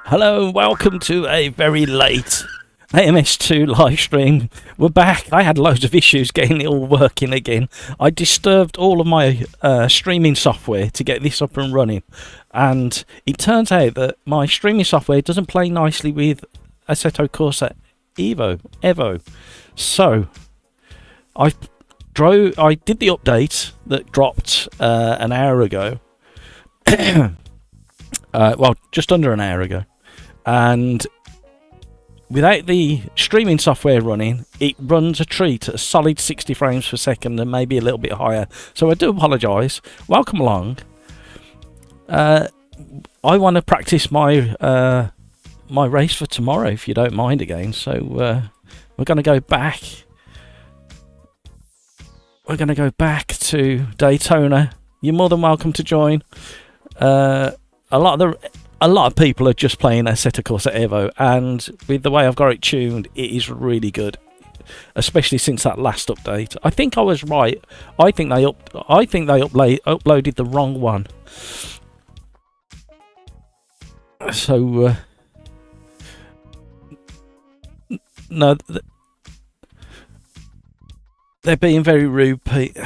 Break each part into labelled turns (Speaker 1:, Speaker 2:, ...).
Speaker 1: Hello, welcome to a very late AMS2 live stream. We're back. I had loads of issues getting it all working again. I disturbed all of my streaming software to get this up and running, and it turns out that my streaming software doesn't play nicely with Assetto Corsa EVO. So I did the update that dropped an hour ago. Well, just under an hour ago, and without the streaming software running, it runs a treat at a solid 60 frames per second and maybe a little bit higher. So I do apologise. Welcome along. I want to practice my my race for tomorrow, if you don't mind again. So we're going to go back. We're going to go back to Daytona. You're more than welcome to join. A lot of people are just playing Assetto Corsa Evo, and with the way I've got it tuned, it is really good, especially since that last update. I think I was right. I think they uploaded the wrong one. So no, they're being very rude, Pete.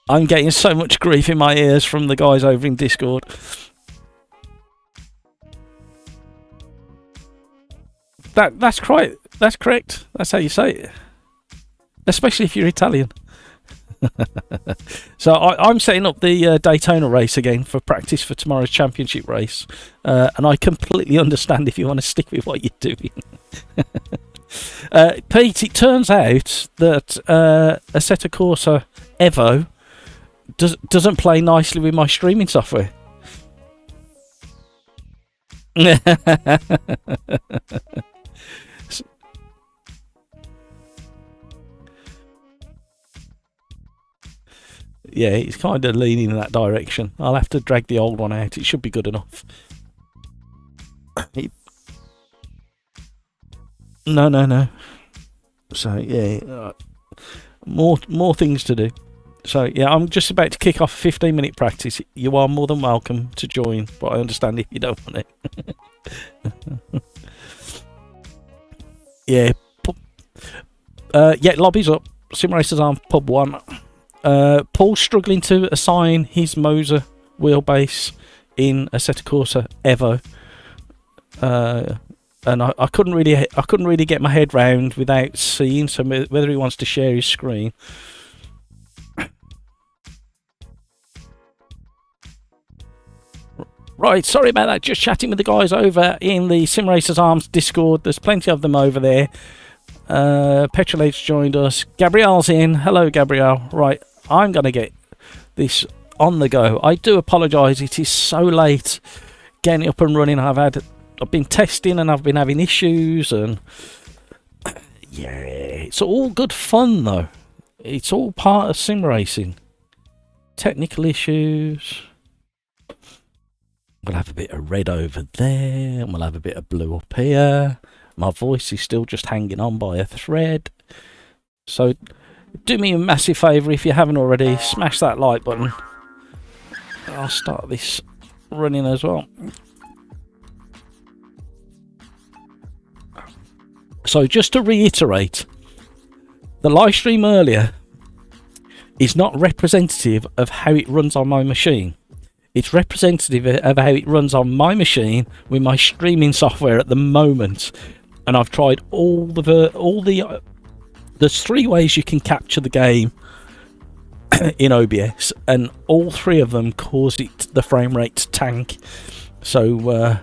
Speaker 1: I'm getting so much grief in my ears from the guys over in Discord. That's correct. That's correct. That's how you say it. Especially if you're Italian. So I'm setting up the Daytona race again for practice for tomorrow's championship race, and I completely understand if you want to stick with what you're doing. Pete, it turns out that Assetto Corsa Evo doesn't play nicely with my streaming software. Yeah, it's kind of leaning in that direction. I'll have to drag the old one out. It should be good enough. No. So yeah, more things to do. So yeah, I'm just about to kick off a 15-minute practice. You are more than welcome to join, but I understand if you don't want it. Yeah, yeah, lobby's up. Sim Racers on pub 1. Paul's struggling to assign his Moser wheelbase in Assetto Corsa Evo, and I couldn't really get my head round without seeing. So whether he wants to share his screen. Right, sorry about that. Just chatting with the guys over in the Sim Racers Arms Discord. There's plenty of them over there. Petrolate's joined us. Gabrielle's in. Hello, Gabrielle. Right, I'm going to get this on the go. I do apologise. It is so late getting it up and running. I've been testing and I've been having issues, and yeah, it's all good fun though. It's all part of sim racing. Technical issues. We'll have a bit of red over there, and we'll have a bit of blue up here. My voice is still just hanging on by a thread. So do me a massive favour if you haven't already. Smash that like button. I'll start this running as well. So just to reiterate, the live stream earlier is not representative of how it runs on my machine. It's representative of how it runs on my machine with my streaming software at the moment. And I've tried there's 3 ways you can capture the game in OBS, and all 3 of them caused the frame rate to tank. So we're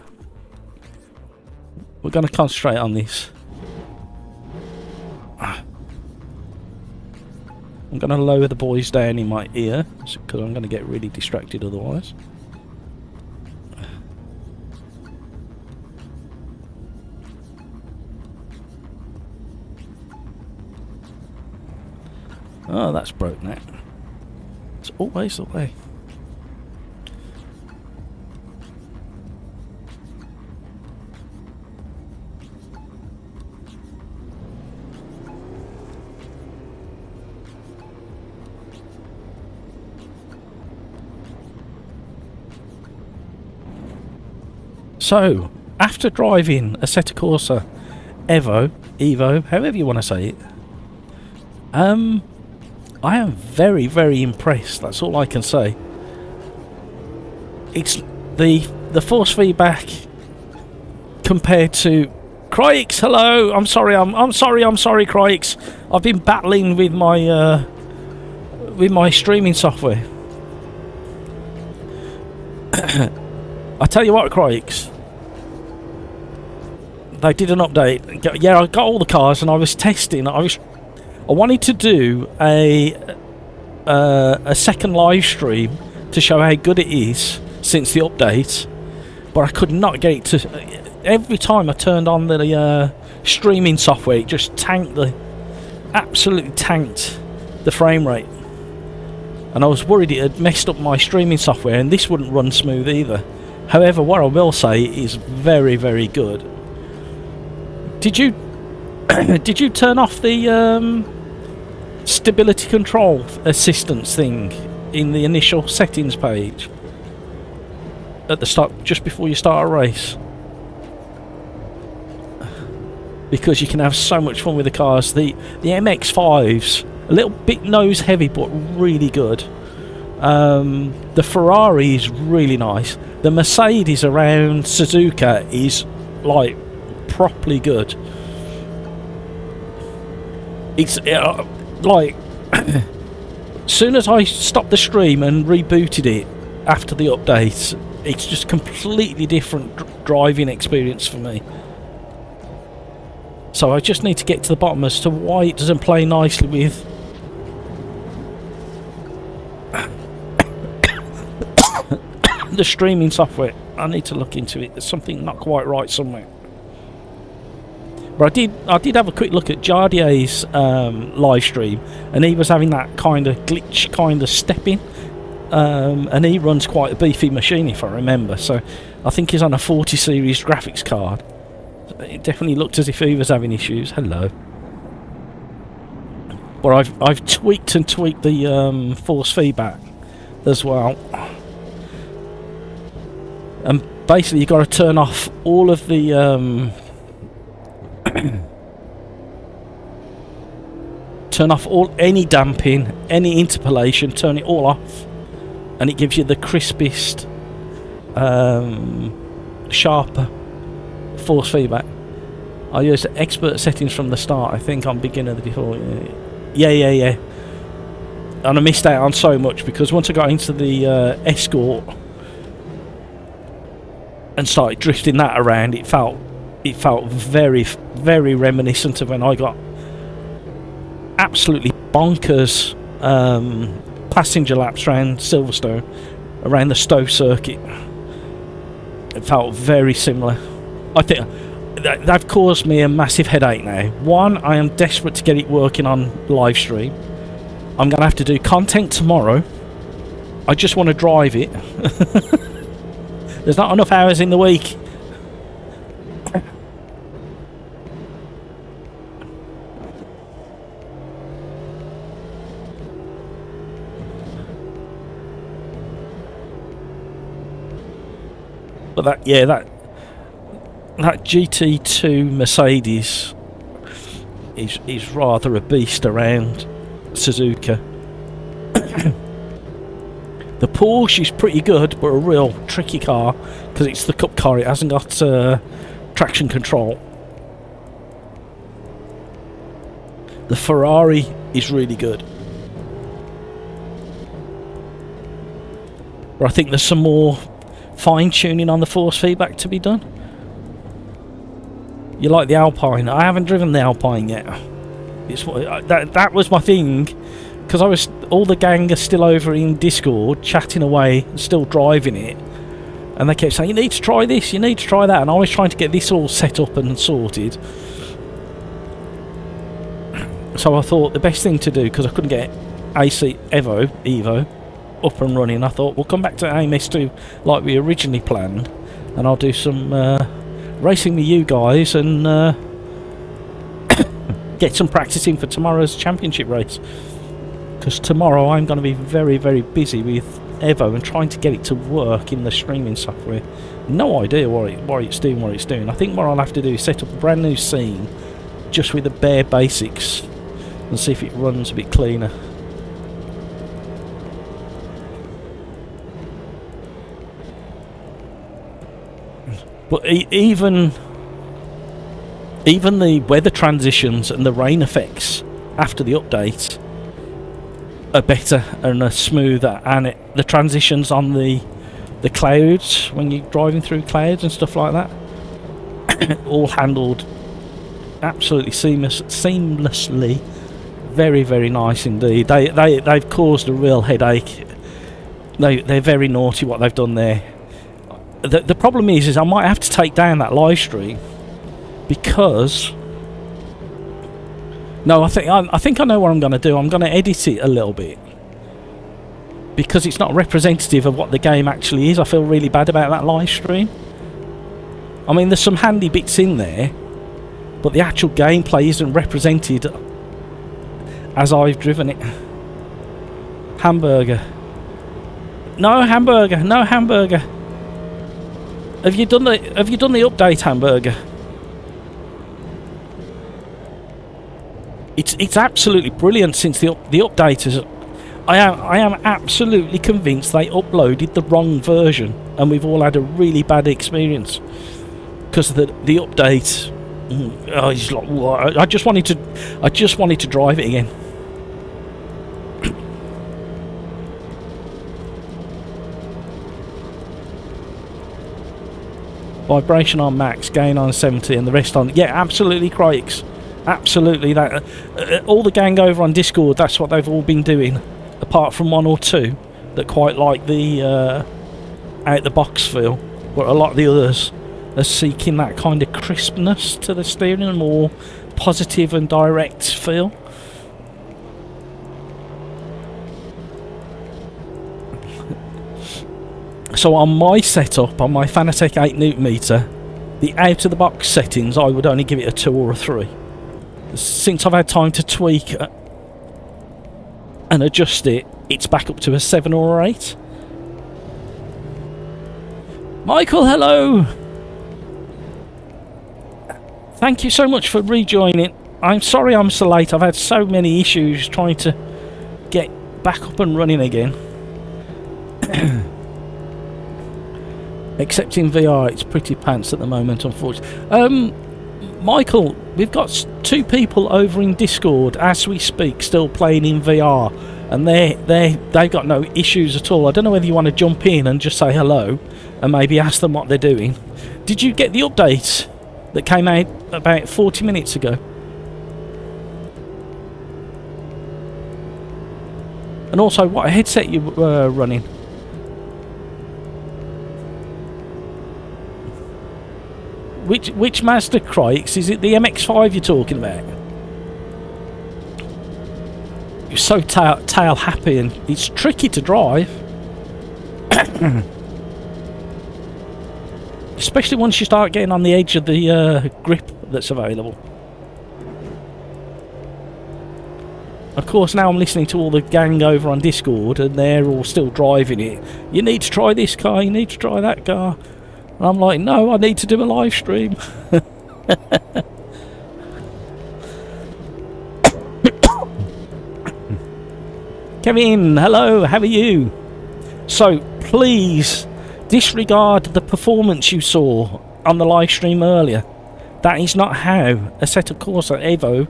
Speaker 1: going to concentrate on this. I'm going to lower the boys down in my ear because I'm going to get really distracted otherwise. Oh, that's broke now. It's always the way. So, after driving a Assetto Corsa EVO, however you want to say it, I am very, very impressed. That's all I can say. It's the force feedback compared to Crix. Hello, I'm sorry, I'm sorry, Crix. I've been battling with my streaming software. I tell you what, Crix. They did an update. Yeah, I got all the cars and I was testing. I wanted to do a second live stream to show how good it is since the update, but I could not get it to. Every time I turned on the streaming software, it just absolutely tanked the frame rate, and I was worried it had messed up my streaming software, and this wouldn't run smooth either. However, what I will say is very, very good. Did you turn off the stability control assistance thing in the initial settings page at the start, just before you start a race? Because you can have so much fun with the cars. The MX-5's a little bit nose heavy, but really good. The Ferrari is really nice. The Mercedes around Suzuka is like properly good. It's like soon as I stopped the stream and rebooted it after the update, it's just completely different driving experience for me. So I just need to get to the bottom as to why it doesn't play nicely with the streaming software. I need to look into it. There's something not quite right somewhere. But I did have a quick look at Jardier's live stream, and he was having that kind of glitch kind of stepping, and he runs quite a beefy machine if I remember, so I think he's on a 40 series graphics card. It definitely looked as if he was having issues. Hello. But I've tweaked the force feedback as well, and basically you've got to turn off all of the turn off any damping, any interpolation, turn it all off, and it gives you the crispest, sharper force feedback. I used expert settings from the start, I think, on beginner the default. Yeah. And I missed out on so much, because once I got into the Escort and started drifting that around, it felt very, very reminiscent of when I got absolutely bonkers passenger laps around Silverstone, around the Stowe circuit. It felt very similar. I think they've caused me a massive headache now. One, I am desperate to get it working on live stream. I'm going to have to do content tomorrow. I just want to drive it. There's not enough hours in the week. But that GT2 Mercedes is rather a beast around Suzuka. The Porsche is pretty good, but a real tricky car because it's the Cup car. It hasn't got traction control. The Ferrari is really good, but I think there's some more fine-tuning on the force feedback to be done. You like the Alpine? I haven't driven the Alpine yet. That was my thing, because all the gang are still over in Discord chatting away, still driving it, and they kept saying, you need to try this, you need to try that, and I was trying to get this all set up and sorted. So I thought the best thing to do, because I couldn't get AC EVO, up and running, I thought we'll come back to AMS2 like we originally planned, and I'll do some racing with you guys and get some practicing for tomorrow's championship race. Because tomorrow I'm going to be very, very busy with EVO and trying to get it to work in the streaming software. No idea what it's doing. I think what I'll have to do is set up a brand new scene just with the bare basics and see if it runs a bit cleaner. But even the weather transitions and the rain effects after the update are better and are smoother, and the transitions on the clouds when you're driving through clouds and stuff like that all handled absolutely seamlessly. Very, very nice indeed. They've caused a real headache. They're very naughty what they've done there. The problem is I might have to take down that live stream because no, I think I know what I'm going to do. I'm going to edit it a little bit because it's not representative of what the game actually is. I feel really bad about that live stream. I mean, there's some handy bits in there, but the actual gameplay isn't represented as I've driven it. Hamburger. No hamburger. No hamburger. Have you done the update, Hamburger? It's absolutely brilliant since the update is. I am absolutely convinced they uploaded the wrong version, and we've all had a really bad experience because of the update. It's like, I just wanted to drive it again. Vibration on max, gain on 70, and the rest on. Yeah, absolutely, Crikes. Absolutely, that all the gang over on Discord, that's what they've all been doing, apart from one or two that quite like the out the box feel, but a lot of the others are seeking that kind of crispness to the steering, a more positive and direct feel. So on my setup, on my Fanatec 8 Nm, the out of the box settings, I would only give it a 2 or a 3. Since I've had time to tweak and adjust it, it's back up to a 7 or 8. Michael, hello! Thank you so much for rejoining. I'm sorry I'm so late. I've had so many issues trying to get back up and running again. Except in VR, it's pretty pants at the moment, unfortunately. Michael, we've got 2 people over in Discord as we speak, still playing in VR, and they've got no issues at all. I don't know whether you want to jump in and just say hello, and maybe ask them what they're doing. Did you get the update that came out about 40 minutes ago? And also, what headset you were running? Which Mazda, Crikes? Is it the MX-5 you're talking about? You're so tail happy, and it's tricky to drive. Especially once you start getting on the edge of the grip that's available. Of course, now I'm listening to all the gang over on Discord, and they're all still driving it. You need to try this car, you need to try that car. And I'm like, no, I need to do a live stream. Kevin, hello, how are you? So, please disregard the performance you saw on the live stream earlier. That is not how a Assetto Corsa Evo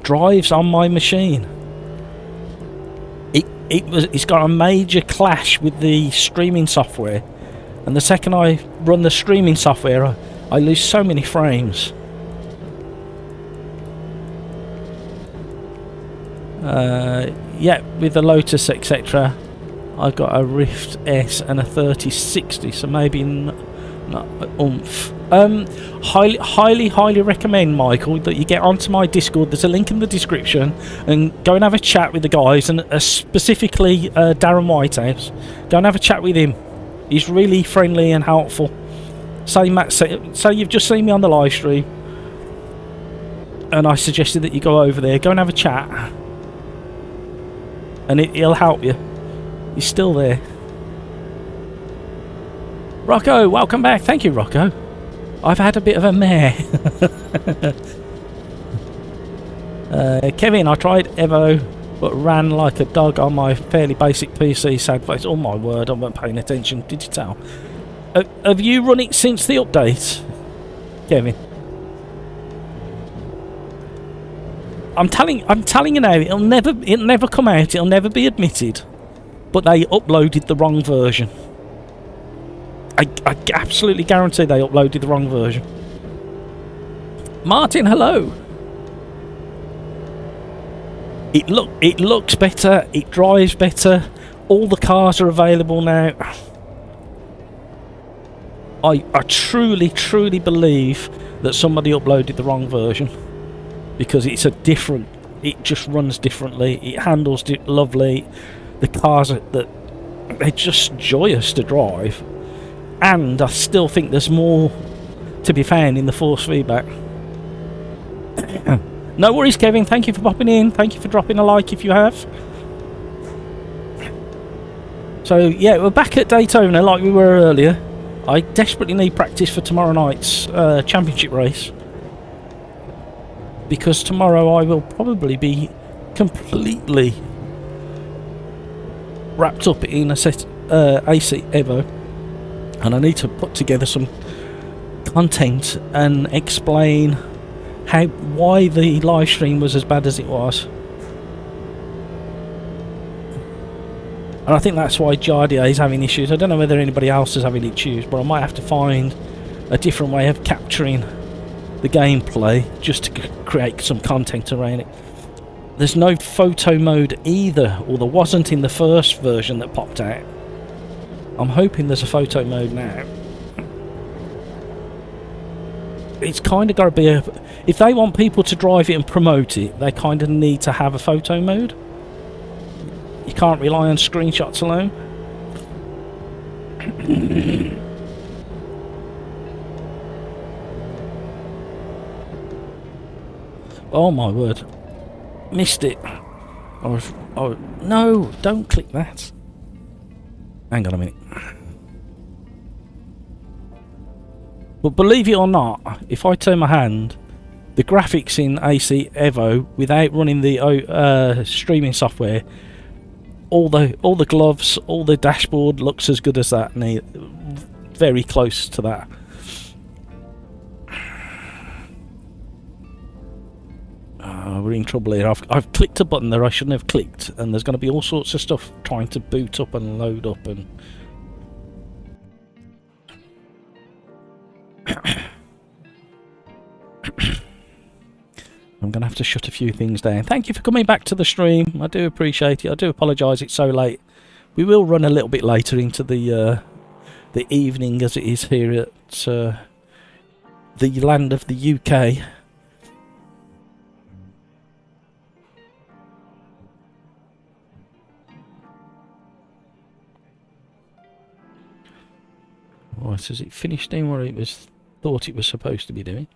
Speaker 1: drives on my machine. It's got a major clash with the streaming software. And the second I run the streaming software, I lose so many frames. Yeah, with the Lotus, etc. I've got a Rift S and a 3060, so maybe not oomph. Highly recommend, Michael, that you get onto my Discord. There's a link in the description, and go and have a chat with the guys, and specifically Darren Whitehouse. Go and have a chat with him. He's really friendly and helpful. Say you've just seen me on the live stream, and I suggested that you go over there. Go and have a chat, and he'll help you. He's still there. Rocco, welcome back. Thank you, Rocco. I've had a bit of a mare. Kevin, I tried Evo, but ran like a dog on my fairly basic PC. Sad face. Oh my word, I wasn't paying attention. Did you tell? Have you run it since the update, Kevin? I'm telling you now, it'll never come out. It'll never be admitted. But they uploaded the wrong version. I absolutely guarantee they uploaded the wrong version. Martin, hello. It looks better. It drives better. All the cars are available now. I truly believe that somebody uploaded the wrong version, because it's a different. It just runs differently. It handles lovely. The cars they're just joyous to drive. And I still think there's more to be found in the force feedback. No worries, Kevin. Thank you for popping in. Thank you for dropping a like if you have. So, yeah, we're back at Daytona like we were earlier. I desperately need practice for tomorrow night's championship race. Because tomorrow I will probably be completely wrapped up in a set AC Evo. And I need to put together some content and explain why the live stream was as bad as it was. And I think that's why Jardier is having issues. I don't know whether anybody else is having issues, but I might have to find a different way of capturing the gameplay just to create some content around it. There's no photo mode either, or there wasn't in the first version that popped out. I'm hoping there's a photo mode now. It's kind of got to be a... If they want people to drive it and promote it, they kind of need to have a photo mode. You can't rely on screenshots alone. Oh my word. Missed it. No, don't click that. Hang on a minute. But believe it or not, if I turn my hand, the graphics in AC Evo, without running the streaming software, all the gloves, all the dashboard looks as good as that, and very close to that. We're in trouble here. I've clicked a button there I shouldn't have clicked, and there's going to be all sorts of stuff trying to boot up and load up, and I'm going to have to shut a few things down. Thank you for coming back to the stream. I do appreciate it. I do apologise it's so late. We will run a little bit later into the evening, as it is here at the land of the UK. Right, has it finished doing what it was thought it was supposed to be doing?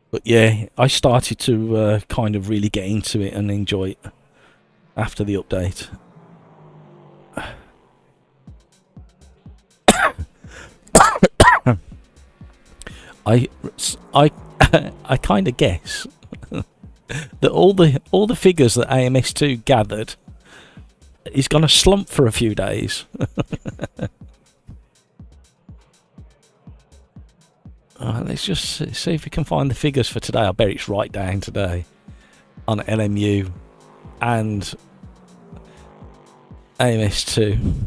Speaker 1: But yeah, I started to kind of really get into it and enjoy it after the update. I kind of guess that all the figures that AMS2 gathered is going to slump for a few days. Let's just see if we can find the figures for today. I bet it's right down today on LMU and AMS2.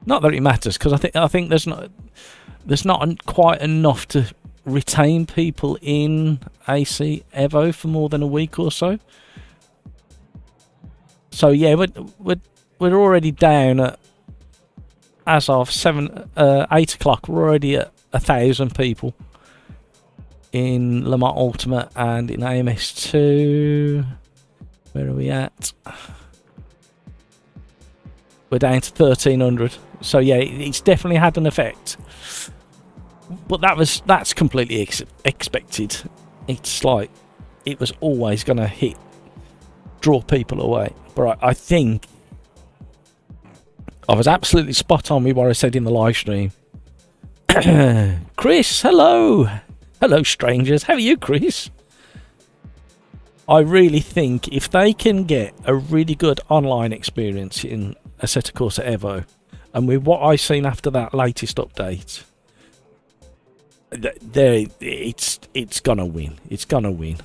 Speaker 1: Not that it matters, because I think there's not quite enough to retain people in AC Evo for more than a week or so. So yeah, we're already down at, as of 8 o'clock. We're already at 1,000 people in Le Mans Ultimate and in AMS2. Where are we at? We're down to 1,300. So yeah, it's definitely had an effect. But that's completely expected. It's like it was always going to draw people away. But I think I was absolutely spot on with what I said in the live stream. Chris, hello. Hello, strangers. How are you, Chris? I really think if they can get a really good online experience in Assetto Corsa Evo, and with what I've seen after that latest update, it's gonna win. It's gonna win.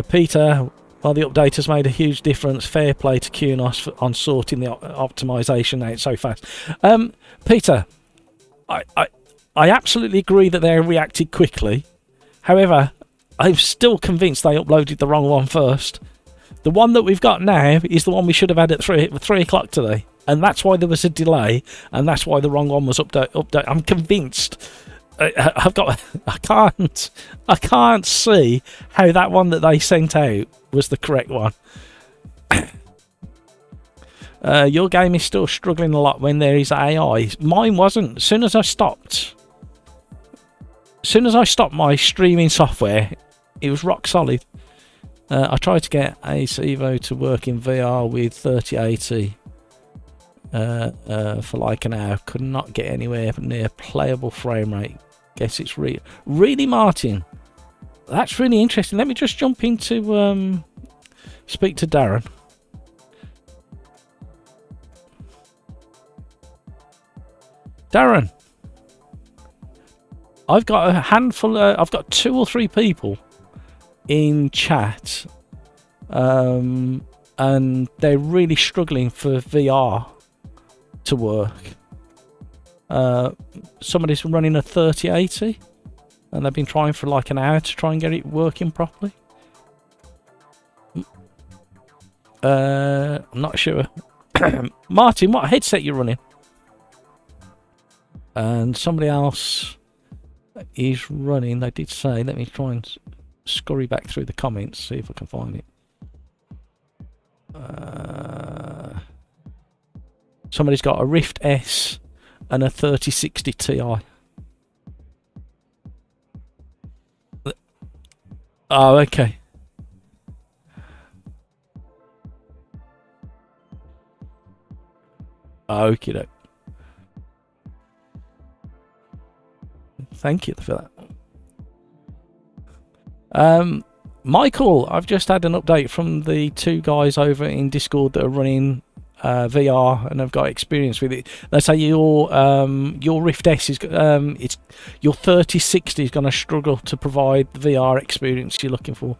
Speaker 1: Peter, while the update has made a huge difference, fair play to Kunos on sorting the optimization out so fast. Peter, I absolutely agree that they reacted quickly. However, I'm still convinced they uploaded the wrong one first. The one that we've got now is the one we should have had at 3 o'clock today. And that's why there was a delay, and that's why the wrong one was update. I'm convinced. I can't see how that one that they sent out was the correct one. Your game is still struggling a lot when there is AI. Mine wasn't. As soon as I stopped my streaming software, it was rock solid. I tried to get EVO to work in VR with 3080 for like an hour. Could not get anywhere near playable frame rate. Guess it's really, Martin. That's really interesting. Let me just jump into speak to Darren. Darren, I've got a handful. I've got 2 or 3 people in chat, and they're really struggling for VR to work. Somebody's running a 3080, and they've been trying for like an hour to try and get it working properly. I'm not sure. Martin, what headset you running? And somebody else is running. They did say. Let me try and scurry back through the comments, see if I can find it. Somebody's got a Rift S and a 3060 Ti. Oh, okay. Okie doke. Thank you for that. Michael, I've just had an update from the 2 guys over in Discord that are running VR and have got experience with it. They say your Rift S is it's your 3060 is going to struggle to provide the VR experience you're looking for.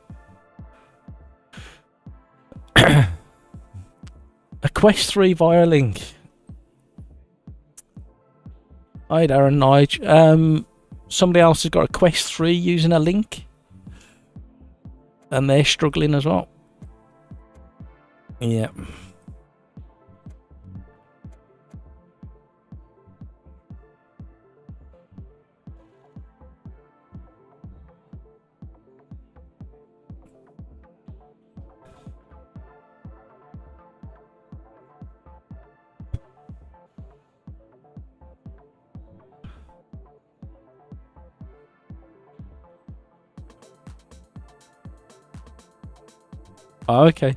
Speaker 1: A Quest 3 via link. Hi Darren, Nige. Somebody else has got a Quest 3 using a link, and they're struggling as well. Yeah. Oh, okay.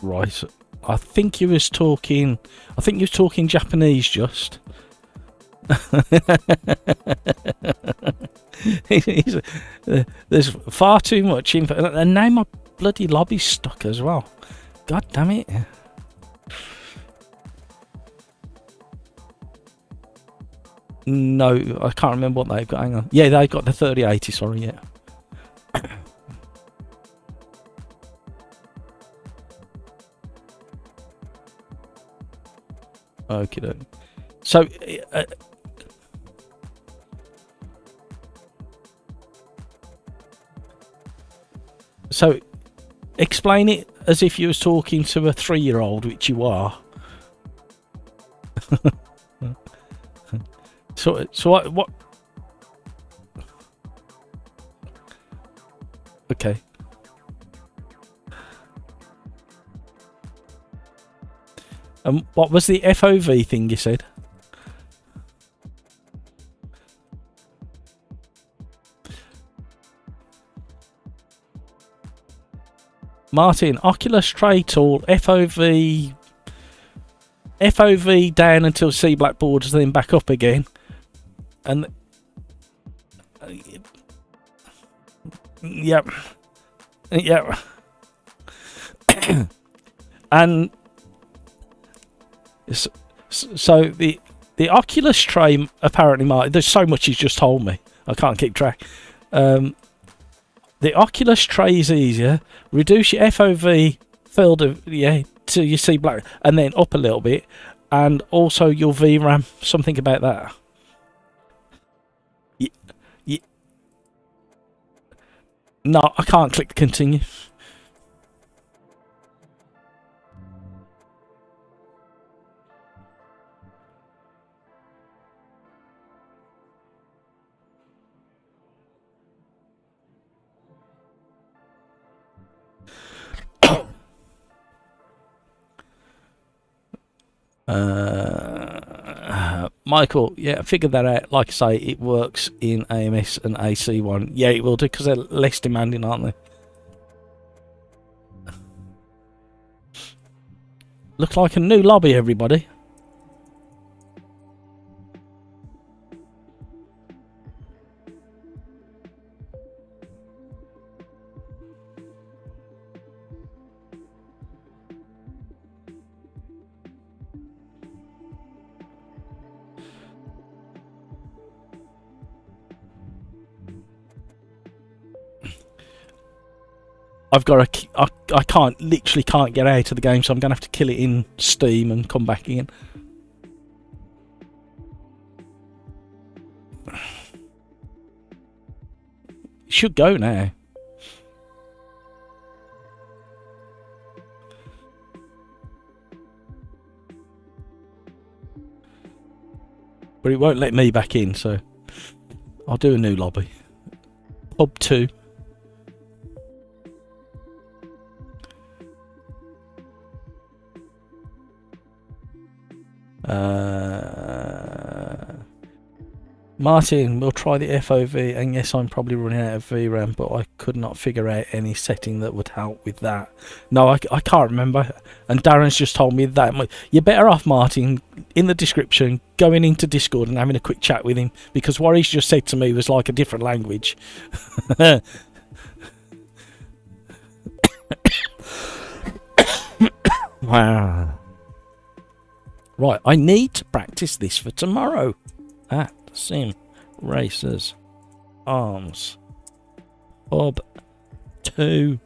Speaker 1: Right. I think you was talking Japanese just. There's far too much info, and now my bloody lobby's stuck as well. God damn it. No, I can't remember what they've got. Hang on. Yeah, they've got the 3080, sorry, yeah. Okay. So, so explain it as if you was talking to a 3-year-old, which you are. So what? Okay. What was the FOV thing you said? Martin, Oculus Tray Tool, FOV down until C black borders, then back up again. And yep. And so the Oculus Tray, apparently, Martin, there's so much he's just told me, I can't keep track. The Oculus Tray is easier. Reduce your FOV field of, till you see black, and then up a little bit, and also your VRAM. Something about that. No, I can't click continue. Michael, yeah, I figured that out. Like I say, it works in AMS and AC1. Yeah, it will do, because they're less demanding, aren't they? Looks like a new lobby, everybody. I've got I literally can't get out of the game, so I'm going to have to kill it in Steam and come back in. It should go now. But it won't let me back in, so I'll do a new lobby. Pub 2. Martin, we'll try the FOV, and yes, I'm probably running out of VRAM, but I could not figure out any setting that would help with that. No, I can't remember, and Darren's just told me that. You're better off, Martin, in the description, going into Discord and having a quick chat with him, because what he's just said to me was like a different language. Wow. Right, I need to practice this for tomorrow at Sim Racers Arms Pub 2.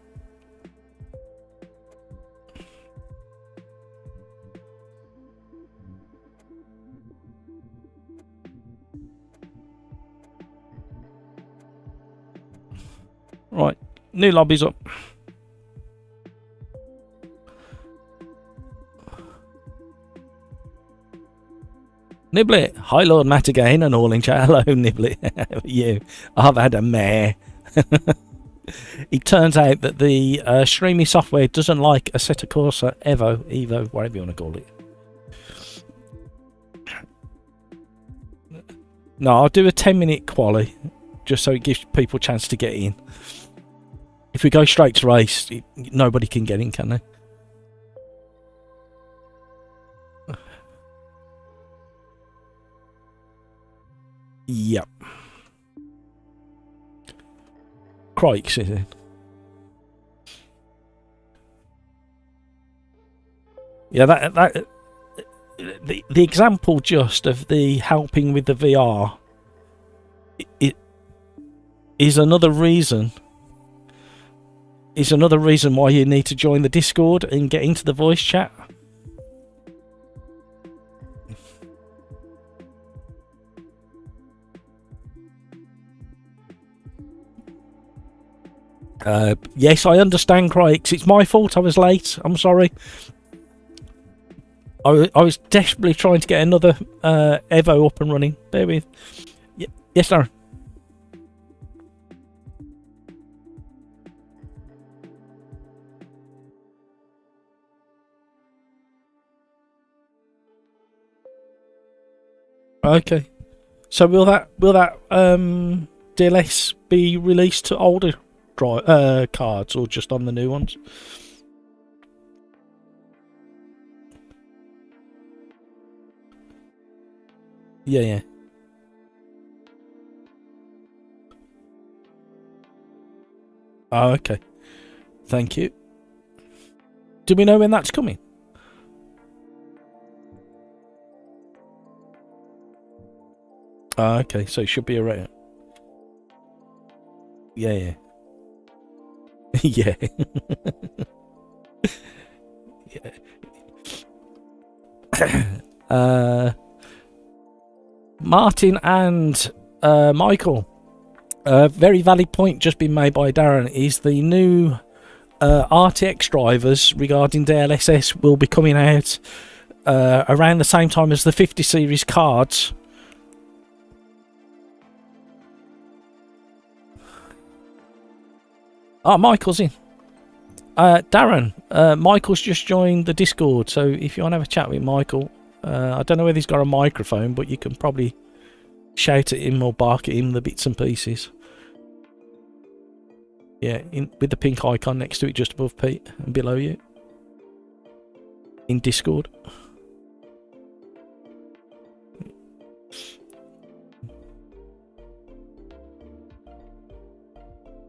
Speaker 1: Right, new lobby's up. Niblet, hi Lord Matt again, and all in chat. Hello Niblet, how are you? I've had a mare. It turns out that the streaming software doesn't like Assetto Corsa EVO, whatever you want to call it. No, I'll do a 10-minute quali, just so it gives people a chance to get in. If we go straight to race, nobody can get in, can they? Yep. Crikes, is it? Yeah, the example just of the helping with the VR, it is another reason. Is another reason why you need to join the Discord and get into the voice chat. Yes, I understand, Craig. It's my fault I was late. I'm sorry. I was desperately trying to get another Evo up and running. Bear with. Yes, sir. Okay. So will that DLS be released to older cards or just on the new ones? Yeah. Oh, okay. Thank you. Do we know when that's coming? Oh, okay. So it should be around. Yeah. Yeah. Yeah. Martin and Michael, a very valid point just been made by Darren is the new RTX drivers regarding DLSS will be coming out around the same time as the 50 series cards. Oh, Michael's in. Darren, Michael's just joined the Discord, so if you want to have a chat with Michael, I don't know whether he's got a microphone, but you can probably shout at him or bark at him the bits and pieces. Yeah, with the pink icon next to it just above Pete and below you. In Discord.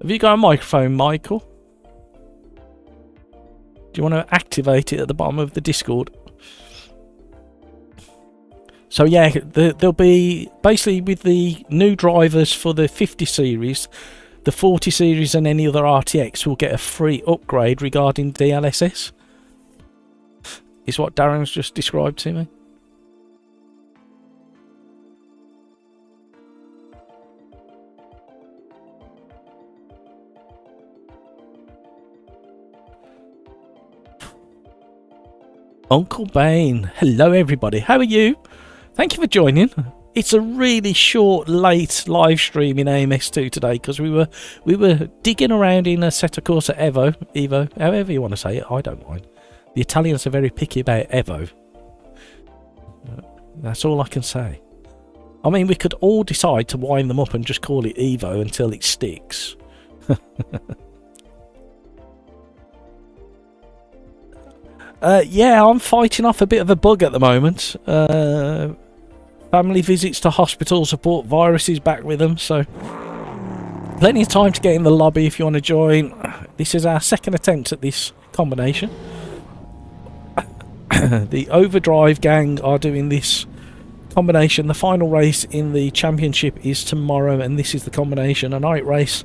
Speaker 1: Have you got a microphone, Michael? Do you want to activate it at the bottom of the Discord? So yeah, there'll be basically with the new drivers for the 50 series, the 40 series and any other RTX will get a free upgrade regarding DLSS. Is what Darren's just described to me. Uncle Bane, hello everybody, how are you? Thank you for joining. It's a really short, late live stream in AMS2 today because we were digging around in Assetto Corsa Evo, however you want to say it, I don't mind. The Italians are very picky about Evo. That's all I can say. I mean, we could all decide to wind them up and just call it Evo until it sticks. Yeah, I'm fighting off a bit of a bug at the moment. Family visits to hospitals have brought viruses back with them, so plenty of time to get in the lobby if you want to join. This is our second attempt at this combination. The Overdrive gang are doing this combination. The final race in the championship is tomorrow, and this is the combination, a night race.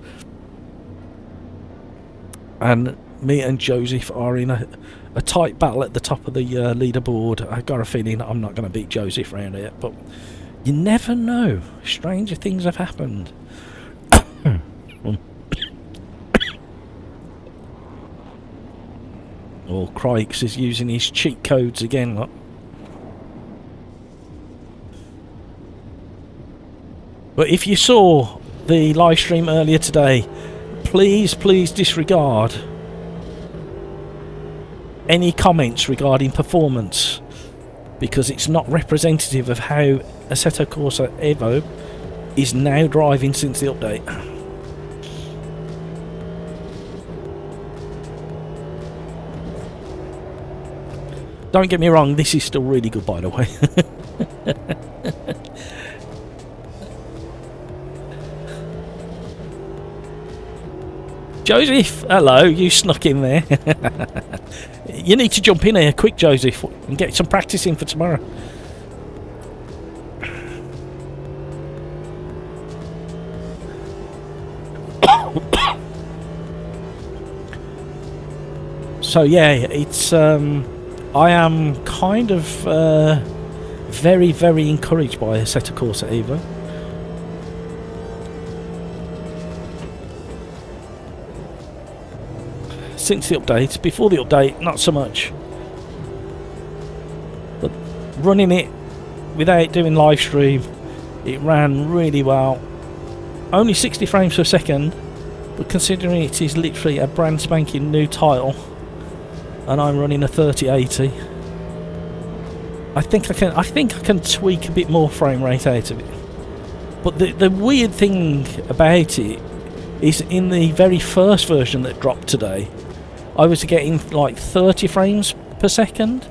Speaker 1: And me and Joseph are in a tight battle at the top of the leaderboard. I got a feeling I'm not going to beat Joseph round here, but you never know. Stranger things have happened. Oh, Crikes is using his cheat codes again. Look. But if you saw the live stream earlier today, please disregard any comments regarding performance, because it's not representative of how Assetto Corsa Evo is now driving since the update. Don't get me wrong, this is still really good, by the way. Joseph, hello, you snuck in there. You need to jump in here quick, Joseph, and get some practice in for tomorrow. So yeah, it's I am kind of very encouraged by Assetto Corsa Evo. since the update. Before the update, not so much. But running it without doing live stream, it ran really well. Only 60 frames per second, but considering it is literally a brand spanking new title, and I'm running a 3080, I think I can tweak a bit more frame rate out of it. But the weird thing about it is, in the very first version that dropped today, I was getting like 30 frames per second,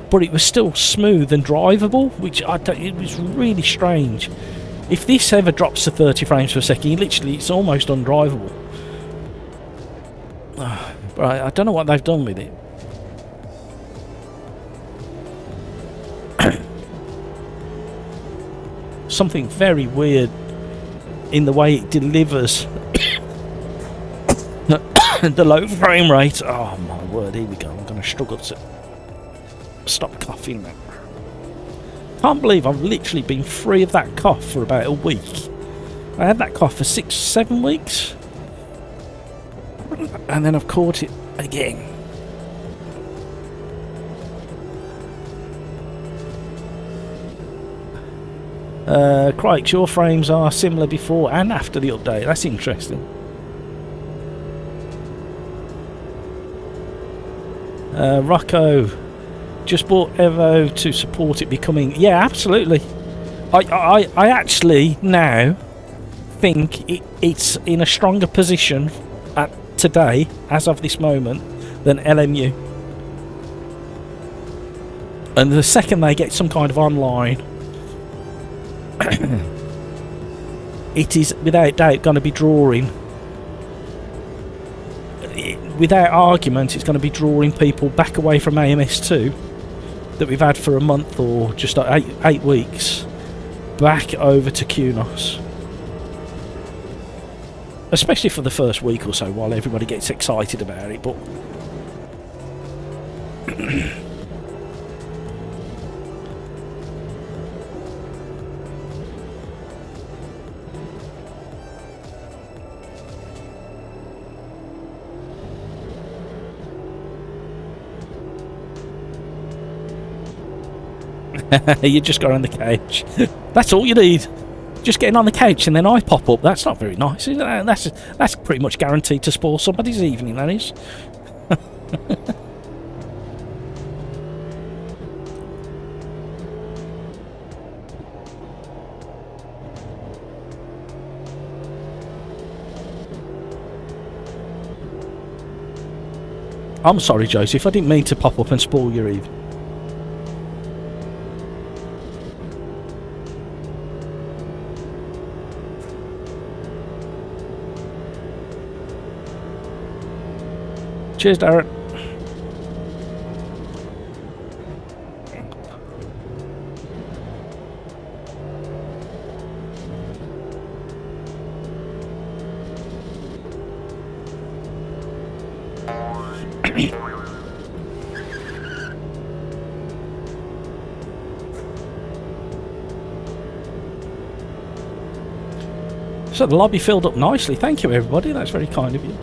Speaker 1: but it was still smooth and drivable, which it was really strange. If this ever drops to 30 frames per second, literally it's almost undrivable. Right, I don't know what they've done with it. Something very weird in the way it delivers the low frame rate. Oh my word, here we go. I'm going to struggle to stop coughing now. Can't believe I've literally been free of that cough for about a week. I had that cough for 6-7 weeks, and then I've caught it again. Crikes, your frames are similar before and after the update. That's interesting. Rocco just bought EVO to support it becoming... Yeah, absolutely. I actually now think it's in a stronger position at today, as of this moment, than LMU. And the second they get some kind of online, it is without doubt going to be drawing, without argument, it's going to be drawing people back away from AMS2 that we've had for a month or just 8 weeks, back over to QNOS. Especially for the first week or so, while everybody gets excited about it. But you just go on the couch. That's all you need. Just getting on the couch and then I pop up. That's not very nice, is it? That's pretty much guaranteed to spoil somebody's evening, that is. I'm sorry, Joseph. I didn't mean to pop up and spoil your evening. Cheers, Darren. So the lobby filled up nicely. Thank you, everybody. That's very kind of you.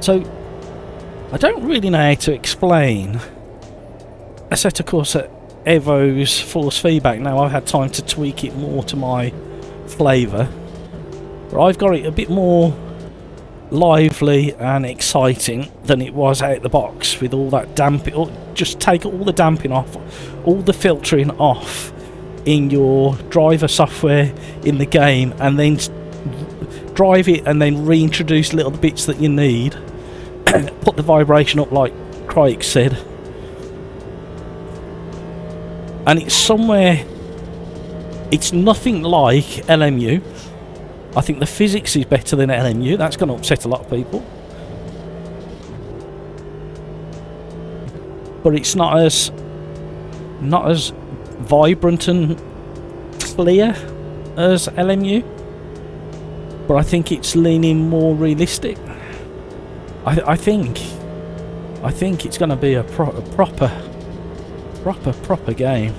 Speaker 1: So, I don't really know how to explain a set of course at EVO's force feedback. Now I've had time to tweak it more to my flavour, but I've got it a bit more lively and exciting than it was out the box, with all that damping. Just take all the damping off, all the filtering off in your driver software in the game, and then drive it and then reintroduce little bits that you need. Put the vibration up like Craig said, and it's somewhere, it's nothing like LMU. I think the physics is better than LMU. That's going to upset a lot of people. But it's not as vibrant and clear as LMU. But I think it's leaning more realistic. I think it's going to be a proper game.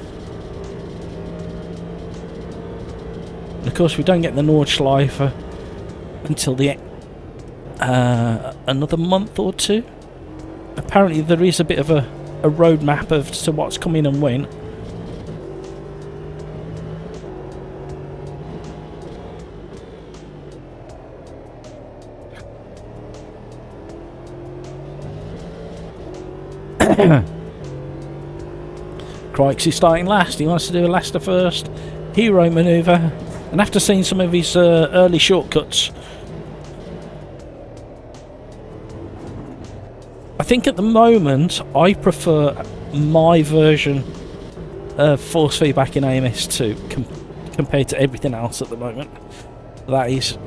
Speaker 1: And of course, we don't get the Nordschleife until the another month or two. Apparently, there is a bit of a roadmap of to what's coming and when. Crikes is starting last. He wants to do a last to first hero manoeuvre, and after seeing some of his early shortcuts, I think at the moment I prefer my version of force feedback in AMS2 compared to everything else at the moment. That is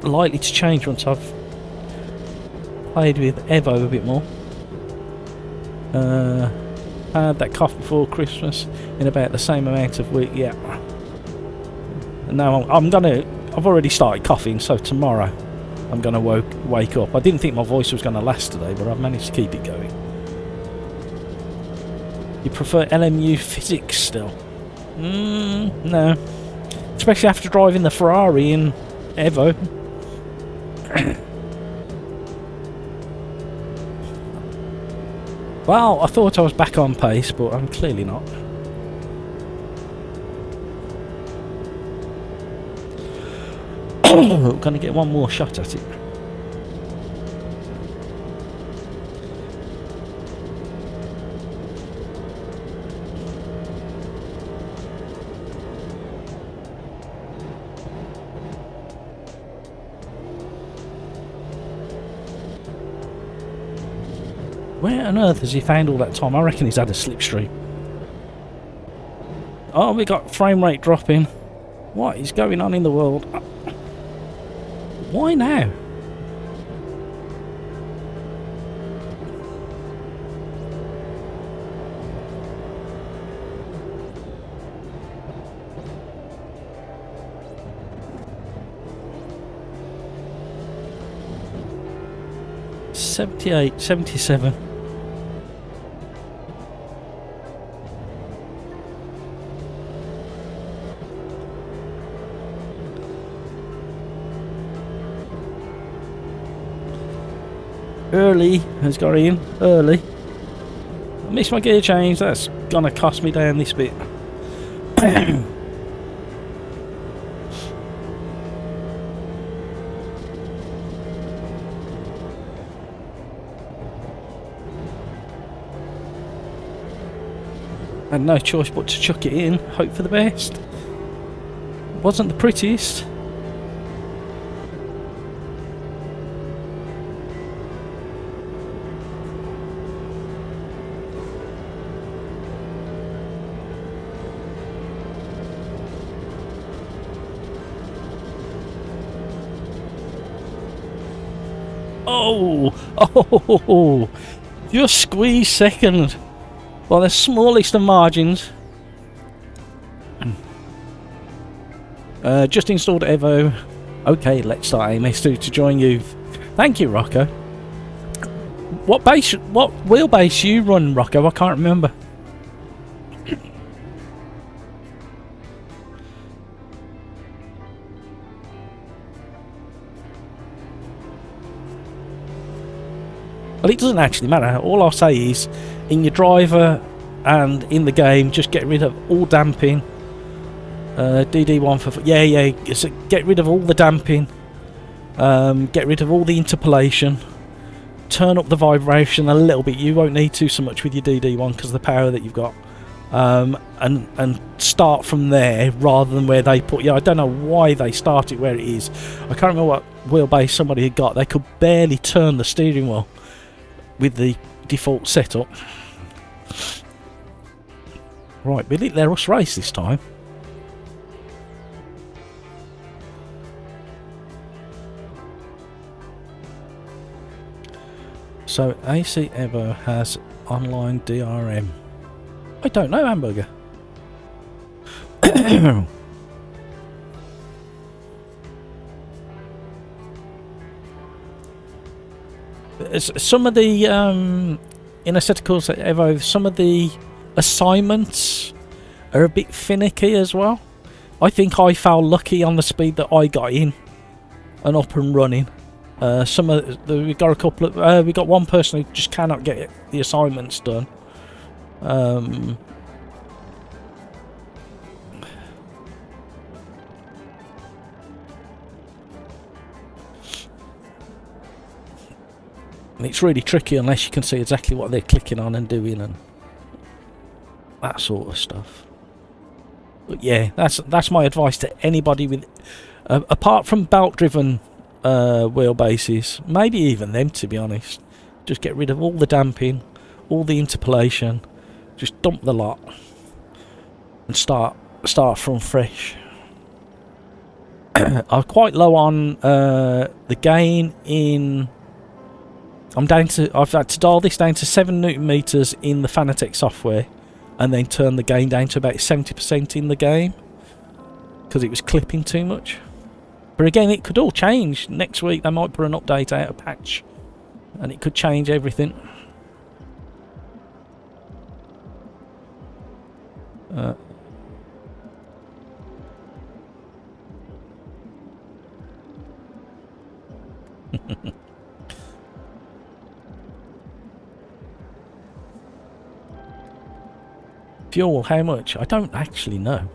Speaker 1: likely to change once I've played with EVO a bit more. Had that cough before Christmas in about the same amount of week. Yeah. And now I've already started coughing, so tomorrow I'm gonna wake up. I didn't think my voice was gonna last today, but I've managed to keep it going. You prefer LMU physics still? No. Especially after driving the Ferrari in EVO. Well, I thought I was back on pace, but I'm clearly not. I'm going to get one more shot at it. Where on earth has he found all that time? I reckon he's had a slipstream. Oh, we got frame rate dropping. What is going on in the world? Why now? $78, $77. Early has got in. Early. I missed my gear change. That's gonna cost me down this bit. Had no choice but to chuck it in. Hope for the best. Wasn't the prettiest. Oh, just squeeze second by the smallest of margins. Just installed EVO. Okay, let's start AMS2 to join you. Thank you, Rocco. What wheelbase you run, Rocco? I can't remember. Well, it doesn't actually matter. All I'll say is, in your driver and in the game, just get rid of all damping. DD1 for... Yeah. So get rid of all the damping. Get rid of all the interpolation. Turn up the vibration a little bit. You won't need to so much with your DD1 because of the power that you've got. And start from there rather than where they put... Yeah, I don't know why they start it where it is. I can't remember what wheelbase somebody had got. They could barely turn the steering wheel with the default setup. Right, will it let us race this time? So AC Evo has online DRM. I don't know, Hamburger. Some of the in a set of course at Evo, some of the assignments are a bit finicky as well. I think I felt lucky on the speed that I got in and up and running. We got a couple of we got one person who just cannot get the assignments done. And it's really tricky unless you can see exactly what they're clicking on and doing and that sort of stuff. But yeah, that's my advice to anybody with, apart from belt-driven wheelbases, maybe even them, to be honest. Just get rid of all the damping, all the interpolation, just dump the lot and start from fresh. I'm quite low on the gain in. I've had to dial this down to 7 Newton meters in the Fanatec software, and then turn the gain down to about 70% in the game because it was clipping too much. But again, it could all change. Next week they might put an update out, a patch, and it could change everything. Fuel, how much? I don't actually know.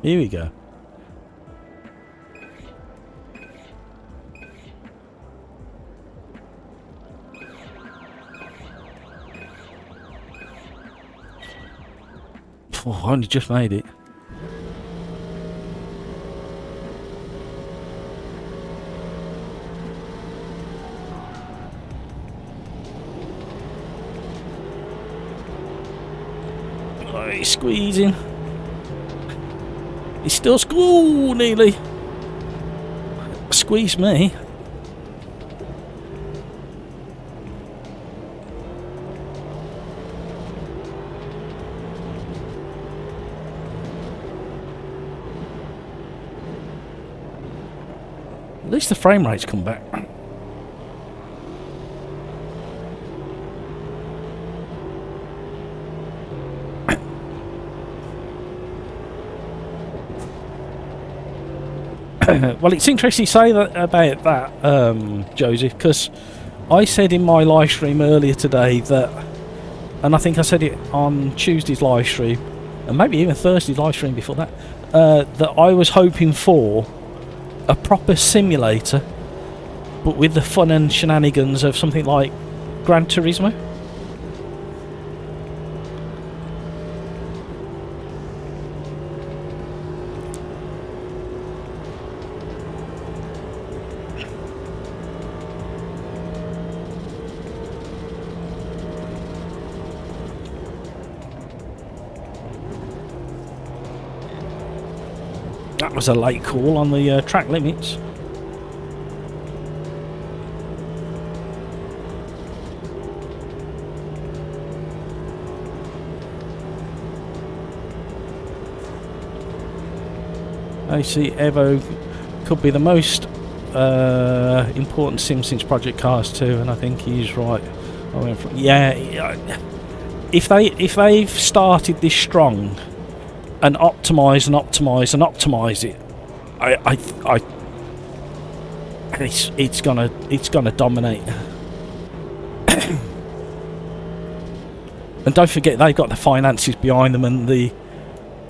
Speaker 1: Here we go. Oh, I only just made it. Oh, he's squeezing. He's still nearly. Squeeze me. At least the frame rate's come back. Well, it's interesting you say that about that, Joseph, because I said in my live stream earlier today that, and I think I said it on Tuesday's live stream, and maybe even Thursday's live stream before that, that I was hoping for a proper simulator, but with the fun and shenanigans of something like Gran Turismo. That was a late call on the track limits. AC Evo could be the most important sim since Project Cars 2, and I think he's right. Yeah, if they've started this strong and optimise and optimise and optimise it, it's gonna dominate. And don't forget, they've got the finances behind them and the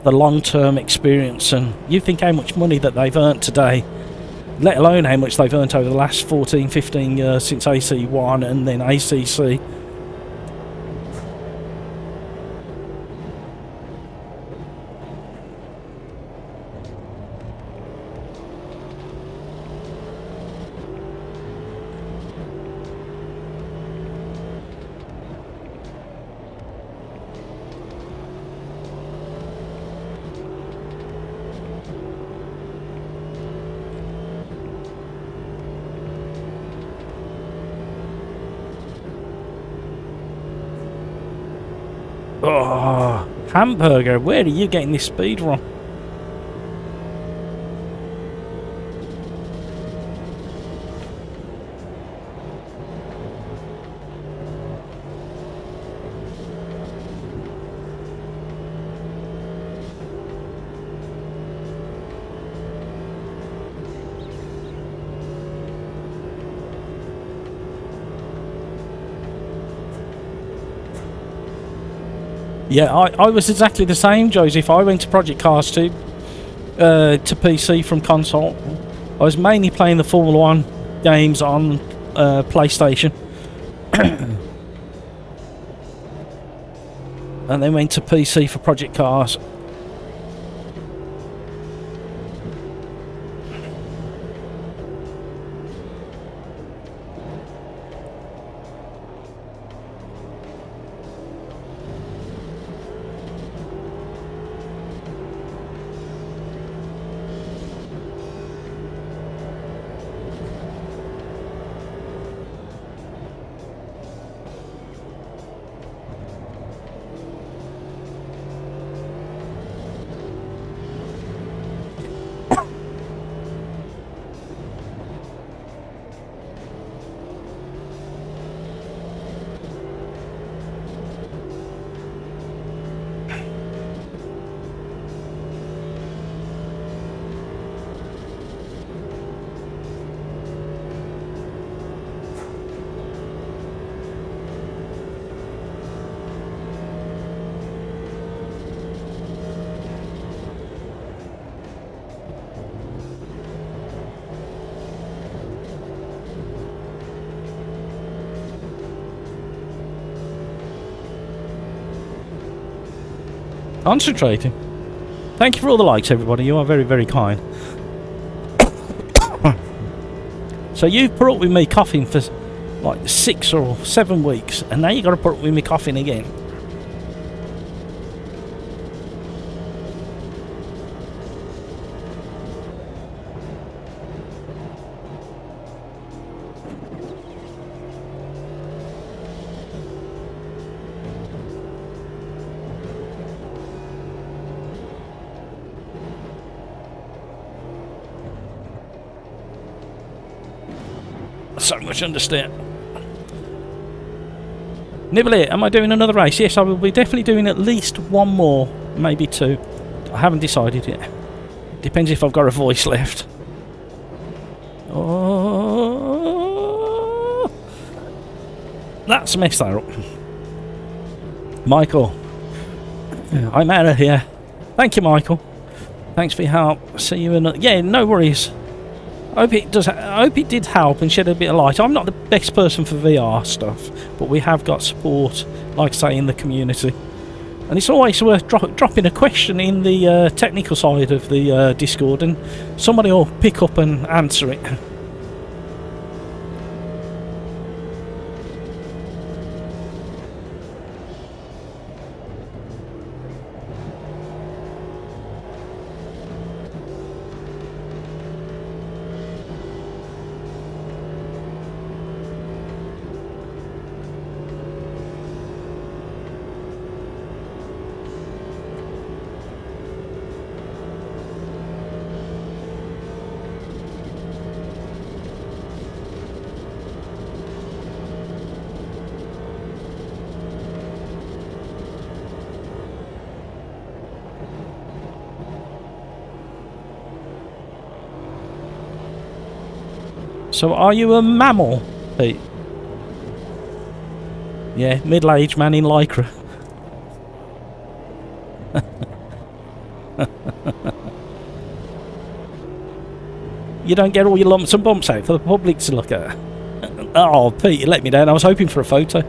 Speaker 1: long-term experience, and you think how much money that they've earned today, let alone how much they've earned over the last 14-15 years since AC1 and then ACC. Oh, hamburger, where are you getting this speed from? Yeah, I was exactly the same, Joseph. I went to Project Cars 2 to PC from console. I was mainly playing the Formula 1 games on PlayStation. And then went to PC for Project Cars. Concentrating. Thank you for all the likes, everybody. You are very, very kind. So you've put up with me coughing for like 6 or 7 weeks, and now you've got to put up with me coughing again. So much understand. Nibbly, am I doing another race? Yes, I will be definitely doing at least one more, maybe 2. I haven't decided yet. Depends if I've got a voice left. Oh, that's messed that up. Michael, I'm out of here. Thank you, Michael. Thanks for your help. See you in. Yeah, no worries. I hope it did help and shed a bit of light. I'm not the best person for VR stuff, but we have got support, like I say, in the community. And it's always worth dropping a question in the technical side of the Discord, and somebody will pick up and answer it. So are you a mammal, Pete? Yeah, middle-aged man in lycra. You don't get all your lumps and bumps out for the public to look at. Oh, Pete, you let me down. I was hoping for a photo.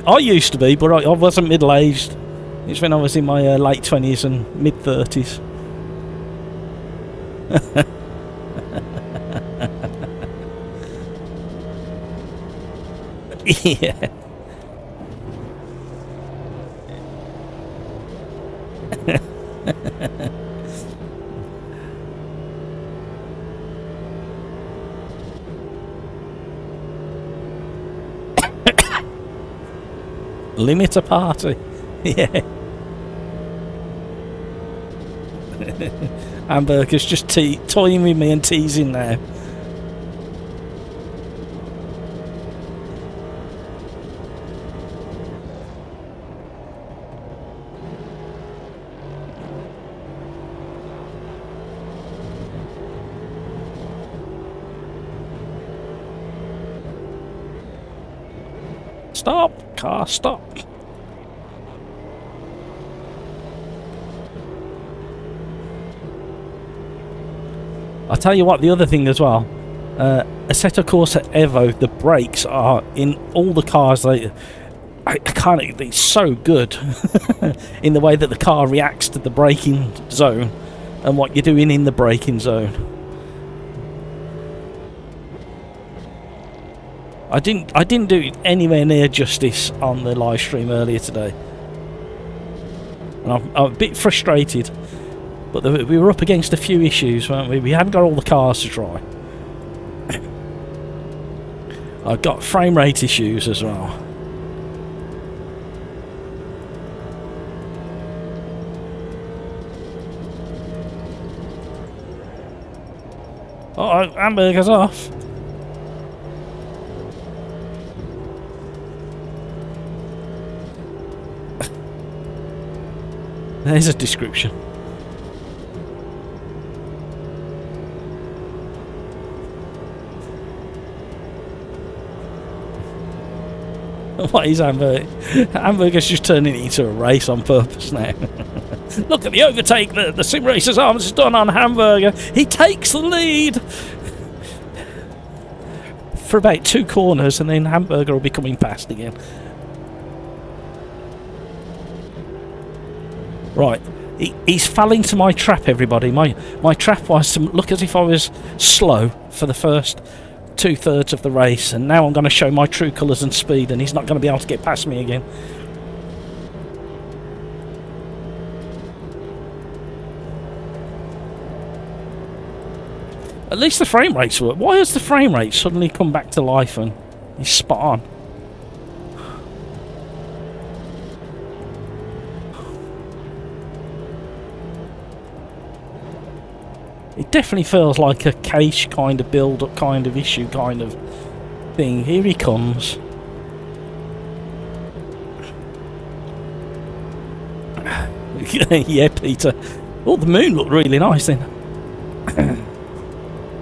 Speaker 1: I used to be, but I wasn't middle-aged. It's when I was in my late 20s and mid 30s. Yeah. Limit a party. Yeah. Hamburger's just toying with me and teasing now. Stop! Car, stop! I'll tell you what, the other thing as well, Assetto Corsa Evo, the brakes are in all the cars, I can't, it's so good in the way that the car reacts to the braking zone and what you're doing in the braking zone. I didn't do it anywhere near justice on the live stream earlier today. And I'm a bit frustrated, but we were up against a few issues, weren't we? We hadn't got all the cars to try. I've got frame rate issues as well. Oh, hamburger's off. There's a description. What is Hamburger? Hamburger's just turning it into a race on purpose now. Look at the overtake that the Sim Racers Arms has done on Hamburger. He takes the lead for about 2 corners, and then Hamburger will be coming past again. Right, he's falling to my trap, everybody. My trap was to look as if I was slow for the first 2/3 of the race, and now I'm going to show my true colours and speed, and he's not going to be able to get past me again. At least the frame rates work. Why has the frame rate suddenly come back to life and he's spot on? It definitely feels like a cache kind of build-up kind of issue kind of thing. Here he comes. Yeah, Peter. Oh, the moon looked really nice then.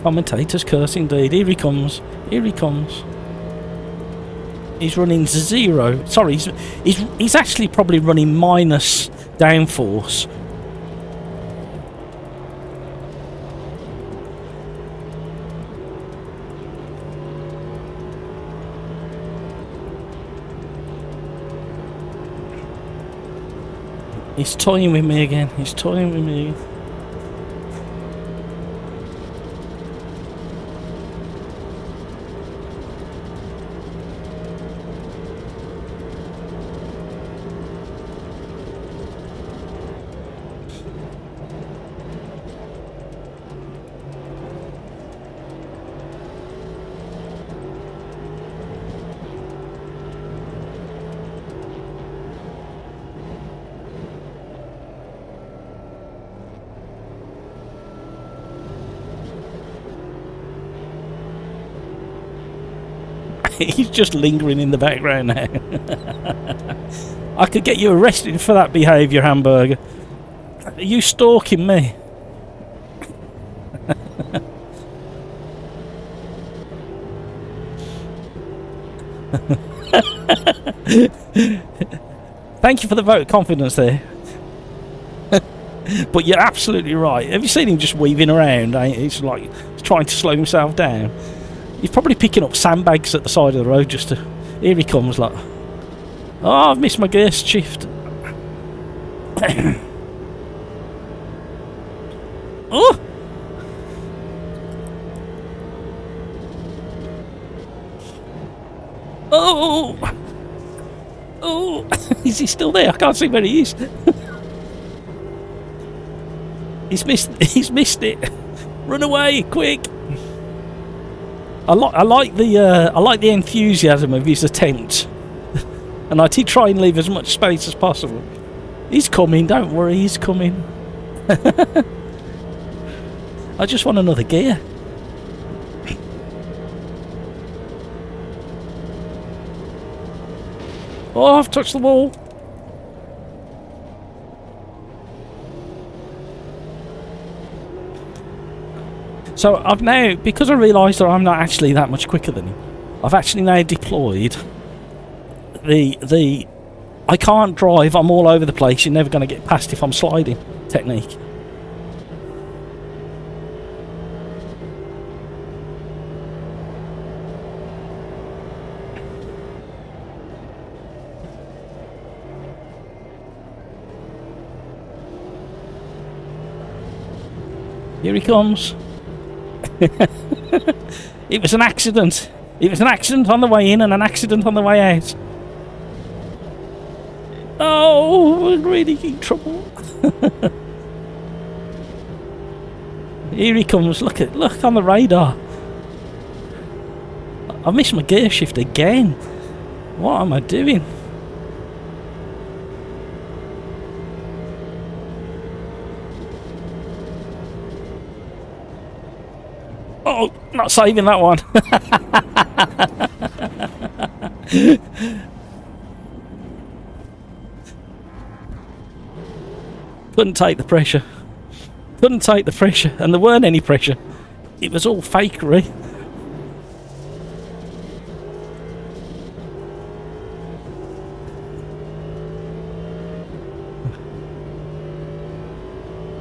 Speaker 1: Commentators curse indeed. Here he comes. Here he comes. He's running 0. Sorry, he's actually probably running minus downforce. He's toying with me again. He's toying with me again. He's just lingering in the background now. I could get you arrested for that behaviour, Hamburger. Are you stalking me? Thank you for the vote of confidence there. But you're absolutely right. Have you seen him just weaving around? He's like trying to slow himself down. He's probably picking up sandbags at the side of the road just to... Here he comes, like... Oh, I've missed my gear shift. Oh! Oh! Oh! Is he still there? I can't see where he is. He's missed it. Run away, quick! I like the enthusiasm of his attempt, and I did try and leave as much space as possible. He's coming. Don't worry, he's coming. I just want another gear. Oh, I've touched the wall. So I've now, because I realised that I'm not actually that much quicker than him, I've actually now deployed the I can't drive, I'm all over the place, you're never going to get past if I'm sliding technique. Here he comes. It was an accident. It was an accident on the way in and an accident on the way out. Oh, we're really in trouble. Here he comes. Look on the radar. I missed my gear shift again. What am I doing? Oh, not saving that one. Couldn't take the pressure. Couldn't take the pressure. And there weren't any pressure. It was all fakery.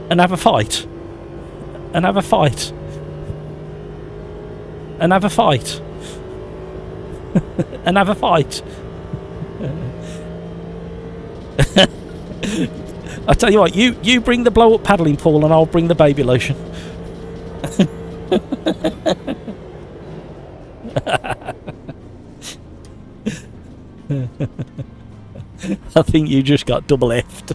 Speaker 1: And have a fight. And have a fight. And have a fight. And have a fight. I tell you what, you bring the blow up paddling pool and I'll bring the baby lotion. I think you just got double F'd.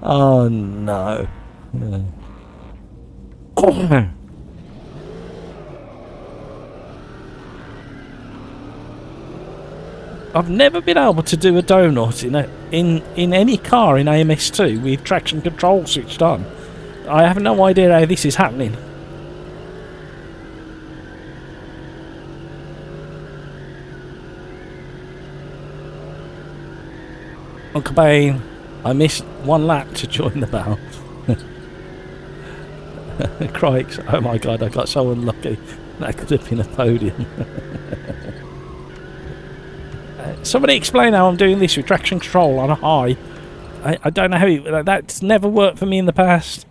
Speaker 1: Oh no. I've never been able to do a donut in any car in AMS2 with traction control switched on. I have no idea how this is happening. Uncle Bane, I missed one lap to join the battle. Crikes, oh my god, I got so unlucky. That could have been a podium. Somebody explain how I'm doing this with traction control on a high. I don't know how that's never worked for me in the past.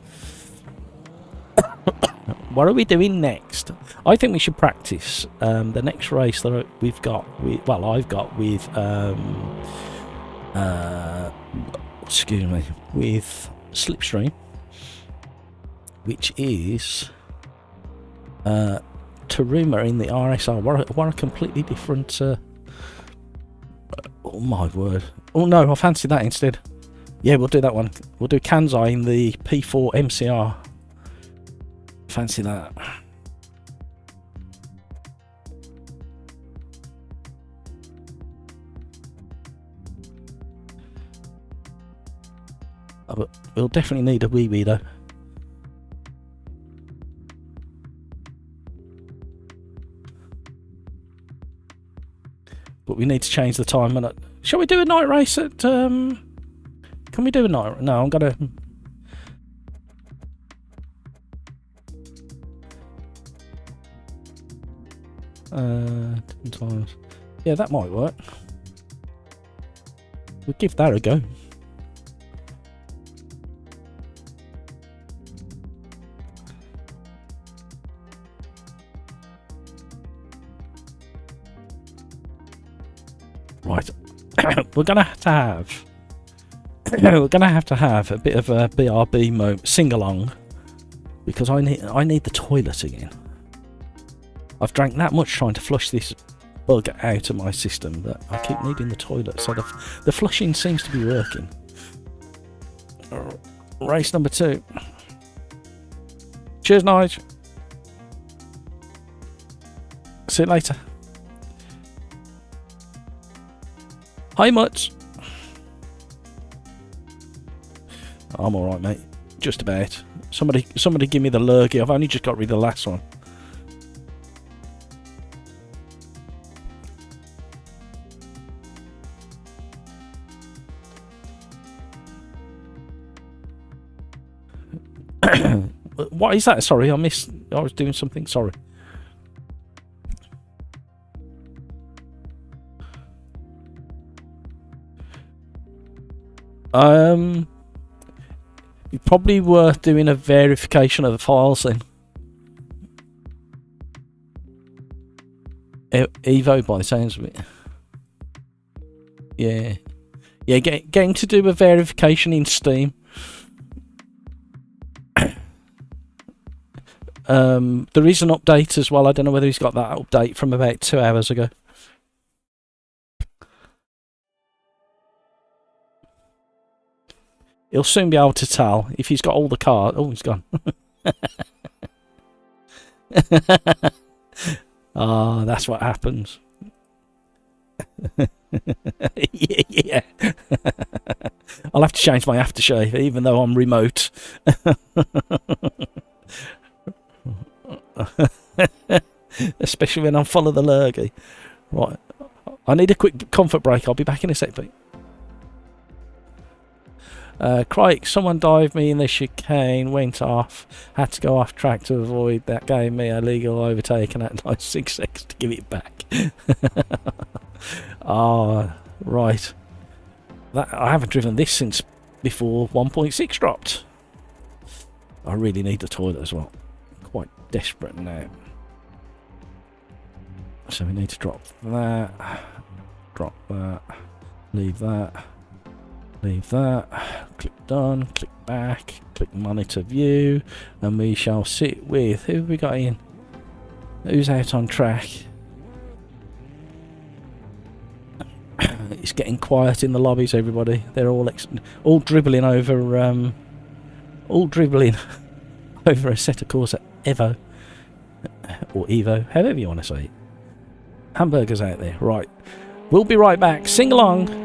Speaker 1: What are we doing next? I think we should practice the next race that we've got. I've got with excuse me, with Slipstream, which is Taruma in the RSR. What a completely different. Oh my word! Oh no, I fancy that instead. Yeah, we'll do that one. We'll do Kansai in the P4 MCR. Fancy that. Oh, but we'll definitely need a wee though. But we need to change the time. And shall we do a night race at? Can we do a night? No, I'm gonna. Times. Yeah, that might work. We'll give that a go. Right. We're gonna have to have We're going to have a bit of a BRB sing-along, because I need the toilet again. I've drank that much trying to flush this bug out of my system that I keep needing the toilet, so the flushing seems to be working. Race number 2. Cheers, Nige. See you later. Hi, Mutz. I'm alright, mate. Just about. Somebody give me the lurgy. I've only just got rid of the last one. What is that? Sorry, I missed. I was doing something. Sorry. Probably worth doing a verification of the files then. EVO by the sounds of it. Yeah. Yeah, getting to do a verification in Steam. There is an update as well. I don't know whether he's got that update from about 2 hours ago. He'll soon be able to tell if he's got all the cards. Oh, he's gone. Ah, that's what happens. Yeah. I'll have to change my aftershave, even though I'm remote. Especially when I'm full of the lurgy. Right. I need a quick comfort break. I'll be back in a sec, Pete. Crike, someone dived me in the chicane, went off, had to go off track to avoid that, gave me a legal overtake and at like 6 seconds to give it back. Ah, right. I haven't driven this since before 1.6 dropped. I really need the toilet as well. I'm quite desperate now. So we need to drop that, leave that. Leave that, click done, click back, click monitor view, and we shall sit with, who have we got in? Who's out on track? It's getting quiet in the lobbies, everybody. They're all dribbling over, over a set of course at EVO, or EVO, however you want to say it. Hamburgers out there, right. We'll be right back. Sing along.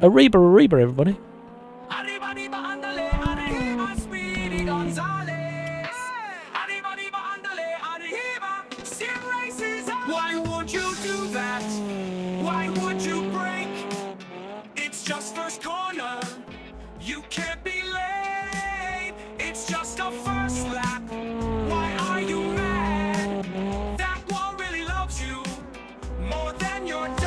Speaker 1: Arriba, everybody.
Speaker 2: Why would you do that? Why would you break? It's just first corner. You can't be late. It's just a first lap. Why are you mad? That one really loves you more than your dad.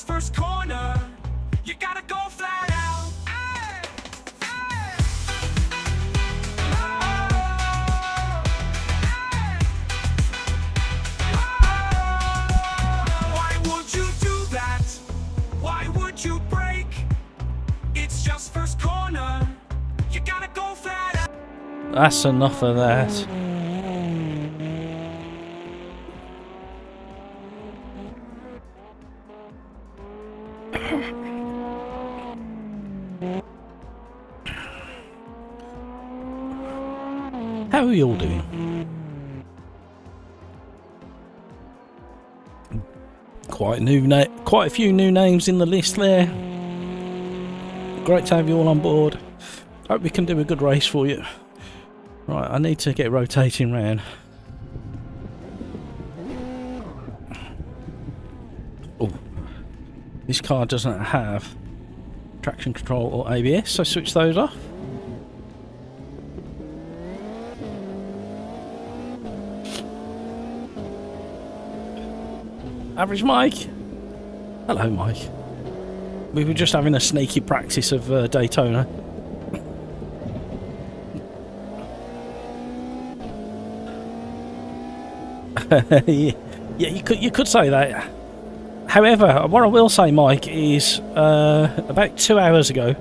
Speaker 2: First corner, you gotta go flat out. Why would you do that? Why would you break? It's just first corner, you gotta go flat out.
Speaker 1: That's enough of that. How are you all doing? Quite a few new names in the list there. Great to have you all on board. Hope we can do a good race for you. Right, I need to get rotating round. Oh, this car doesn't have traction control or ABS, so switch those off. Average Mike. Hello, Mike. We were just having a sneaky practice of Daytona. Yeah, you could say that. However, what I will say, Mike, is about 2 hours ago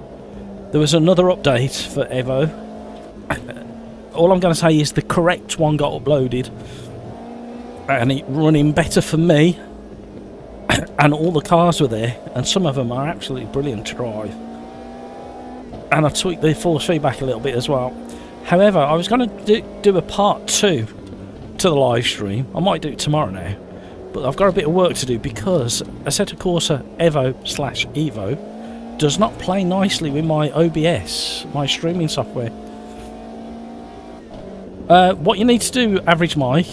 Speaker 1: there was another update for EVO. All I'm going to say is the correct one got uploaded, and it running better for me. And all the cars were there, and some of them are absolutely brilliant to drive. And I tweaked the force feedback a little bit as well. However, I was going to do a part 2 to the live stream. I might do it tomorrow now, but I've got a bit of work to do because Assetto Corsa Evo/EVO does not play nicely with my OBS, my streaming software. What you need to do, Average Mike,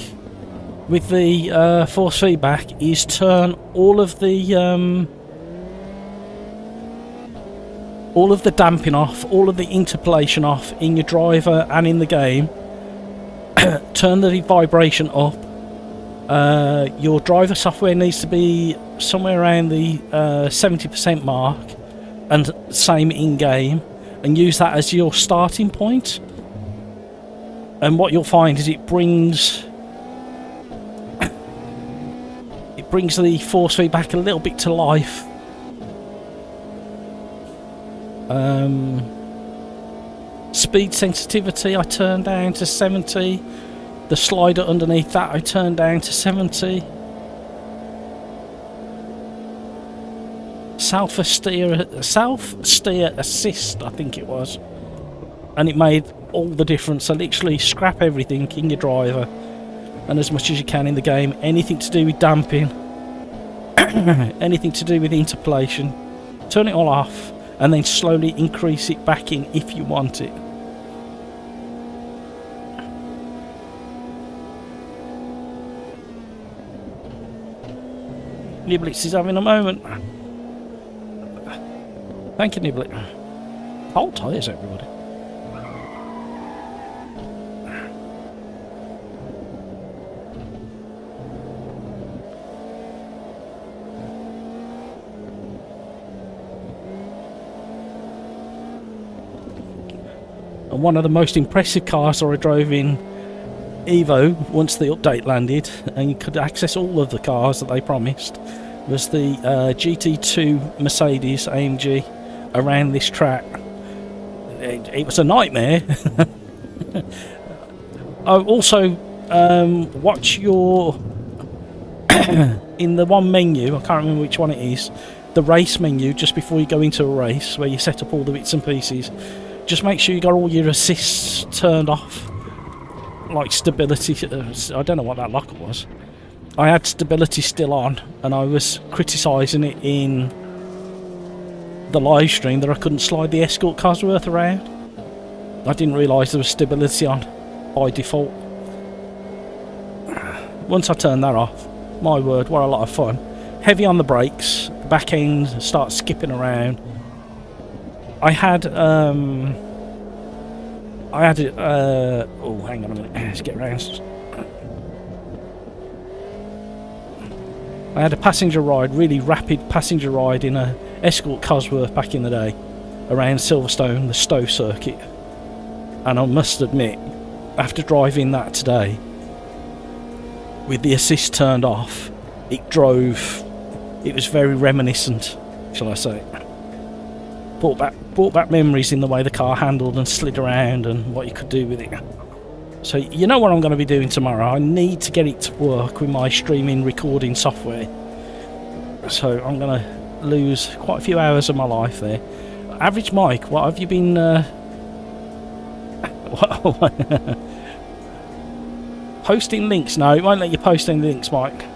Speaker 1: with the force feedback is turn all of the damping off, all of the interpolation off in your driver and in the game. Turn the vibration up. Your driver software needs to be somewhere around the 70% mark, and same in game, and use that as your starting point. And what you'll find is it brings the force feedback a little bit to life. Speed sensitivity I turned down to 70. The slider underneath that I turned down to 70. Self steer assist, I think it was, and it made all the difference. So literally scrap everything in your driver, and as much as you can in the game. Anything to do with damping, anything to do with interpolation, turn it all off, and then slowly increase it back in if you want it. Niblitz is having a moment. Thank you, Niblet. Hold tyres, everybody. And one of the most impressive cars I drove in EVO once the update landed and you could access all of the cars that they promised was the GT2 Mercedes AMG around this track. It was a nightmare. Also, watch your in the one menu, I can't remember which one it is, the race menu just before you go into a race where you set up all the bits and pieces. Just make sure you got all your assists turned off, like stability. I don't know what that lock was. I had stability still on, and I was criticising it in the live stream that I couldn't slide the Escort Cosworth around. I didn't realise there was stability on by default. Once I turned that off, my word, what a lot of fun. Heavy on the brakes, the back end starts skipping around. I had oh, hang on a minute, let's get around. I had a passenger ride, really rapid passenger ride in a Escort Cosworth back in the day around Silverstone, the Stowe circuit, and I must admit, after driving that today with the assist turned off, it was very reminiscent, shall I say. brought back memories in the way the car handled and slid around and what you could do with it. So you know what I'm going to be doing tomorrow? I need to get it to work with my streaming recording software. So I'm going to lose quite a few hours of my life there. Average Mike, what have you been... posting links? No, it won't let you post any links, Mike.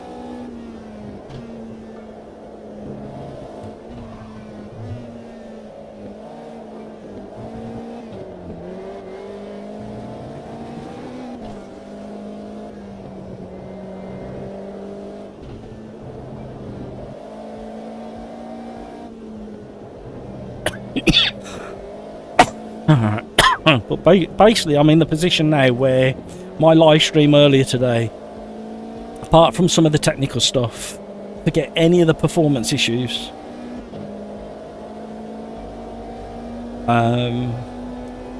Speaker 1: But basically I'm in the position now where my live stream earlier today, apart from some of the technical stuff, forget any of the performance issues.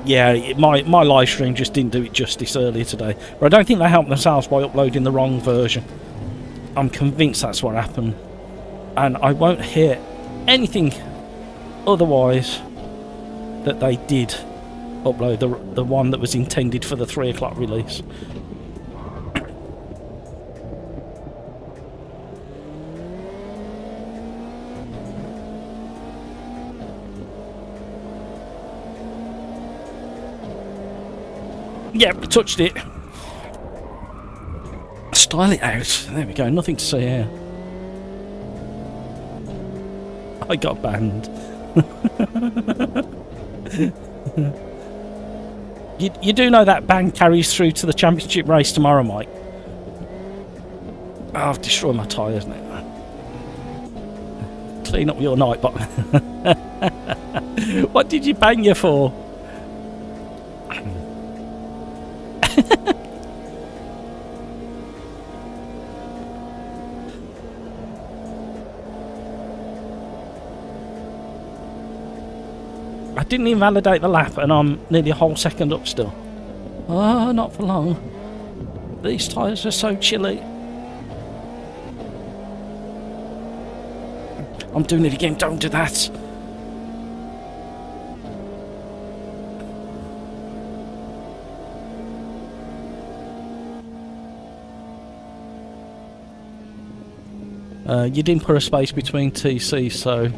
Speaker 1: Yeah, my live stream just didn't do it justice earlier today. But I don't think they helped themselves by uploading the wrong version. I'm convinced that's what happened. And I won't hear anything otherwise that they did upload the one that was intended for the 3 o'clock release. Yeah, we touched it. Style it out. There we go. Nothing to say here. I got banned. You do know that ban carries through to the championship race tomorrow, Mike? Oh, I've destroyed my tyres now. Clean up your night, but what did you ban you for? I didn't invalidate the lap and I'm nearly a whole second up still. Oh, not for long. These tyres are so chilly. I'm doing it again, don't do that. You didn't put a space between TC, so...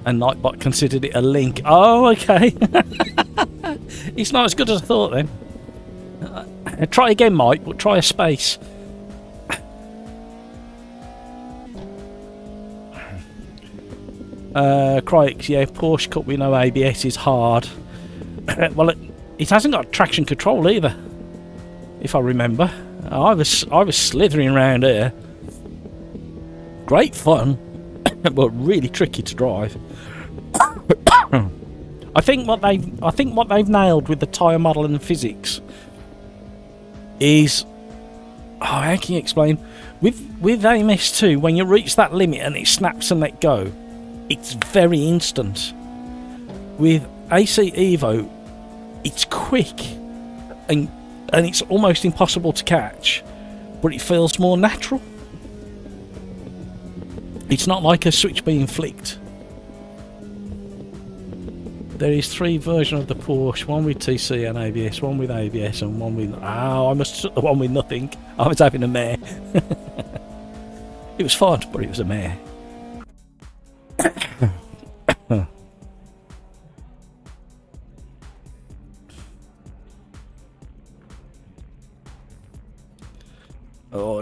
Speaker 1: And Nightbot considered it a link. Oh, okay. It's not as good as I thought then. Try again, Mike, but try a space. Crikes, yeah, Porsche Cup with no ABS is hard. Well, it hasn't got traction control either, if I remember. I was slithering around here. Great fun, but really tricky to drive. I think what they've nailed with the tyre model and the physics is, how can you explain? With AMS2, when you reach that limit and it snaps and let go, it's very instant. With AC EVO, it's quick and it's almost impossible to catch, but it feels more natural. It's not like a switch being flicked. There is 3 versions of the Porsche, one with TC and ABS, one with ABS and one with... Oh, I must have took the one with nothing. I was having a mare. It was fun, but it was a mare. Oh,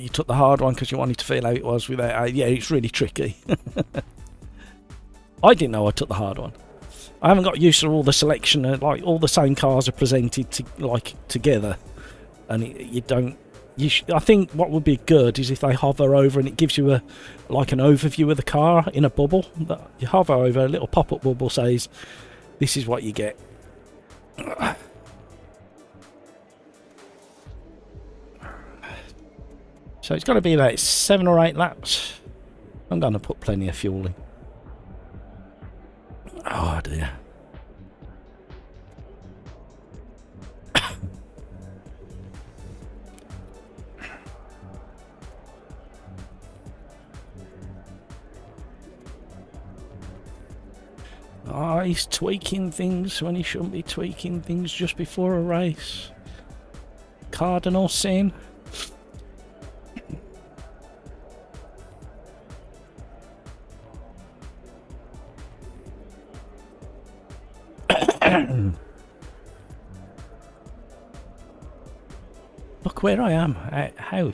Speaker 1: You took the hard one because you wanted to feel how it was without... yeah, it's really tricky. I didn't know I took the hard one. I haven't got used to all the selection, like all the same cars are presented to, like together, and you I think what would be good is if they hover over and it gives you an overview of the car in a bubble. You hover over, a little pop-up bubble says, "This is what you get." So it's got to be about 7 or 8 laps. I'm going to put plenty of fuel in. Oh dear. Oh, he's tweaking things when he shouldn't be tweaking things just before a race. Cardinal sin. Look where I am. How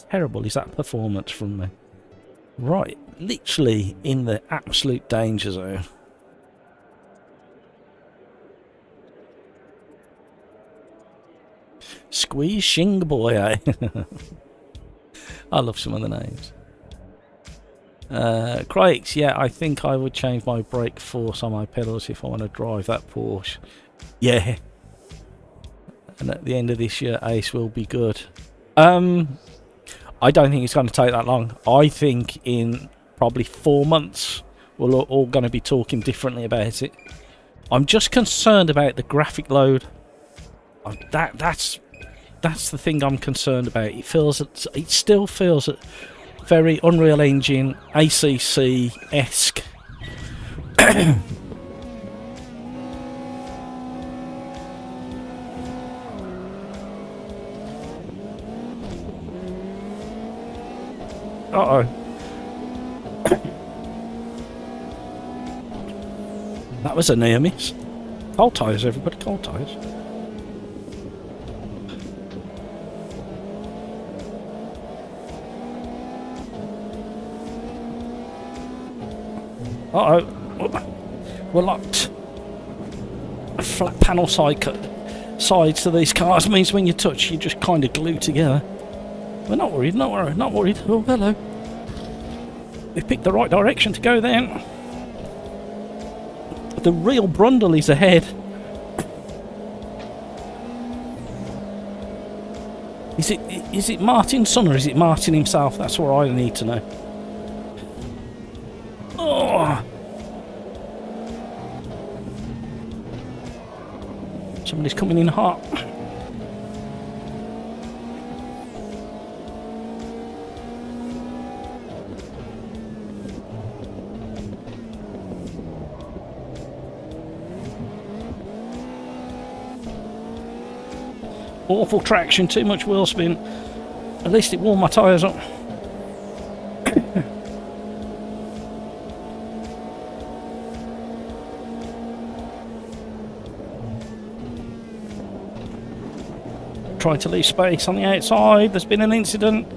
Speaker 1: terrible is that performance from me? Right, literally in the absolute danger zone. Squeeze Shing Boy, eh? I love some of the names. Craigs, yeah, I think I would change my brake force on my pedals if I want to drive that Porsche. Yeah. And at the end of this year, Ace will be good. I don't think it's going to take that long. I think in probably 4 months, we're all going to be talking differently about it. I'm just concerned about the graphic load. That's the thing I'm concerned about. It still feels very Unreal Engine, ACC-esque. Uh-oh. That was a near miss. Cold tyres, everybody, cold tyres. Uh-oh. We're locked. Flat panel sides to these cars means when you touch, you just kind of glue together. We're not worried, not worried, not worried. Oh, hello. We've picked the right direction to go then. The real Brundle is ahead. Is it Martin's son or is it Martin himself? That's what I need to know. Oh. Somebody's coming in hot. Awful traction, too much wheel spin. At least it warmed my tyres up. Tried to leave space on the outside. There's been an incident.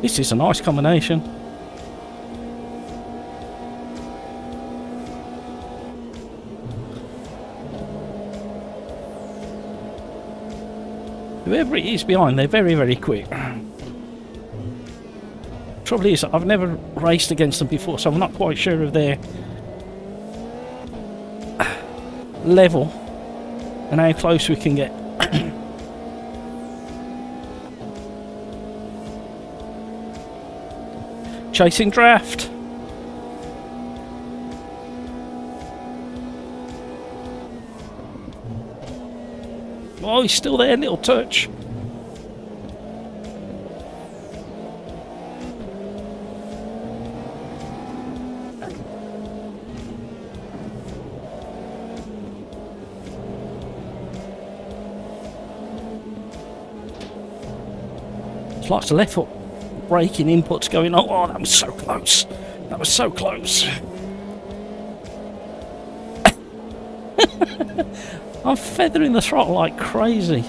Speaker 1: This is a nice combination. Whoever it is behind, they're very, very quick. Trouble is, I've never raced against them before, so I'm not quite sure of their level and how close we can get. Chasing draft. Oh, he's still there, little touch. There's lots of left foot braking inputs going on. Oh, that was so close. That was so close. I'm feathering the throttle like crazy.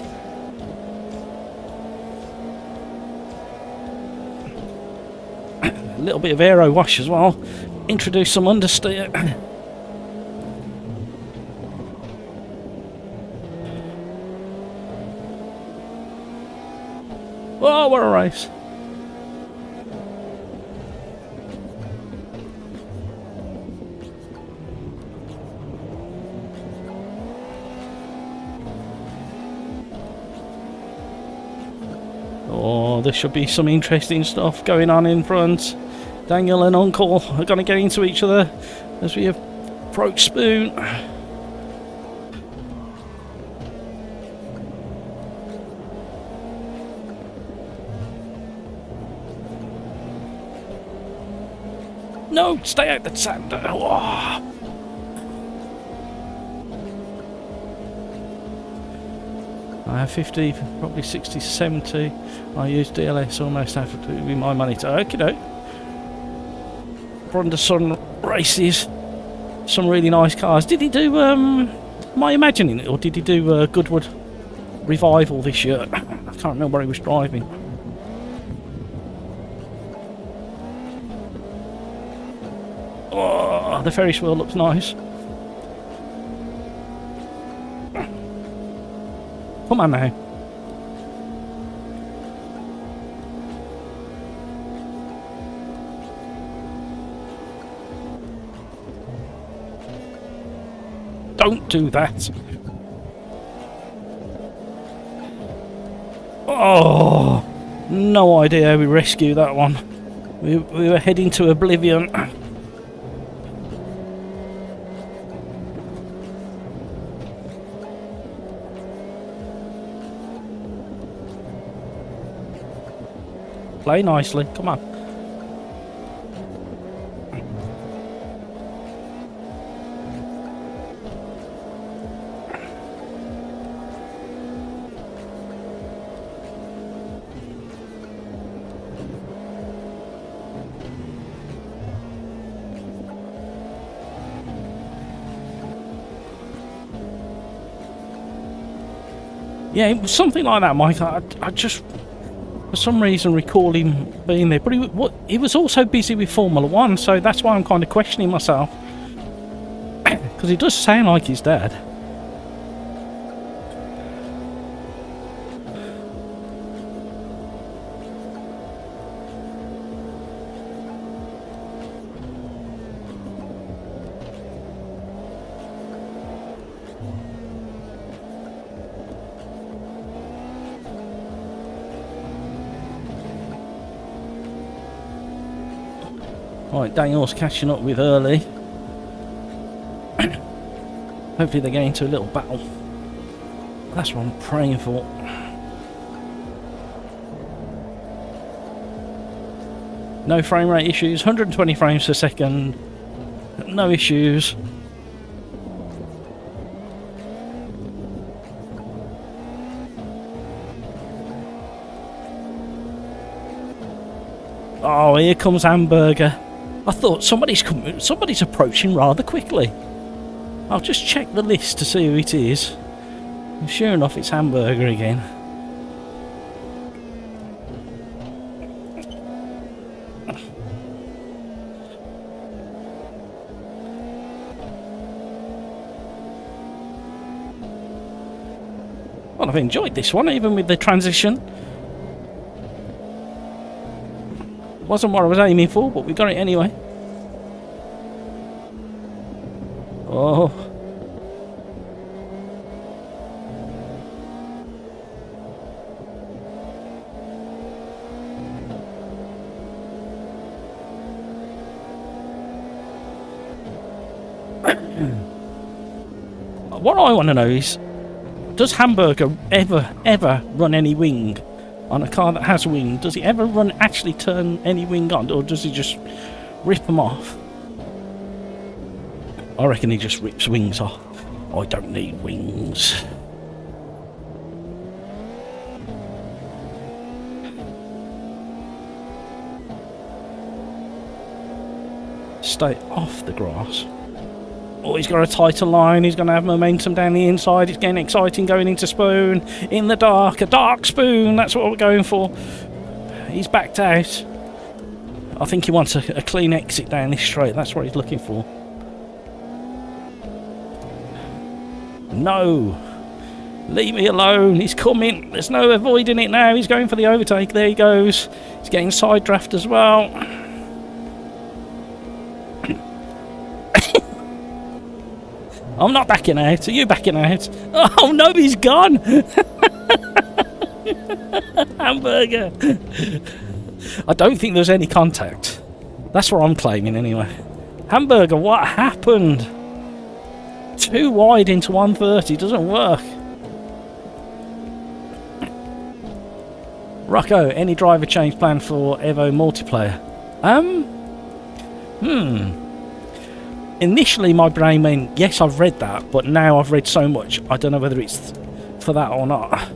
Speaker 1: little bit of aero wash as well. Introduce some understeer. Oh, what a race. Oh, there should be some interesting stuff going on in front. Daniel and Uncle are going to get into each other as we approach Spoon. No, stay out the sand. Oh. I have 50, probably 60, 70. I use DLS almost have to be my money to. Okie doke. Brunda Sun races. Some really nice cars. Did he do, am I imagining it, or did he do Goodwood Revival this year? I can't remember where he was driving. Oh, the Ferris wheel looks nice. Come on now. Don't do that. Oh, no idea how we rescue that one. We were heading to oblivion. Play nicely, come on. Yeah, it was something like that, Mike. I just, for some reason, recall him being there. But he was also busy with Formula One, so that's why I'm kind of questioning myself. Because he does sound like his dad. Right, Daniel's catching up with Early. Hopefully they get into a little battle. That's what I'm praying for. No frame rate issues, 120 frames per second. No issues. Oh, here comes Hamburger. I thought somebody's approaching rather quickly. I'll just check the list to see who it is. And sure enough, it's Hamburger again. Well, I've enjoyed this one, even with the transition. Wasn't what I was aiming for, but we got it anyway. Oh. What I want to know is, does Hamburger ever run any wing? On a car that has wing, does he ever actually turn any wing on, or does he just rip them off? I reckon he just rips wings off. I don't need wings. Stay off the grass. Oh, he's got a tighter line. He's going to have momentum down the inside. It's getting exciting going into Spoon. In the dark. A dark Spoon. That's what we're going for. He's backed out. I think he wants a clean exit down this straight. That's what he's looking for. No! Leave me alone. He's coming. There's no avoiding it now. He's going for the overtake. There he goes. He's getting side draft as well. I'm not backing out. Are you backing out? Oh no, he's gone. Hamburger. I don't think there's any contact. That's what I'm claiming anyway. Hamburger, what happened? Too wide into 130. Doesn't work. Rocco, any driver change planned for EVO multiplayer? Initially my brain went, yes, I've read that, but now I've read so much, I don't know whether it's for that or not.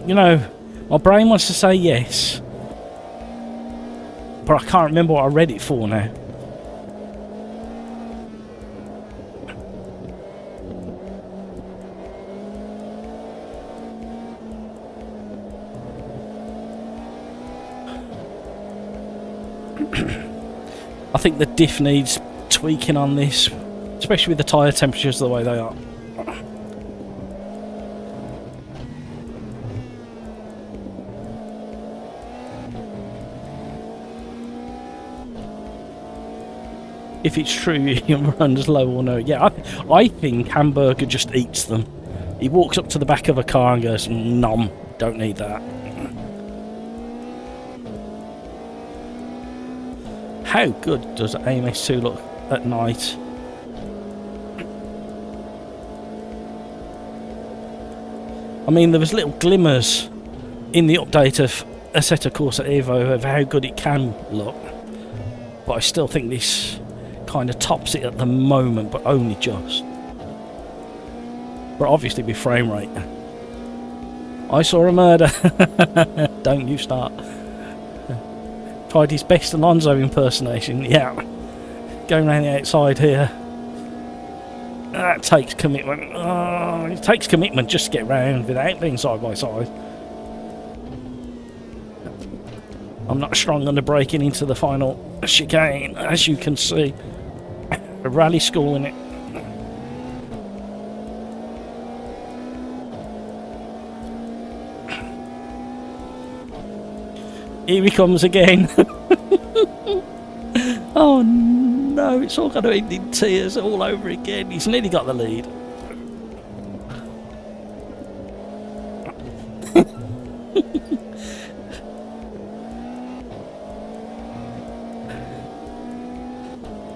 Speaker 1: You know, my brain wants to say yes, but I can't remember what I read it for now. I think the diff needs tweaking on this, especially with the tyre temperatures the way they are. If it's true he runs low or no. Yeah, I think Hamburger just eats them. He walks up to the back of a car and goes, nom, don't need that. How good does AMS2 look at night? I mean, there was little glimmers in the update of Assetto Corsa Evo of how good it can look, but I still think this kind of tops it at the moment, but only just. But obviously with frame rate. I saw a murder. Don't you start. Tried his best Alonso impersonation. Yeah. Going around the outside here. That takes commitment. Oh, it takes commitment just to get round without being side by side. I'm not strong on the braking into the final chicane, as you can see. A rally school in it. Here he comes again. Oh no, it's all going to end in tears all over again. He's nearly got the lead.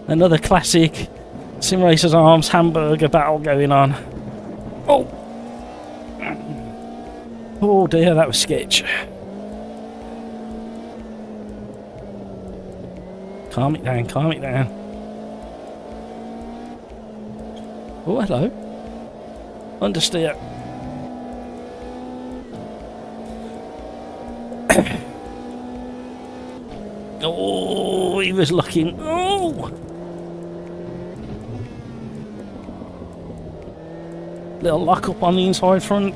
Speaker 1: Another classic Sim Racers Arms Hamburger battle going on. Oh! Oh dear, that was sketch. Calm it down, calm it down. Oh, hello. Understeer. Oh, he was looking. Oh! Little lock up on the inside front.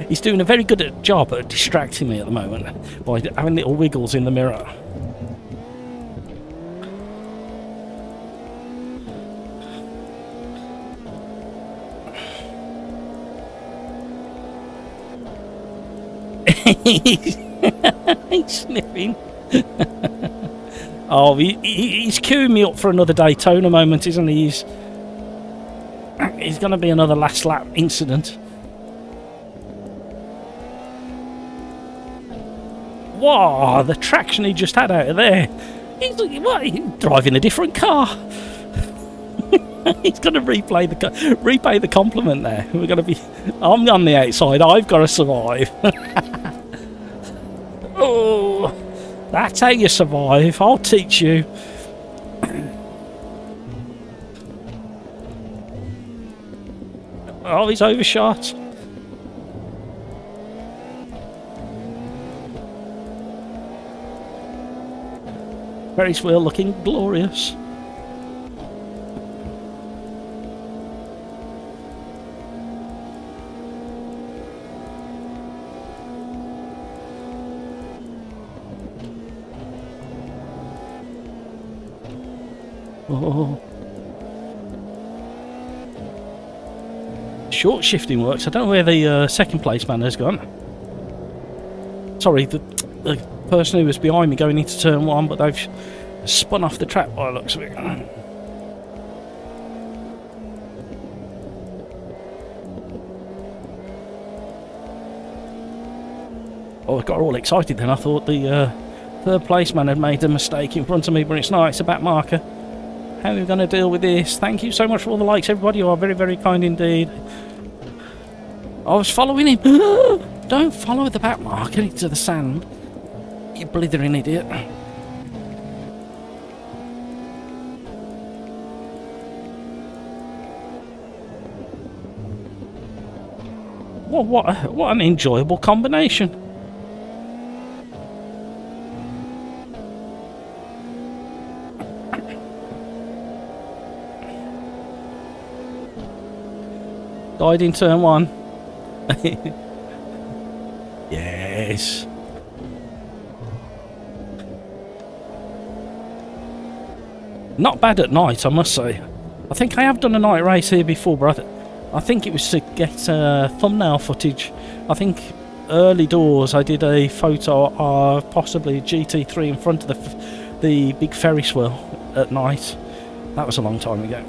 Speaker 1: He's doing a very good job at distracting me at the moment by having little wiggles in the mirror. He's sniffing. Oh, he's queuing me up for another Daytona moment, isn't he? He's going to be another last lap incident. Wow, the traction he just had out of there. He's driving a different car. He's going to repay the compliment there. We're going to be. I'm on the outside. I've got to survive. Oh, that's how you survive. I'll teach you. Oh, he's overshot. Ferris wheel looking glorious. Oh. Short shifting works. I don't know where the second place man has gone. Sorry, the person who was behind me going into turn 1, but they've spun off the track by the looks of it. Oh, I got all excited then. I thought the third place man had made a mistake in front of me, but it's not. It's a back marker. How are we going to deal with this? Thank you so much for all the likes, everybody. You are very, very kind indeed. I was following him. Don't follow the back marker into the sand. You blithering idiot. Well, what an enjoyable combination. Died in turn 1. Yes. Not bad at night, I must say. I think I have done a night race here before, but I think it was to get thumbnail footage. I think early doors I did a photo of possibly a GT3 in front of the big Ferris wheel at night. That was a long time ago.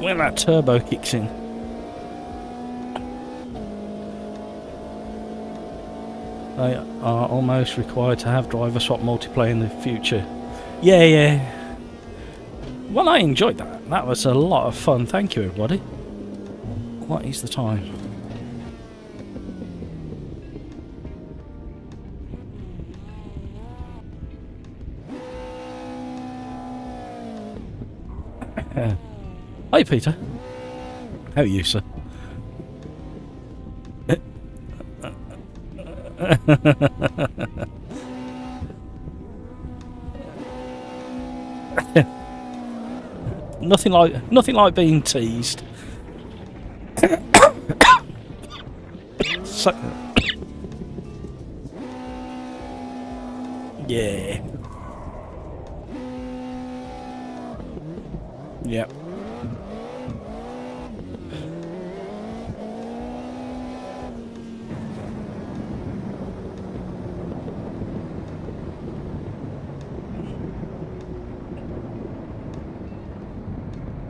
Speaker 1: When that turbo kicks in. They are almost required to have driver swap multiplayer in the future. Yeah, yeah. Well, I enjoyed that. That was a lot of fun. Thank you, everybody. What is the time? Hi, Peter. How are you, sir? nothing like being teased. So, yeah. Yep.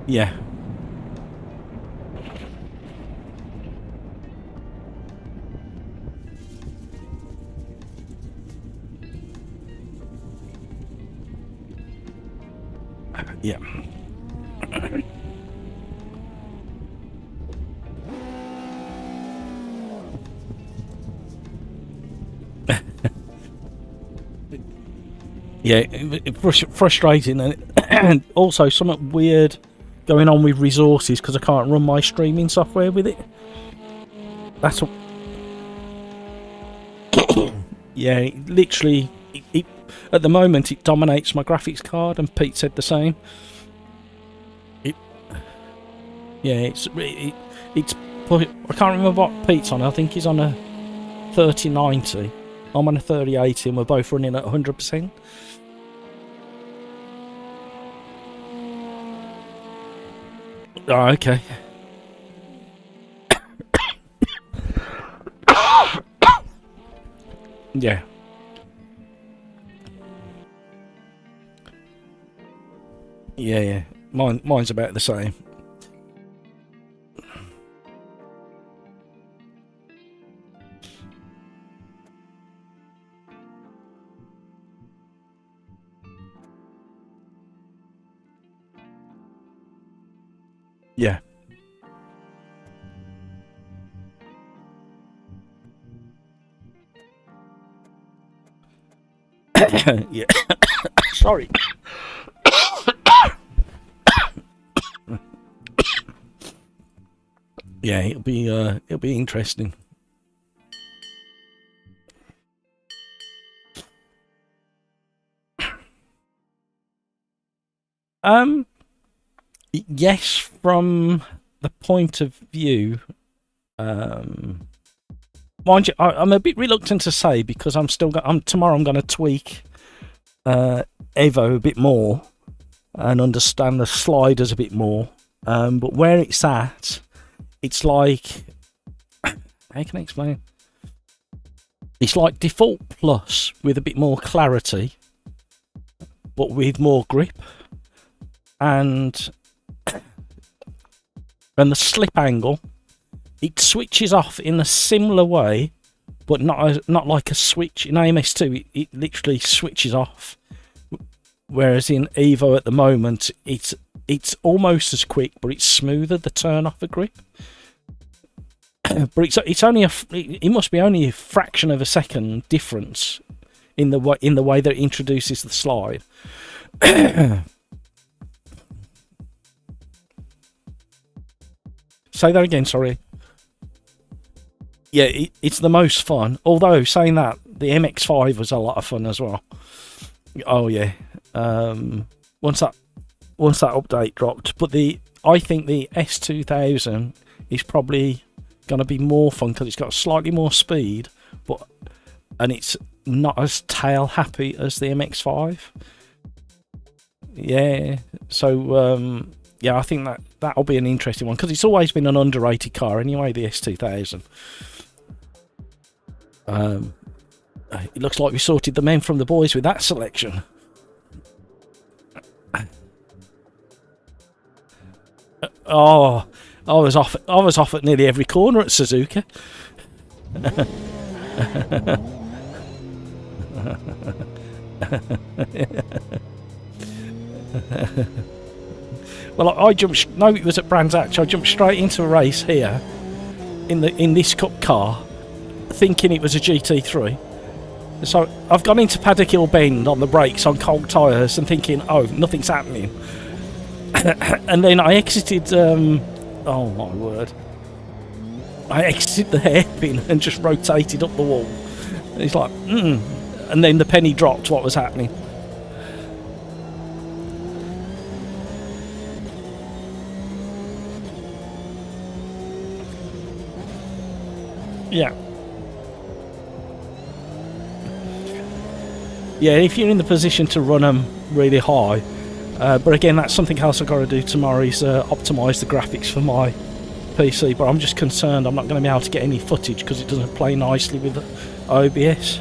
Speaker 1: Yeah. Yeah. Yeah, frustrating, and also something weird going on with resources because I can't run my streaming software with it. That's what. Yeah, it literally, at the moment it dominates my graphics card, and Pete said the same. Yeah, it's. I can't remember what Pete's on. I think he's on a 3090. I'm on a 3080, and we're both running at 100%. Oh, okay. Yeah. Yeah. Mine's about the same. Yeah. Yeah. Sorry. Yeah, it'll be interesting. Yes, from the point of view, mind you, I'm a bit reluctant to say because tomorrow I'm going to tweak EVO a bit more and understand the sliders a bit more. But where it's at, it's like, how can I explain? It's like default plus with a bit more clarity, but with more grip, and the slip angle, it switches off in a similar way, but not like a switch. In AMS2, it literally switches off, whereas in EVO at the moment, it's almost as quick, but it's smoother, the turn off the grip. But it's only it must be only a fraction of a second difference in the way that it introduces the slide. Say that again, sorry. Yeah, it's the most fun. Although saying that, the MX5 was a lot of fun as well. Oh yeah. Once that update dropped, but I think the S2000 is probably going to be more fun because it's got slightly more speed, and it's not as tail happy as the MX5. Yeah, so yeah, I think that'll be an interesting one because it's always been an underrated car anyway, the S2000. It looks like we sorted the men from the boys with that selection. Oh, I was off at nearly every corner at Suzuka. Well, I jumped. No, it was at Brands Hatch. I jumped straight into a race here in this Cup car, thinking it was a GT3. So I've gone into Paddock Hill Bend on the brakes on cold tyres and thinking, oh, nothing's happening. And then I exited. Oh my word! I exited the hairpin and just rotated up the wall. And it's like, and then the penny dropped. What was happening? Yeah. Yeah, if you're in the position to run them really high. But again, that's something else I've got to do tomorrow, is optimise the graphics for my PC. But I'm just concerned I'm not going to be able to get any footage because it doesn't play nicely with OBS.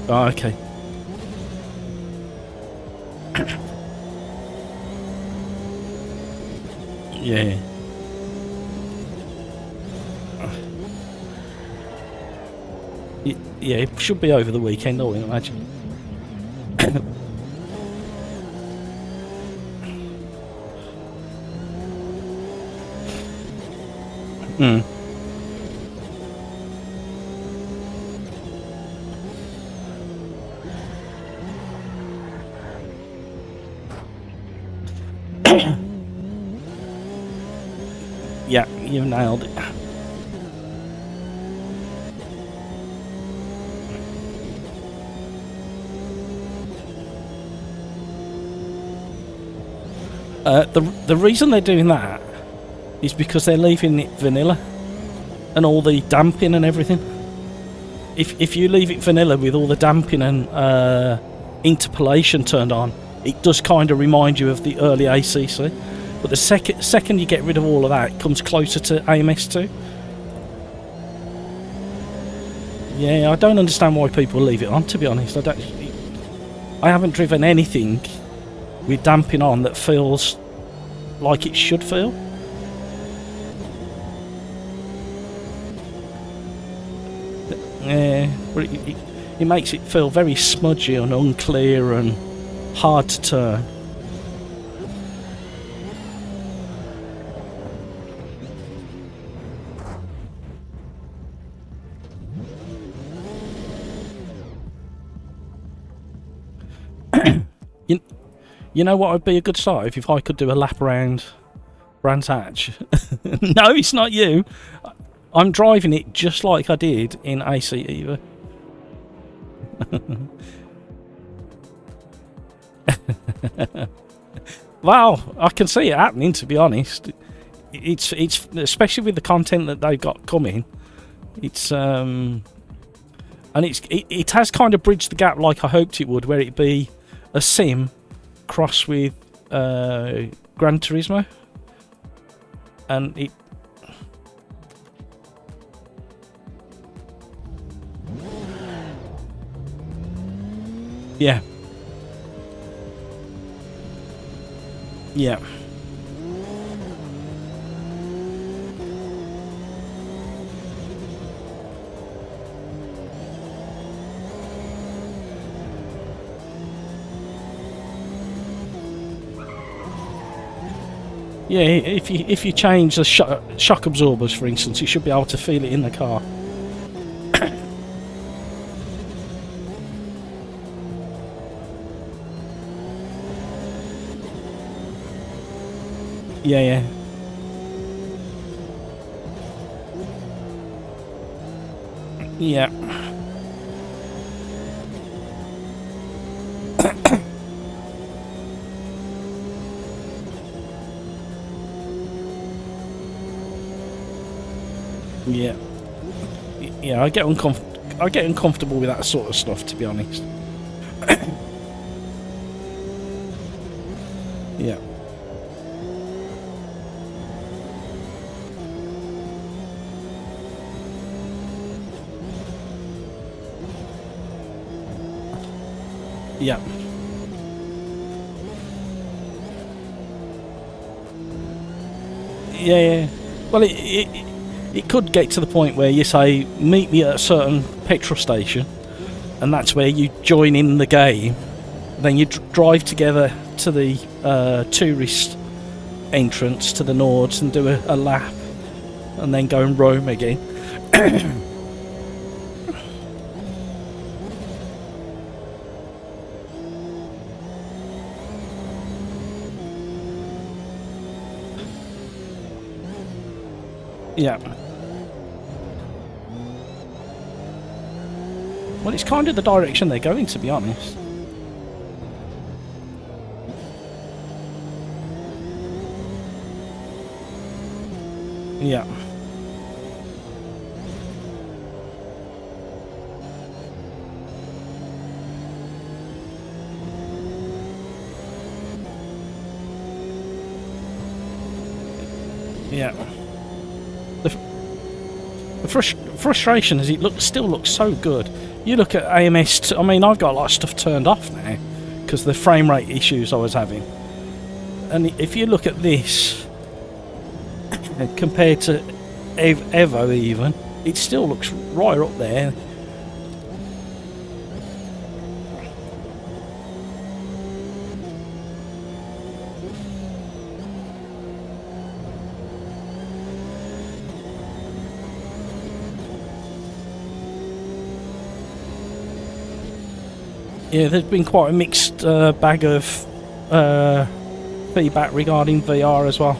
Speaker 1: Oh, okay. Yeah. Yeah, it should be over the weekend, I would imagine. Yeah, you nailed it. The reason they're doing that is because they're leaving it vanilla and all the damping and everything. If you leave it vanilla with all the damping and interpolation turned on, it does kind of remind you of the early ACC. But the second you get rid of all of that, it comes closer to AMS2. Yeah, I don't understand why people leave it on, to be honest. I haven't driven anything with damping on that feels like it should feel. Yeah, but it makes it feel very smudgy and unclear and hard to turn. You know what would be a good start if I could do a lap around Brands Hatch. No, it's not you. I'm driving it just like I did in AC EVO. Wow, I can see it happening, to be honest. It's especially with the content that they've got coming. It's and it has kind of bridged the gap like I hoped it would, where it'd be a sim crossed with Gran Turismo, and it. Yeah. Yeah. Yeah, if you change the shock absorbers, for instance, you should be able to feel it in the car. Yeah. Yeah. Yeah. Yeah, I get uncomfortable with that sort of stuff, to be honest. Yeah. Yeah. Yeah. Well, it could get to the point where you say, meet me at a certain petrol station, and that's where you join in the game. Then you drive together to the tourist entrance to the Nords and do a lap, and then go and roam again. Yeah. Well, it's kind of the direction they're going, to be honest. Yeah. Yeah. The frustration is it still looks so good. You look at AMS2, I mean, I've got a lot of stuff turned off now because the frame rate issues I was having. And if you look at this compared to EVO even, it still looks right up there. Yeah, there's been quite a mixed bag of feedback regarding VR as well.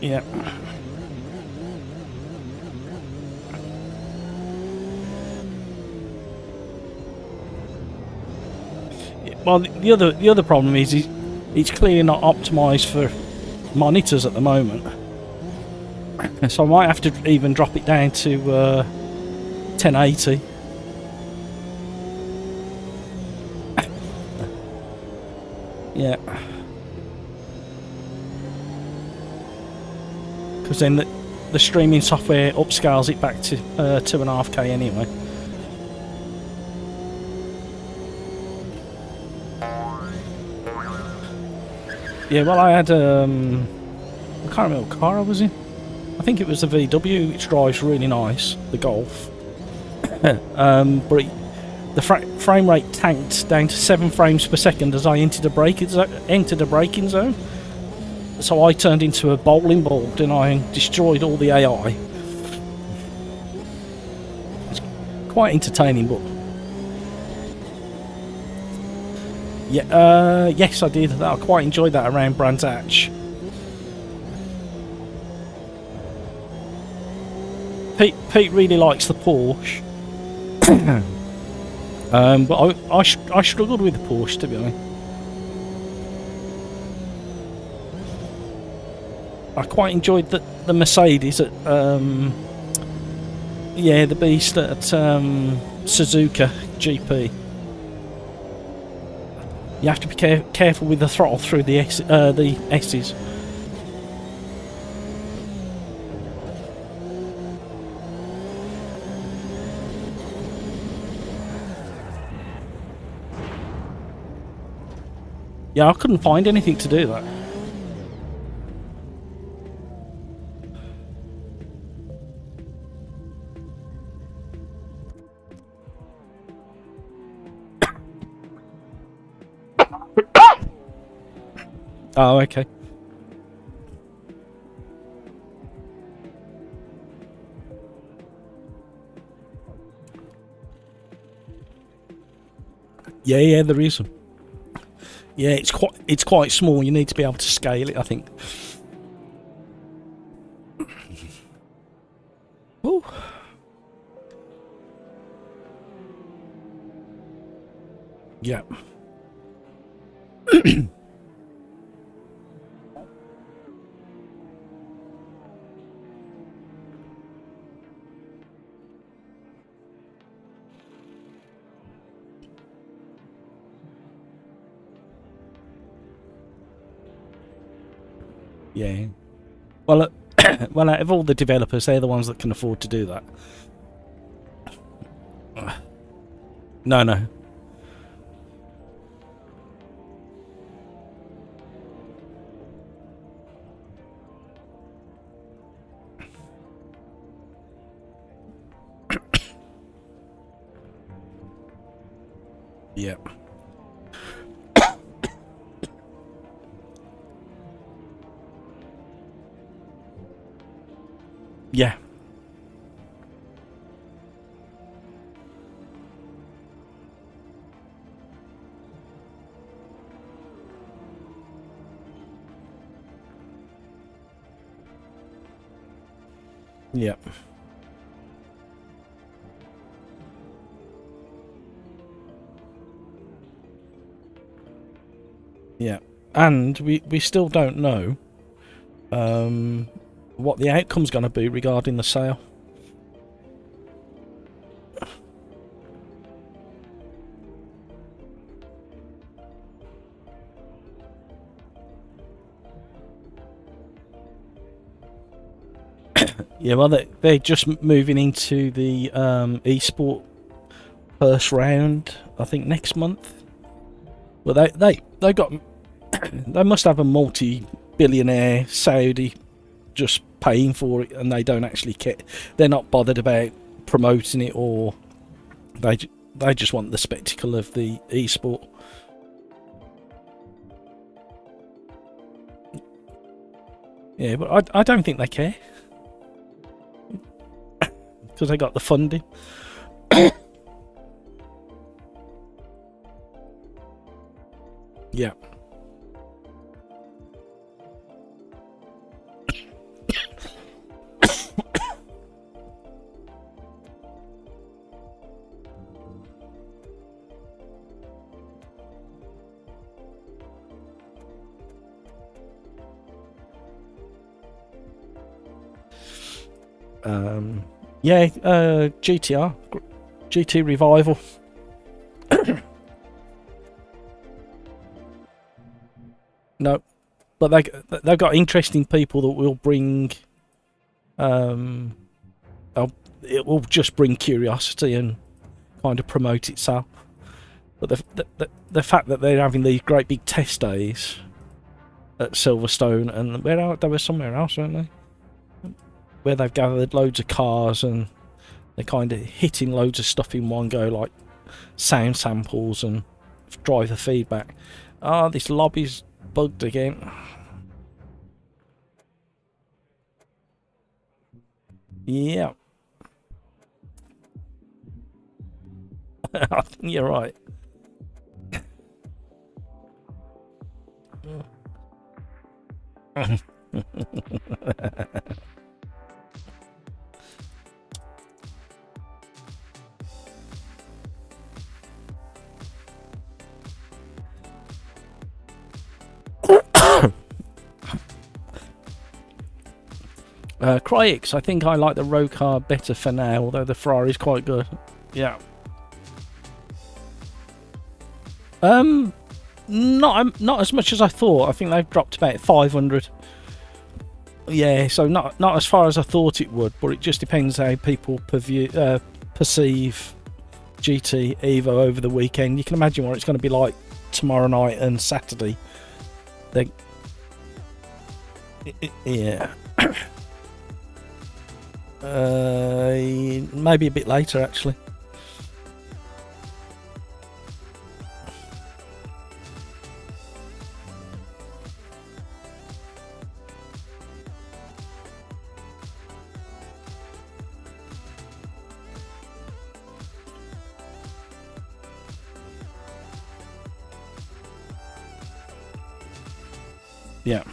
Speaker 1: Yeah. Well, the other problem is it's clearly not optimised for monitors at the moment, so I might have to even drop it down to 1080. Yeah, because then the streaming software upscales it back to 2.5K anyway. Yeah, well, I had I can't remember what car I was in. I think it was the VW, which drives really nice, the Golf. But the frame rate tanked down to 7 frames per second as I entered a braking zone. So I turned into a bowling ball and I destroyed all the AI. It's quite entertaining, but yeah, yes, I did. I quite enjoyed that around Brands Hatch. Pete really likes the Porsche, but I struggled with the Porsche, to be honest. I quite enjoyed the Mercedes at yeah, the beast at Suzuka GP. You have to be careful with the throttle through the S's. Yeah, I couldn't find anything to do that. Oh, okay. Yeah, there is. Yeah, it's quite small. You need to be able to scale it, I think. Ooh. Yeah. Yeah. Well, well, out of all the developers, they're the ones that can afford to do that. No. Yeah. Yeah. Yeah. Yeah. And we still don't know what the outcome's going to be regarding the sale. Yeah, well, they're just moving into the esport first round, I think, next month. Well, they got they must have a multi-billionaire Saudi just paying for it, and they don't actually care. They're not bothered about promoting it, or they just want the spectacle of the esport. Yeah, but I don't think they care. Because they got the funding. Yeah. Yeah, GT Revival. No, but they've got interesting people that will bring. It will just bring curiosity and kind of promote itself. But the fact that they're having these great big test days at Silverstone, and there was somewhere else, weren't they? Where they've gathered loads of cars and they're kind of hitting loads of stuff in one go, like sound samples and driver feedback. Ah, this lobby's bugged again. Yeah. I think you're right. Cryx, I think I like the road car better for now, although the Ferrari's quite good. Yeah. Not as much as I thought. I think they've dropped about 500. Yeah, so not as far as I thought it would, but it just depends how people perceive GT EVO over the weekend. You can imagine what it's going to be like tomorrow night and Saturday. Yeah. Maybe a bit later, actually. Yeah.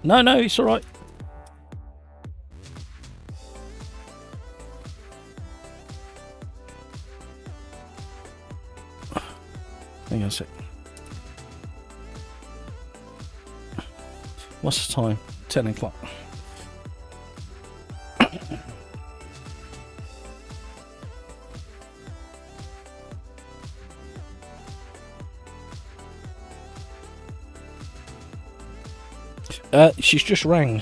Speaker 1: No, it's all right. Hang on a sec. What's the time? 10 o'clock. She's just rang.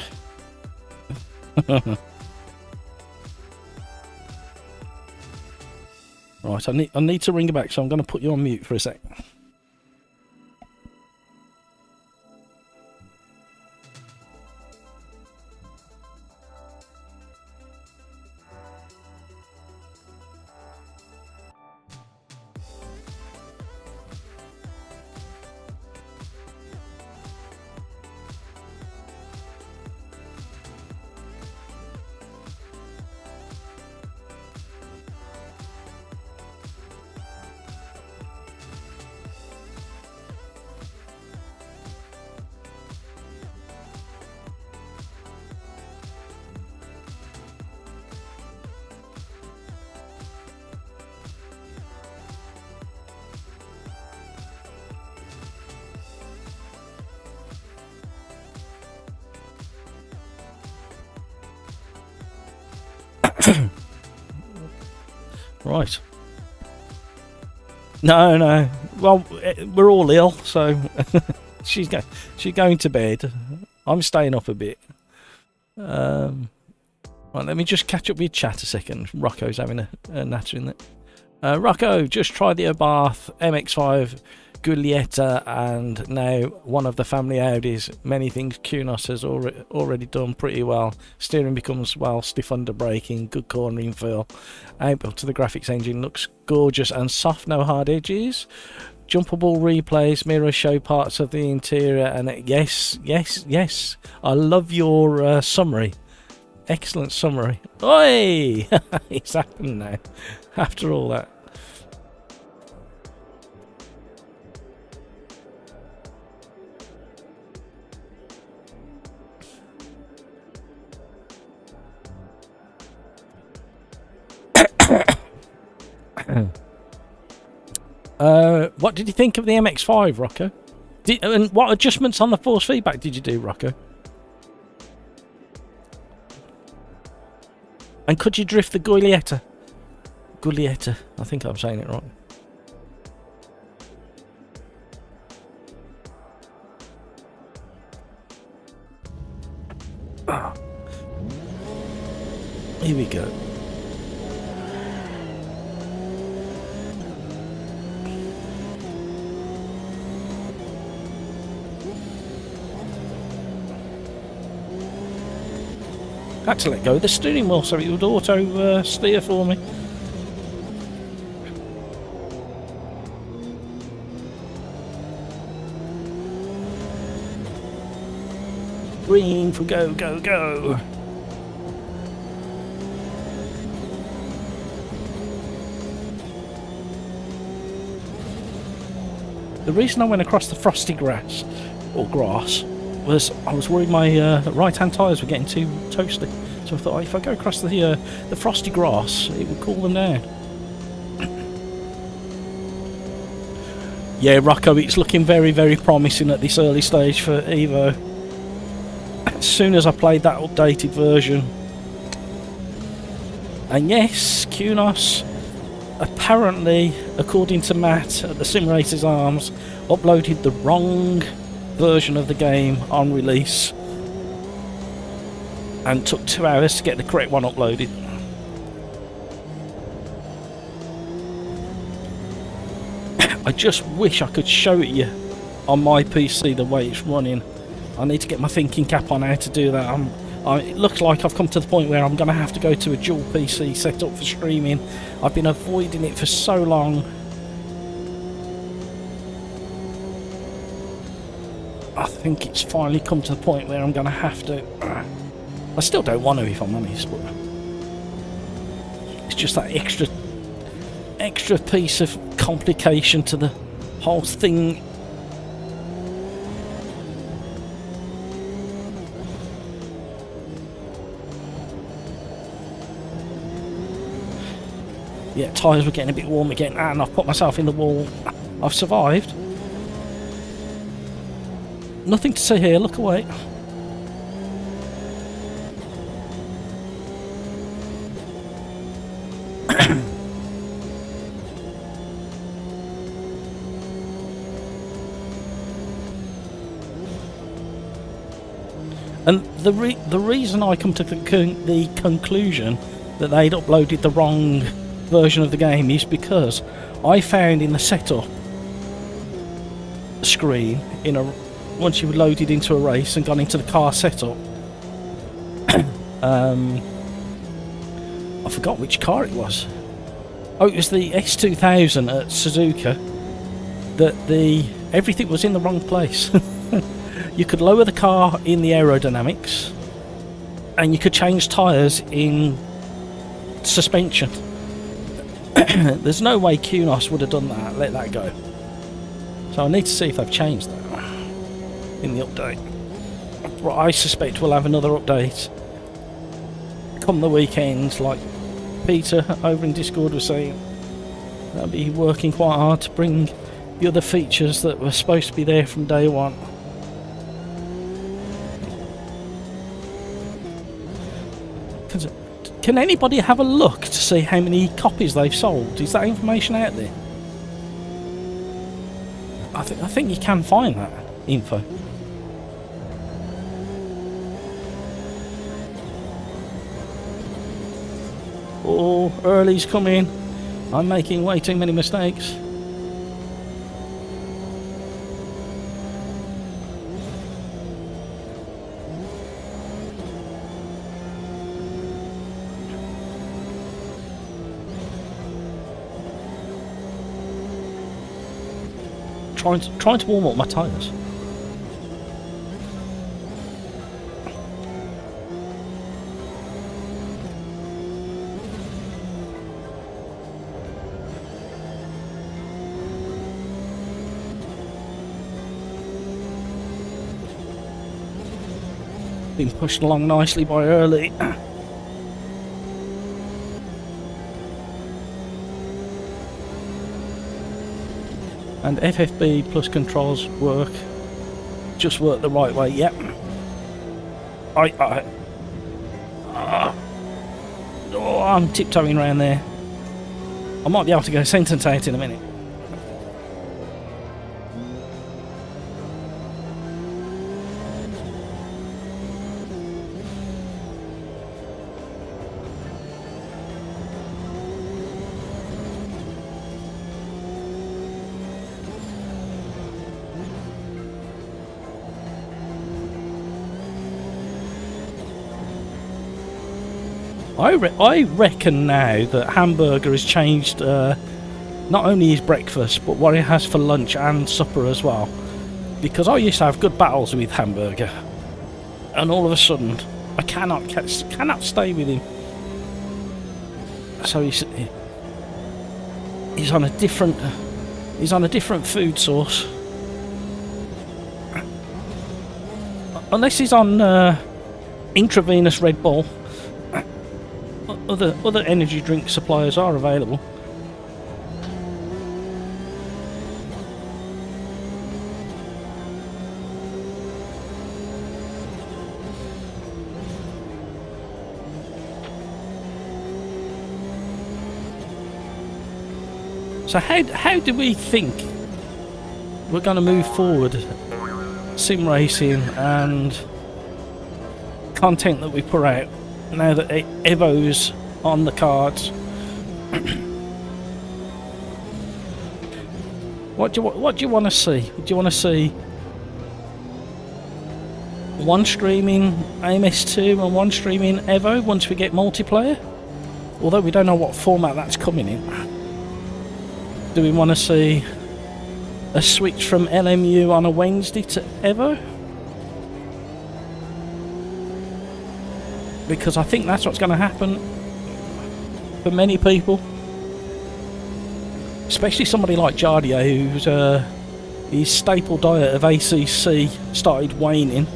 Speaker 1: Right, I need to ring her back, so I'm going to put you on mute for a sec. Right. No. Well, we're all ill, so she's going to bed. I'm staying up a bit. Right, let me just catch up with chat a second. Rocco's having a natter in there. Rocco, just tried the Abarth MX-5 Giulietta and now one of the family Audis. Many things Kunos has already done pretty well. Steering becomes, well, stiff under braking, good cornering feel. Output to the graphics engine looks gorgeous and soft, no hard edges. Jumpable replays, mirrors show parts of the interior, and yes. I love your summary. Excellent summary. Oi! It's happened now. After all that. What did you think of the MX-5, Rocco? And what adjustments on the force feedback did you do, Rocco? And could you drift the Giulietta? Giulietta, I think I'm saying it right. Here we go. Had to let go of the steering wheel so it would auto steer for me. Green for go, go, go. The reason I went across the frosty grass, or grass, was I was worried my right-hand tyres were getting too toasty. So I thought if I go across the frosty grass, it would cool them down. Yeah, Rocco, it's looking very, very promising at this early stage for EVO. As soon as I played that updated version. And yes, Kunos, apparently, according to Matt at the Simulator's Arms, uploaded the wrong version of the game on release. And took 2 hours to get the correct one uploaded. I just wish I could show it you on my PC the way it's running. I need to get my thinking cap on how to do that. It looks like I've come to the point where I'm going to have to go to a dual PC set up for streaming. I've been avoiding it for so long. I think it's finally come to the point where I'm going to have to. I still don't want to, if I'm honest, but it's just that extra piece of complication to the whole thing. Yeah, tyres were getting a bit warm again, and I've put myself in the wall. I've survived. Nothing to see here, look away. And the reason I come to the conclusion that they'd uploaded the wrong version of the game is because I found in the setup screen, once you loaded into a race and gone into the car setup, I forgot which car it was. Oh, it was the S2000 at Suzuka. That everything was in the wrong place. You could lower the car in the aerodynamics, and you could change tyres in suspension. There's no way Kunos would have done that, let that go. So I need to see if they've changed that in the update. But I suspect we'll have another update come the weekend, like Peter over in Discord was saying. They'll be working quite hard to bring the other features that were supposed to be there from day one. Can anybody have a look to see how many copies they've sold? Is that information out there? I think you can find that info. Oh, early's coming. I'm making way too many mistakes. Trying to warm up my tyres. Been pushed along nicely by early. And FFB plus controls work. Just work the right way, yep. I'm tiptoeing around there. I might be able to go sentence out in a minute. I reckon now that Hamburger has changed not only his breakfast, but what he has for lunch and supper as well. Because I used to have good battles with Hamburger, and all of a sudden I cannot stay with him. So he's on a different food source. Unless he's on intravenous Red Bull, other energy drink suppliers are available. So how do we think we're going to move forward sim racing and content that we put out now that EVO's on the cards? What do you want to see? Do you want to see one streaming AMS2 and one streaming EVO once we get multiplayer? Although we don't know what format that's coming in. Do we want to see a switch from LMU on a Wednesday to EVO? Because I think that's what's going to happen for many people. Especially somebody like Jardia, who's his staple diet of ACC started waning.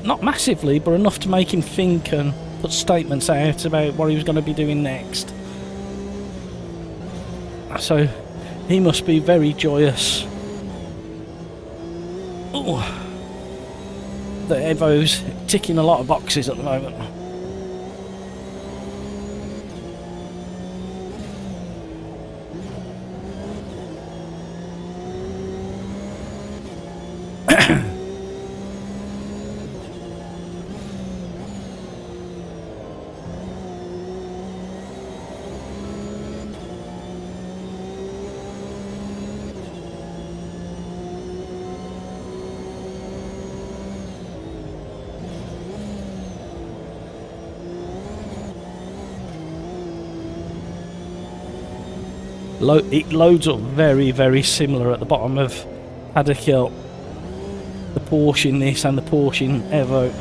Speaker 1: Not massively, but enough to make him think and put statements out about what he was going to be doing next. So he must be very joyous. Ooh. The EVO's ticking a lot of boxes at the moment. It loads up very, very similar at the bottom of Haddock, the Porsche in this and the Porsche in EVO.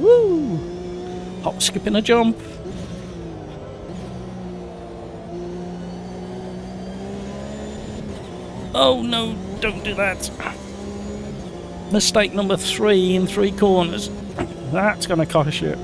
Speaker 1: Woo! Hop, skip and a jump. Oh no, don't do that. Mistake number 3 in 3 corners. That's going to cost you.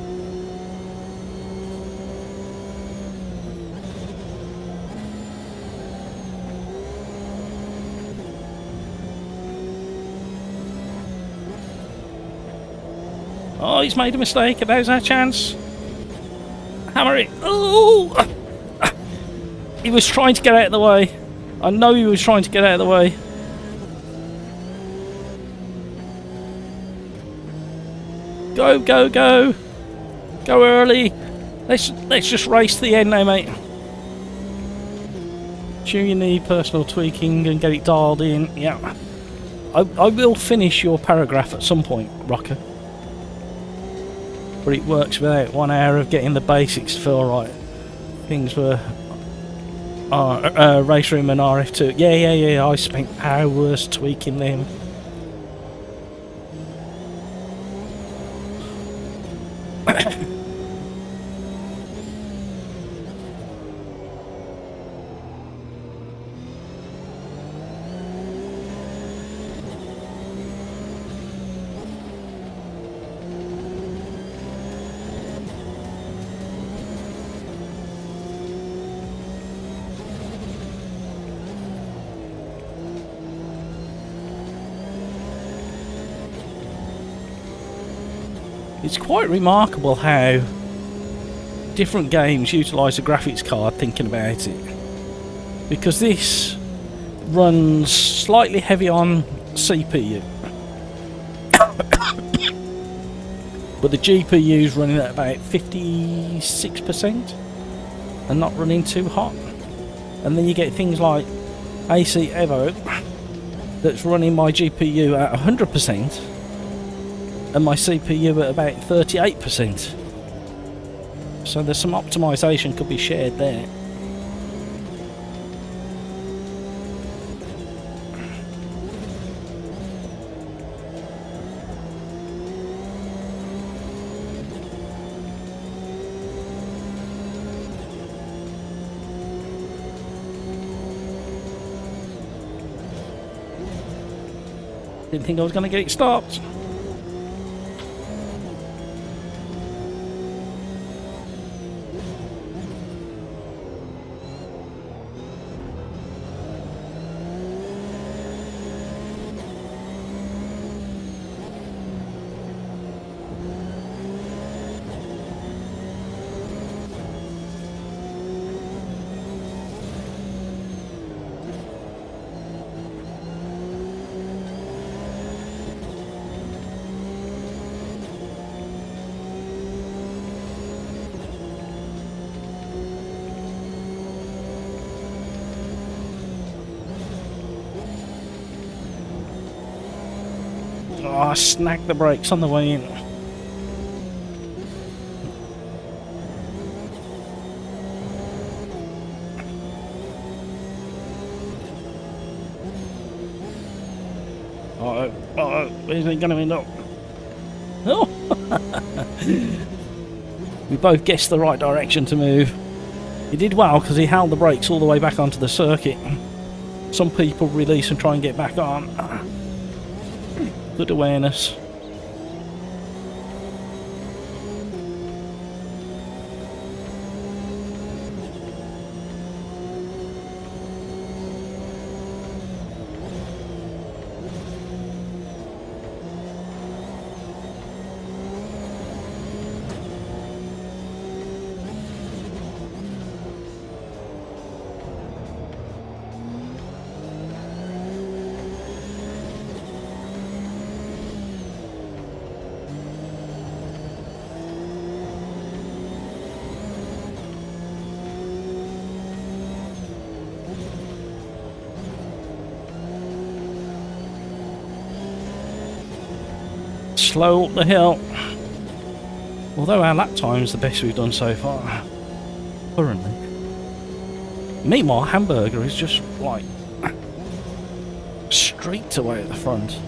Speaker 1: Oh, he's made a mistake, and there's our chance. Hammer it. Oh! He was trying to get out of the way. I know he was trying to get out of the way. Go, go, go! Go early! Let's just race to the end now, mate. Sure you need personal tweaking and get it dialed in. Yeah. I will finish your paragraph at some point, Rocker. But it works without 1 hour of getting the basics to feel right. Things were... Race Room and RF2. Yeah, I spent hours tweaking them. It's quite remarkable how different games utilise a graphics card thinking about it. Because this runs slightly heavy on CPU. But the GPU is running at about 56% and not running too hot. And then you get things like AC Evo that's running my GPU at 100% and my CPU at about 38%. So there's some optimization could be shared there. Didn't think I was going to get it stopped. Oh, I snagged the brakes on the way in. Where's it going to end up? Oh! We both guessed the right direction to move. He did well because he held the brakes all the way back onto the circuit. Some people release and try and get back on. Good awareness. Slow up the hill. Although our lap time is the best we've done so far. Currently. Meanwhile, Hamburger is just like streaked away at the front.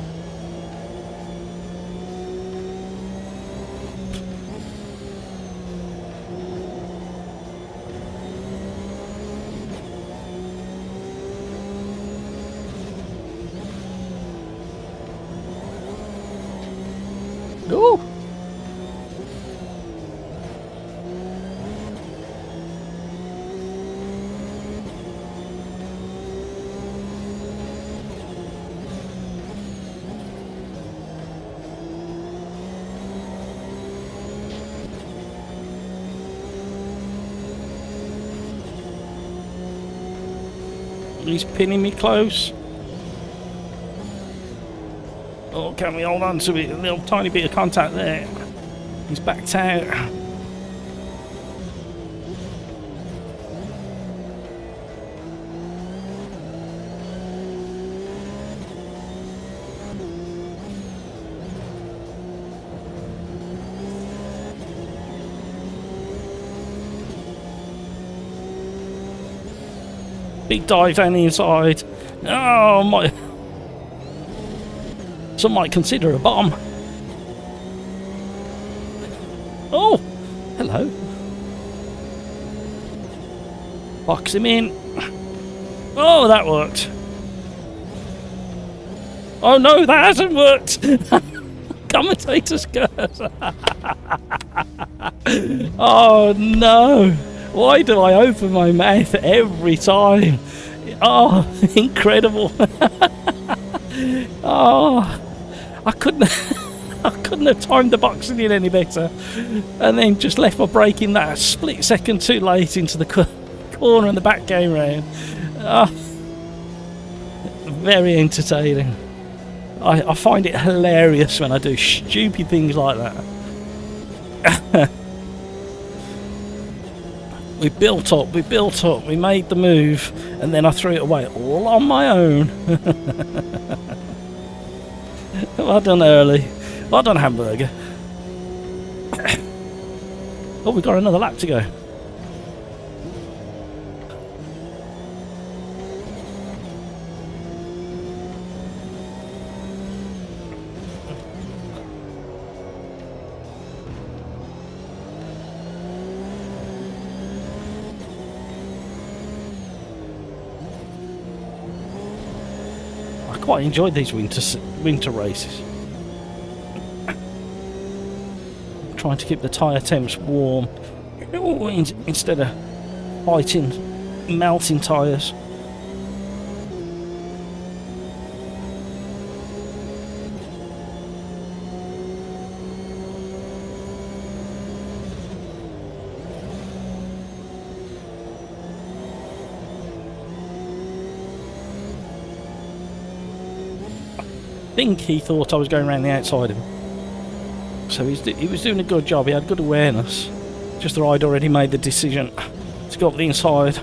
Speaker 1: Ooh. He's pinning me close. Oh, can we hold on to it? A little tiny bit of contact there. He's backed out. Big dive down the inside. Oh my. Some might consider a bomb. Oh, hello. Box him in. Oh, that worked. Oh no, that hasn't worked. Commentator's curse. Oh no. Why do I open my mouth every time? Oh, incredible. Oh, I couldn't have timed the boxing in any better, and then just left my brake in that split second too late into the corner and the back came round. Oh, very entertaining. I find it hilarious when I do stupid things like that. We built up, we made the move, And then I threw it away all on my own. Well done, Early. Well done, Hamburger. Oh, we've got another lap to go. I quite enjoyed these winter races. Trying to keep the tyre temps warm instead of fighting melting tyres. I think he thought I was going around the outside of him. So he was doing a good job. He had good awareness. Just that I'd already made the decision to go up the inside.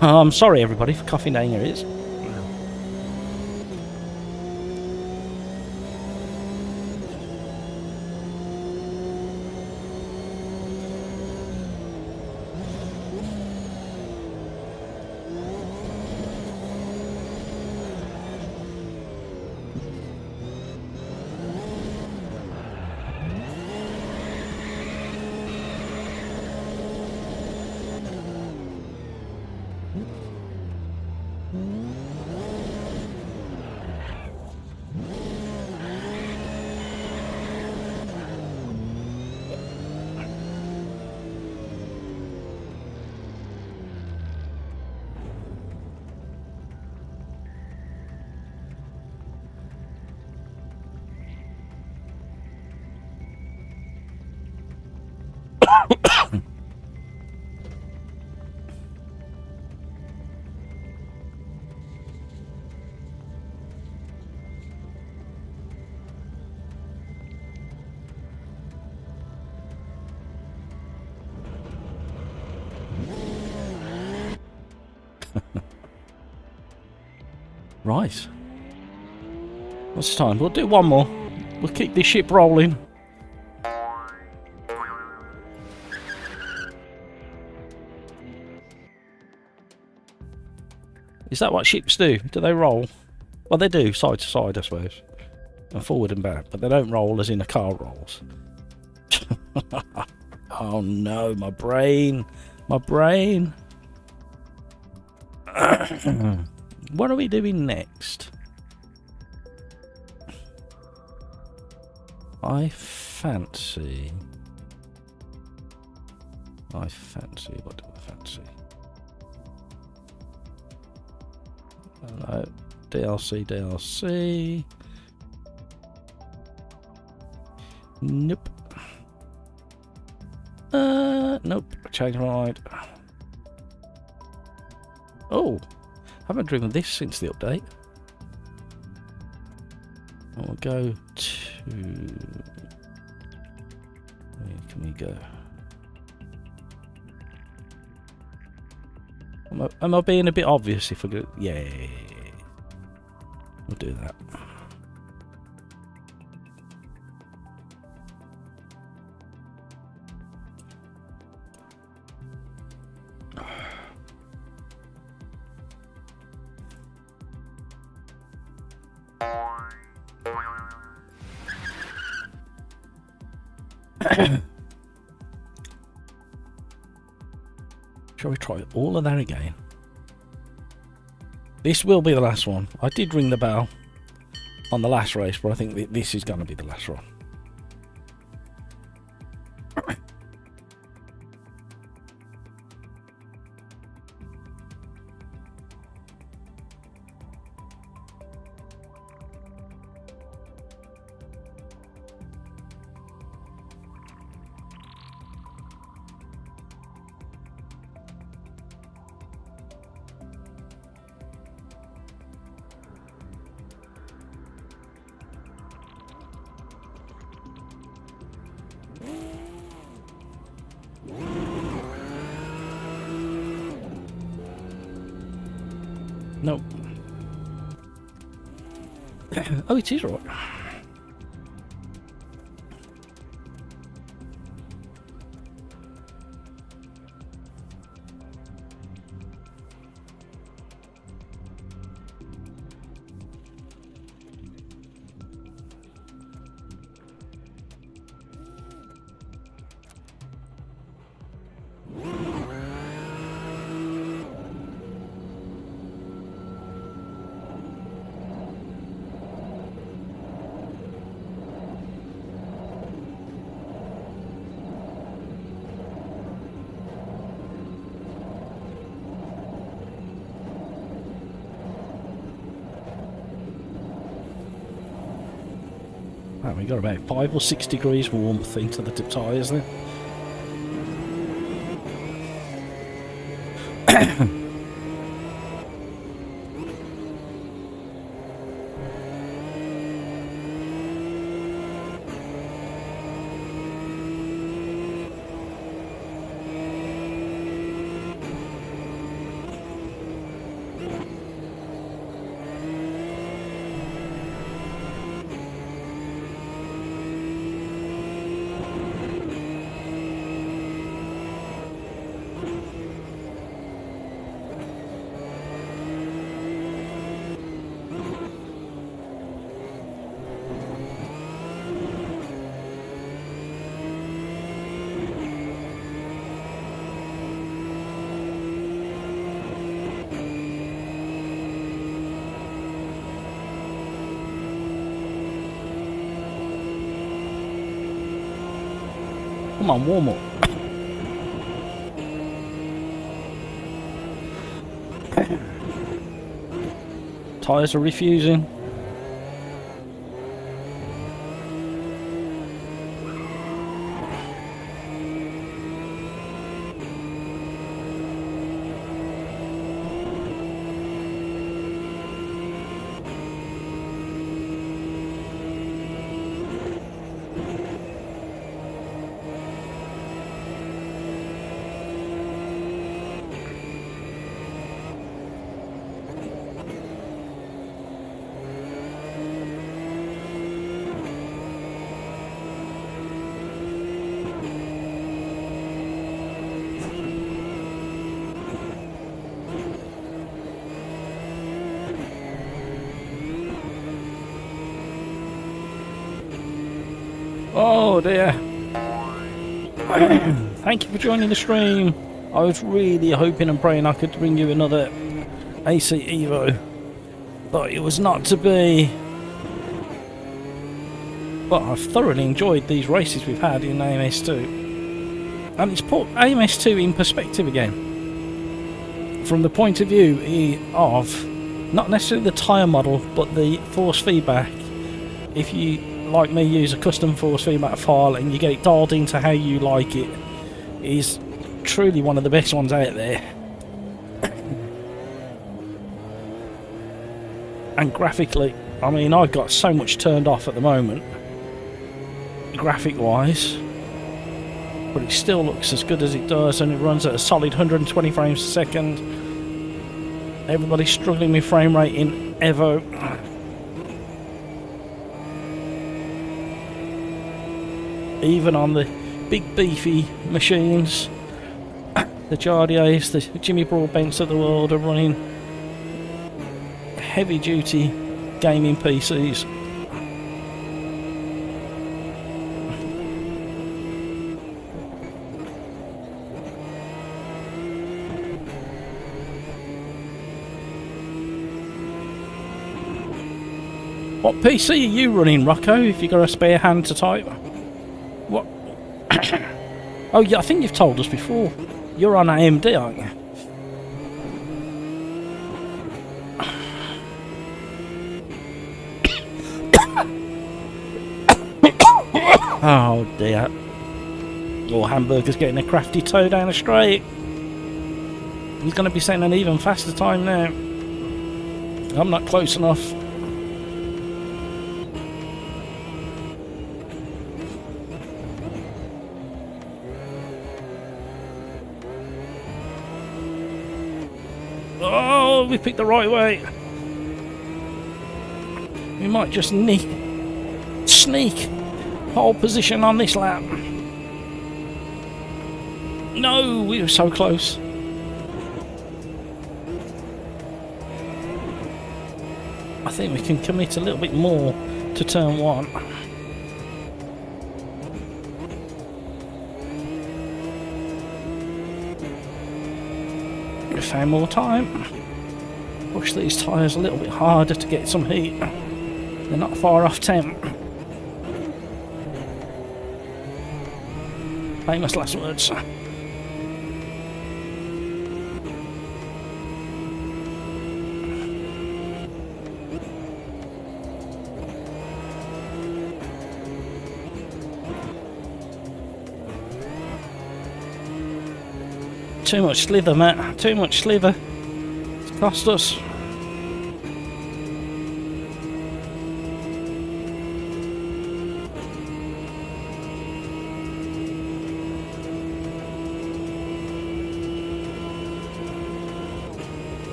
Speaker 1: I'm sorry everybody for coughing down your ears. Right. What's the time? We'll do one more. We'll keep this ship rolling. Is that what ships do? Do they roll? Well, they do, side to side, I suppose. And forward and back. But they don't roll as in a car rolls. Oh no, my brain. My brain. What are we doing next? I fancy. What do I fancy? Hello. DLC. Nope. Nope. Change my mind. Oh, haven't driven this since the update. I'll go to. Where can we go? Am I being a bit obvious if I go? Yeah. We'll do that. Shall we try all of that again? This will be the last one. I did ring the bell on the last race, but I think this is going to be the last one. No. Oh, it is right. Right, we got about 5 or 6 degrees warmth into the tyres there. Come on, warm up. Tyres are refusing. Oh dear. Thank you for joining the stream. I was really hoping and praying I could bring you another AC EVO, but it was not to be. But I've thoroughly enjoyed these races we've had in AMS2. And it's put AMS2 in perspective again. From the point of view of not necessarily the tyre model, but the force feedback. If you, like me, use a custom force feedback file and you get it dialed into how you like it, is truly one of the best ones out there. And graphically, I mean, I've got so much turned off at the moment, graphic wise, but it still looks as good as it does, and it runs at a solid 120 frames a second. Everybody's struggling with frame rate in EVO. Even on the big beefy machines, the Jardiers, the Jimmy Broadbents of the world are running heavy duty gaming PCs. What PC are you running, Rocco, if you've got a spare hand to type? What? Oh yeah, I think you've told us before. You're on AMD, aren't you? Oh dear. Your hamburger's getting a crafty toe down the straight. He's going to be setting an even faster time now. I'm not close enough. Oh Oh, we picked the right way. We might just sneak pole position on this lap. No, we were so close. I think we can commit a little bit more to turn 1. We found more time. Push these tyres a little bit harder to get some heat. They're not far off temp. Famous last words. Too much slither, Matt. Too much slither. It's cost us.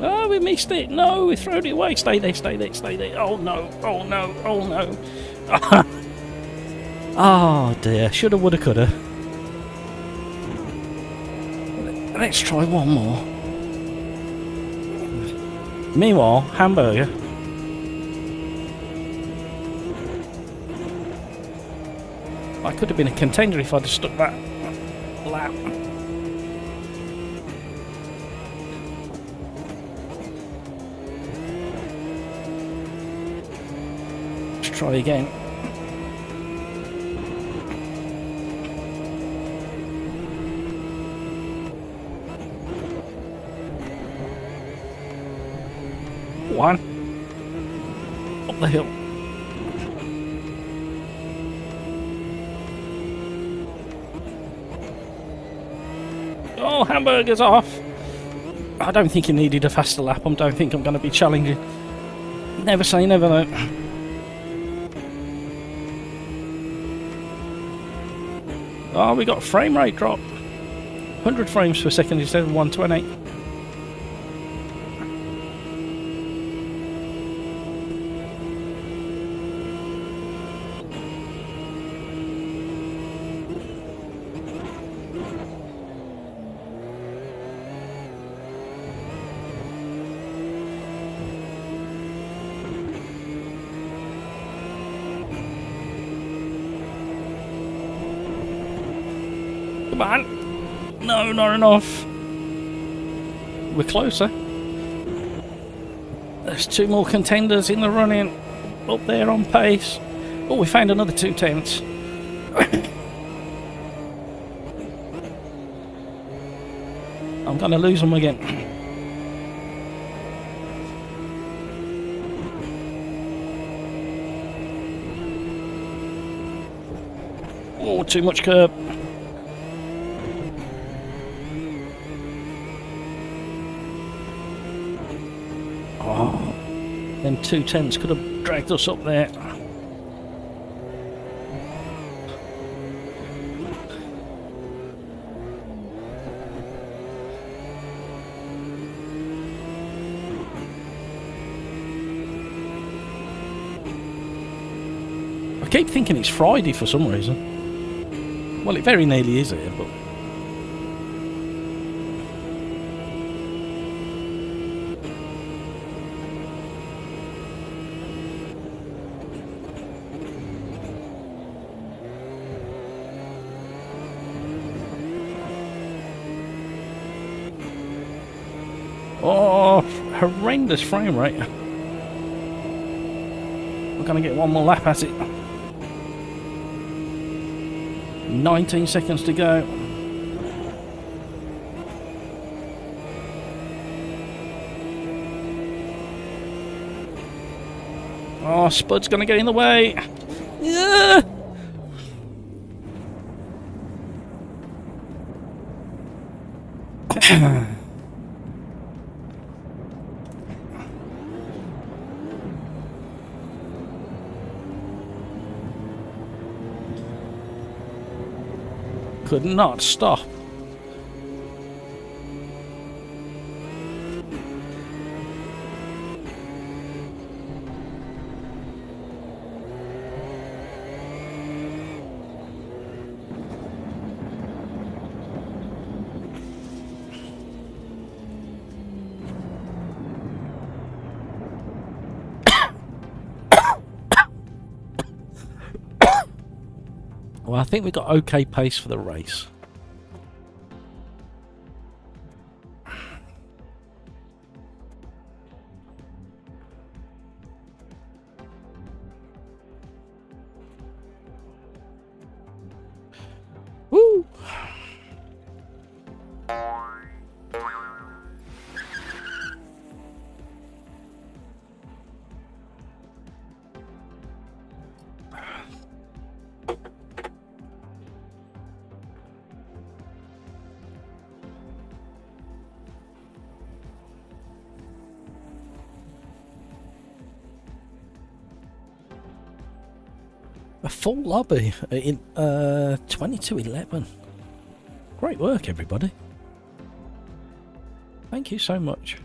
Speaker 1: Oh, we missed it. No, we threw it away. Stay there, stay there, stay there. Oh no, oh no, oh no. Oh dear, shoulda, woulda, coulda. Let's try one more. Meanwhile, hamburger. I could have been a contender if I'd have stuck that lap. Let's try again. One up the hill. Oh, hamburger's off. I don't think he needed a faster lap. I don't think I'm going to be challenging. Never say never though. Oh, we got a frame rate drop. 100 frames per second instead of 120. Come on. No, not enough. We're closer. There's 2 more contenders in the running. Up there on pace. Oh, we found another 2 tenths. I'm going to lose them again. Oh, too much curb. Oh, them 2 tenths could have dragged us up there. I keep thinking it's Friday for some reason. Well, it very nearly is here, but... Oh, horrendous frame rate. We're going to get one more lap at it. 19 seconds to go. Oh, Spud's going to get in the way. Yeah. Could not stop Well, I think we got okay pace for the race. Woo! A full lobby in 22:11. Great work, everybody. Thank you so much.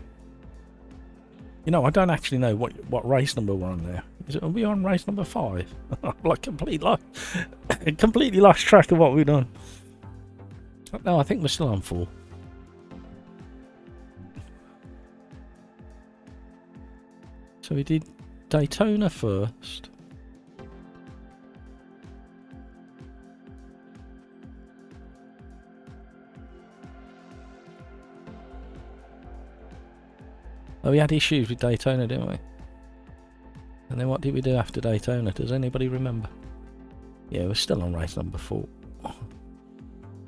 Speaker 1: You know, I don't actually know what race number we're on there. Are we on race number 5? Like completely lost track of what we've done. No, I think we're still on 4. So we did Daytona first. Oh, we had issues with Daytona, didn't we? And then what did we do after Daytona? Does anybody remember? Yeah, we're still on race number 4.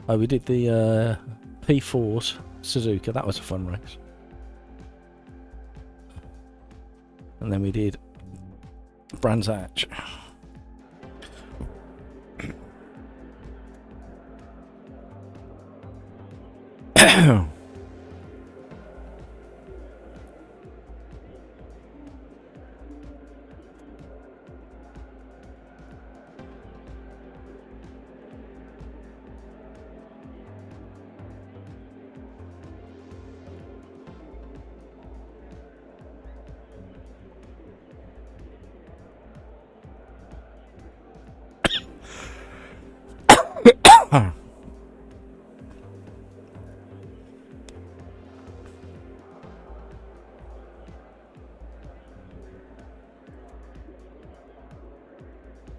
Speaker 1: Oh, we did the P4s, Suzuka. That was a fun race. And then we did Brands Hatch.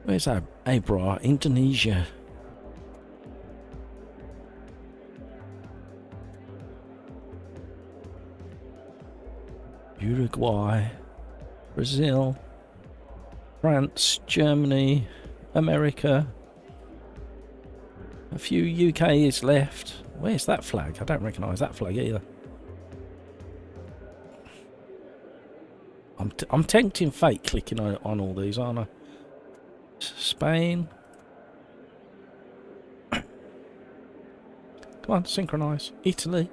Speaker 1: Where's that? Abra, Indonesia. Uruguay, Brazil, France, Germany, America. A few UK's left. Where's that flag? I don't recognise that flag either. I'm tempting fate clicking on all these, aren't I? Spain. Come on, synchronise. Italy.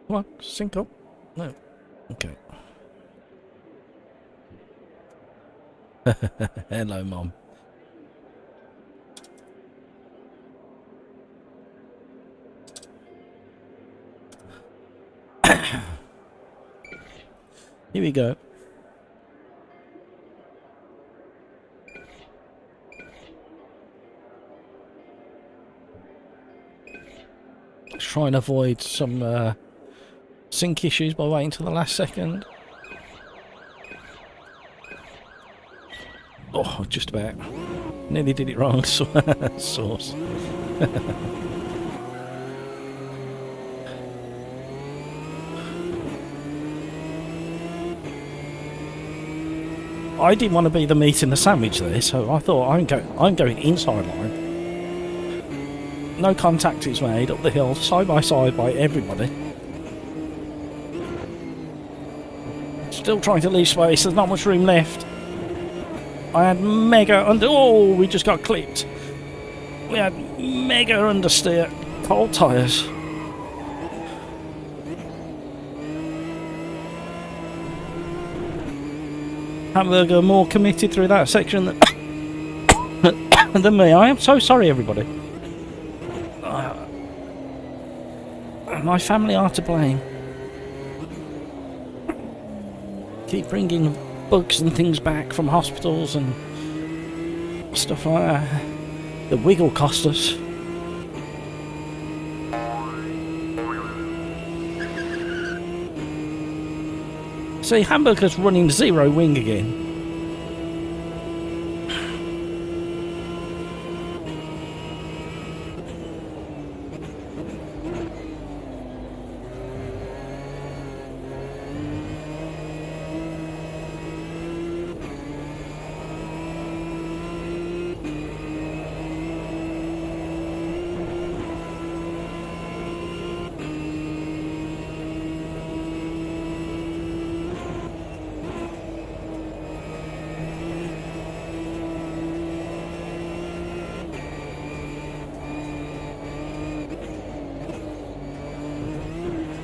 Speaker 1: Come on, sync up. No. Okay. Hello, Mom. Here we go. Let's try and avoid some sync issues by waiting till the last second. Oh, just about. Nearly did it wrong. Source. I didn't want to be the meat in the sandwich there, so I thought I'm going inside line. No contact is made up the hill, side by side by everybody. Still trying to leave space, there's not much room left. I had mega under... Oh, we just got clipped. We had mega understeer. Cold tyres. Hamburger more committed through that section than me. I am so sorry, everybody. My family are to blame. Keep bringing bugs and things back from hospitals and stuff like that. The wiggle cost us. See, Hamburger's running zero wing again.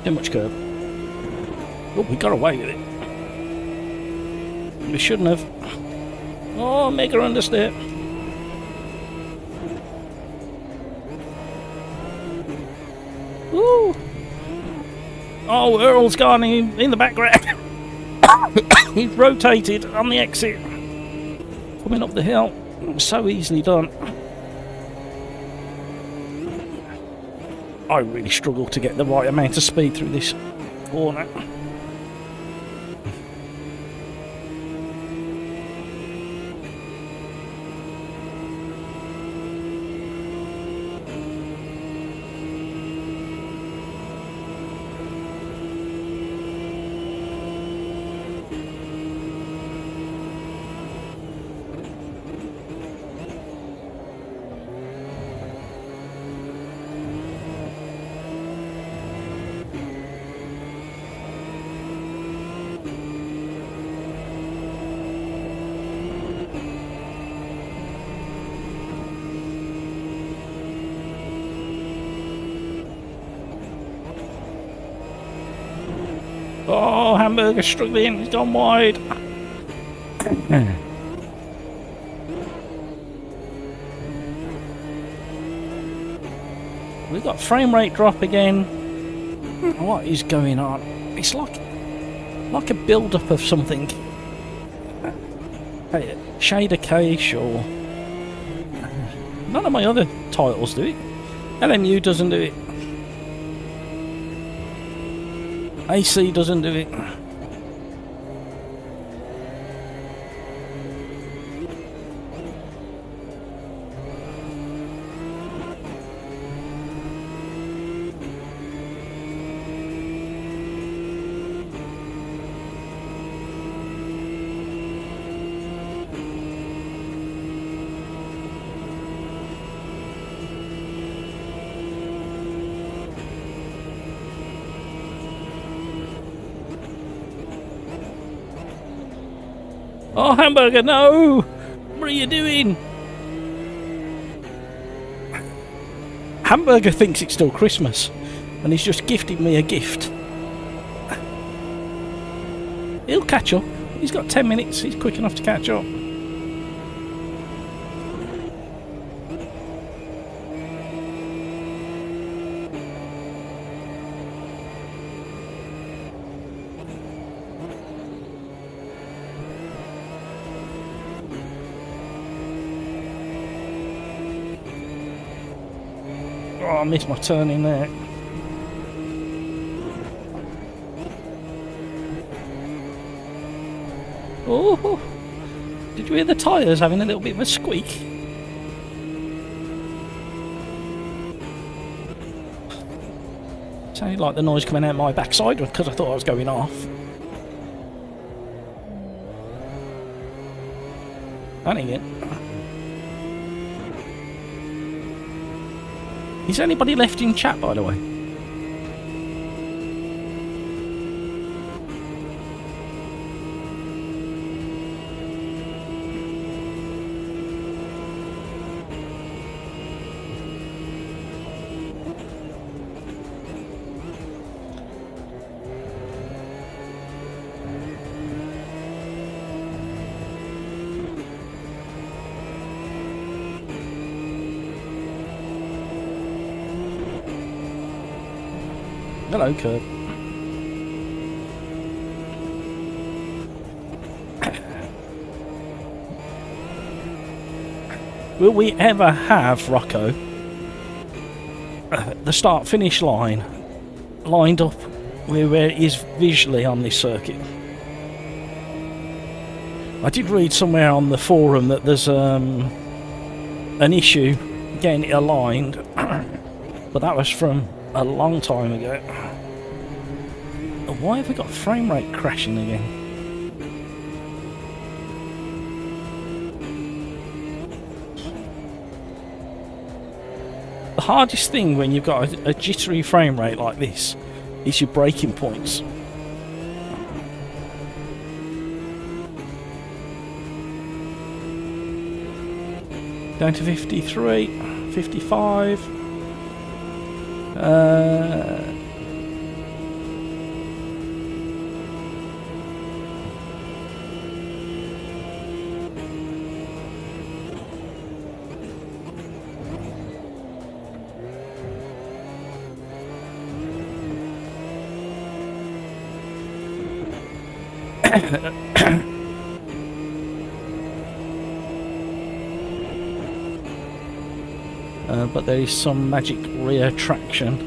Speaker 1: Too much curb. Oh, we got away with it. We shouldn't have. Oh, mega understeer. Ooh. Oh, Earl's gone in the background. He's rotated on the exit. Coming up the hill. So easily done. I really struggle to get the right amount of speed through this corner. Oh, Hamburger struggling, he's gone wide. We've got frame rate drop again. What is going on? It's like a build-up of something. Hey, Shader Cache or... None of my other titles do it. LMU doesn't do it. AC doesn't do it. Oh, Hamburger, no! What are you doing? Hamburger thinks it's still Christmas, and he's just gifted me a gift. He'll catch up. He's got 10 minutes. He's quick enough to catch up. Oh, I missed my turn in there. Oh, did you hear the tyres having a little bit of a squeak? Sounded like the noise coming out my backside because I thought I was going off. That ain't it. Is anybody left in chat, by the way? Hello, Kurt. Will we ever have Rocco the start-finish line lined up where it is visually on this circuit? I did read somewhere on the forum that there's an issue getting it aligned, but that was from a long time ago. Why have we got frame rate crashing again? The hardest thing when you've got a jittery frame rate like this is your braking points. Down to 53, 55. But there is some magic rear traction.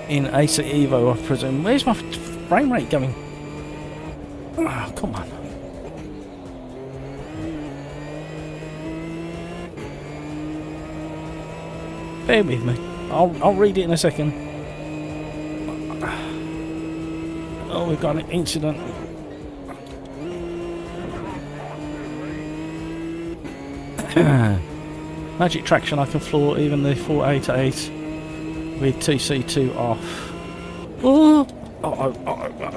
Speaker 1: In ACE EVO, I presume. Where's my frame rate going? Oh, come on. Bear with me. I'll read it in a second. Oh, we've got an incident. Magic traction, I can floor even the 488 with TC2 off. Oh,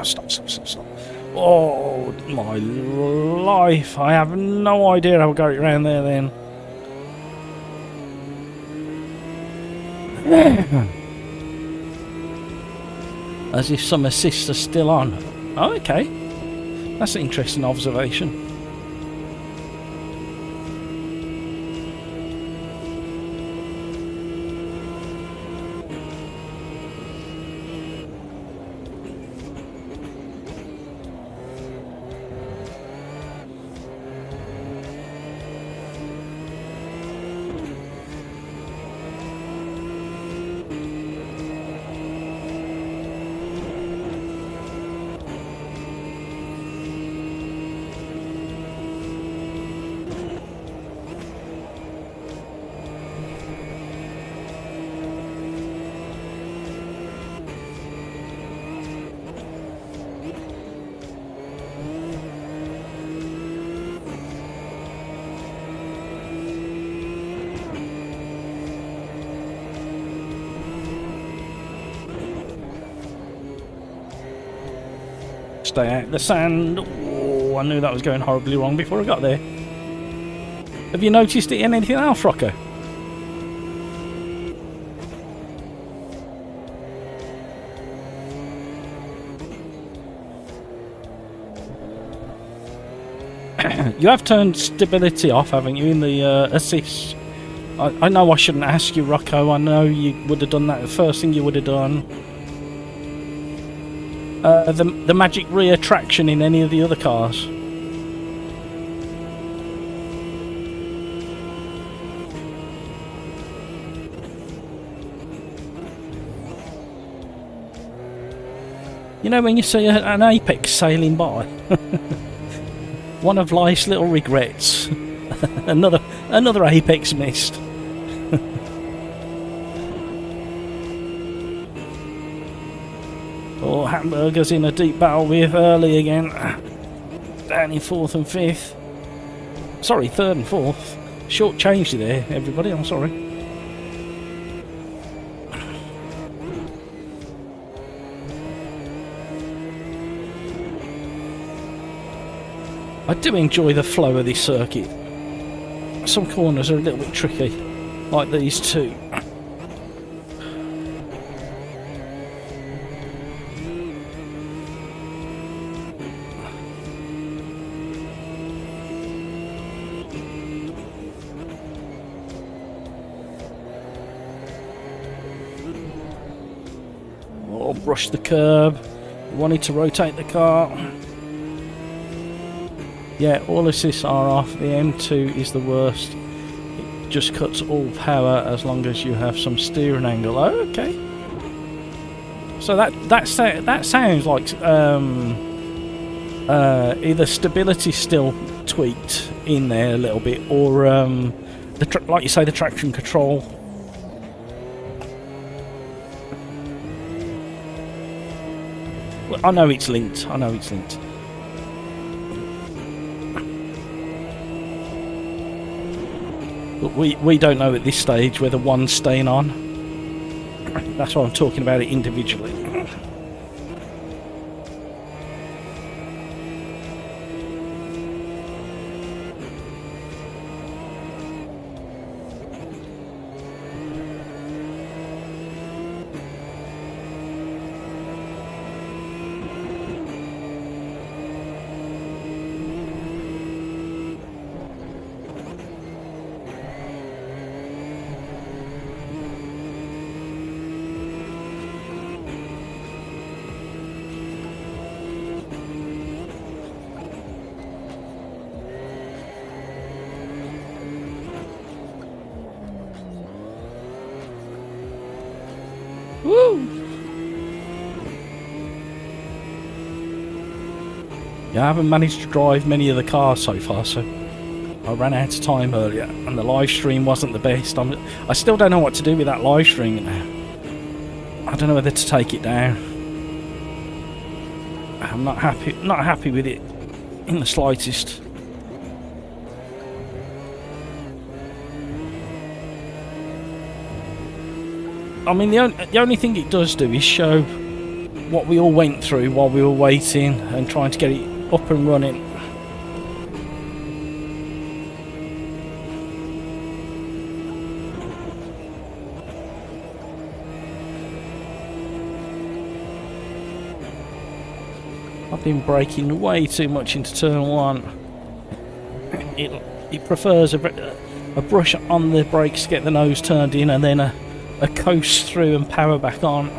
Speaker 1: stop. Oh, my life. I have no idea how I got it around there then. As if some assists are still on. Oh, okay. That's an interesting observation. Stay out of the sand. Oh, I knew that was going horribly wrong before I got there. Have you noticed it in anything else, Rocco? You have turned stability off, haven't you, in the assist? I know I shouldn't ask you, Rocco. I know you would have done that. The first thing you would have done. The magic rear traction in any of the other cars. You know when you see an apex sailing by? One of life's little regrets. another apex missed. Oh, Hamburger's in a deep battle with Early again. Down in 4th and 5th. Sorry, 3rd and 4th. Short changed you there, everybody, I'm sorry. I do enjoy the flow of this circuit. Some corners are a little bit tricky, like these two. Oh, brush the curb. Wanted to rotate the car. Yeah, all assists are off. The M2 is the worst. It just cuts all power as long as you have some steering angle. Oh, okay. So that sounds like either stability still tweaked in there a little bit, or like you say, the traction control. Well, I know it's linked. But we don't know at this stage whether one's staying on. That's why I'm talking about it individually. Yeah, I haven't managed to drive many of the cars so far, so I ran out of time earlier, and the live stream wasn't the best. I still don't know what to do with that live stream now. I don't know whether to take it down. I'm not happy with it in the slightest. I mean, the only thing it does do is show what we all went through while we were waiting and trying to get it up and running. I've been braking way too much into turn 1. It prefers a brush on the brakes to get the nose turned in, and then a coast through and power back on.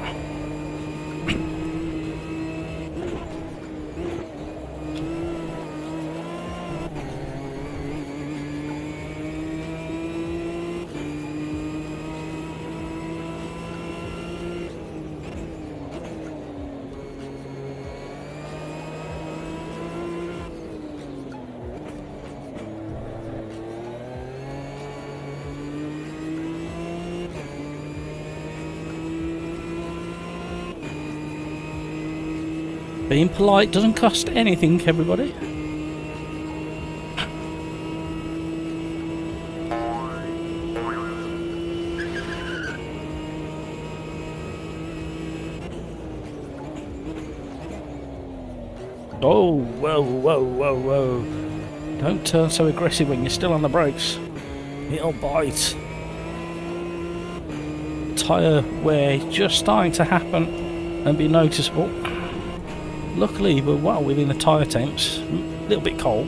Speaker 1: Being polite doesn't cost anything, everybody. Oh, whoa, whoa, whoa, whoa. Don't turn so aggressive when you're still on the brakes. It'll bite. Tyre wear just starting to happen and be noticeable. Luckily, we're well within the tyre temps. A little bit cold.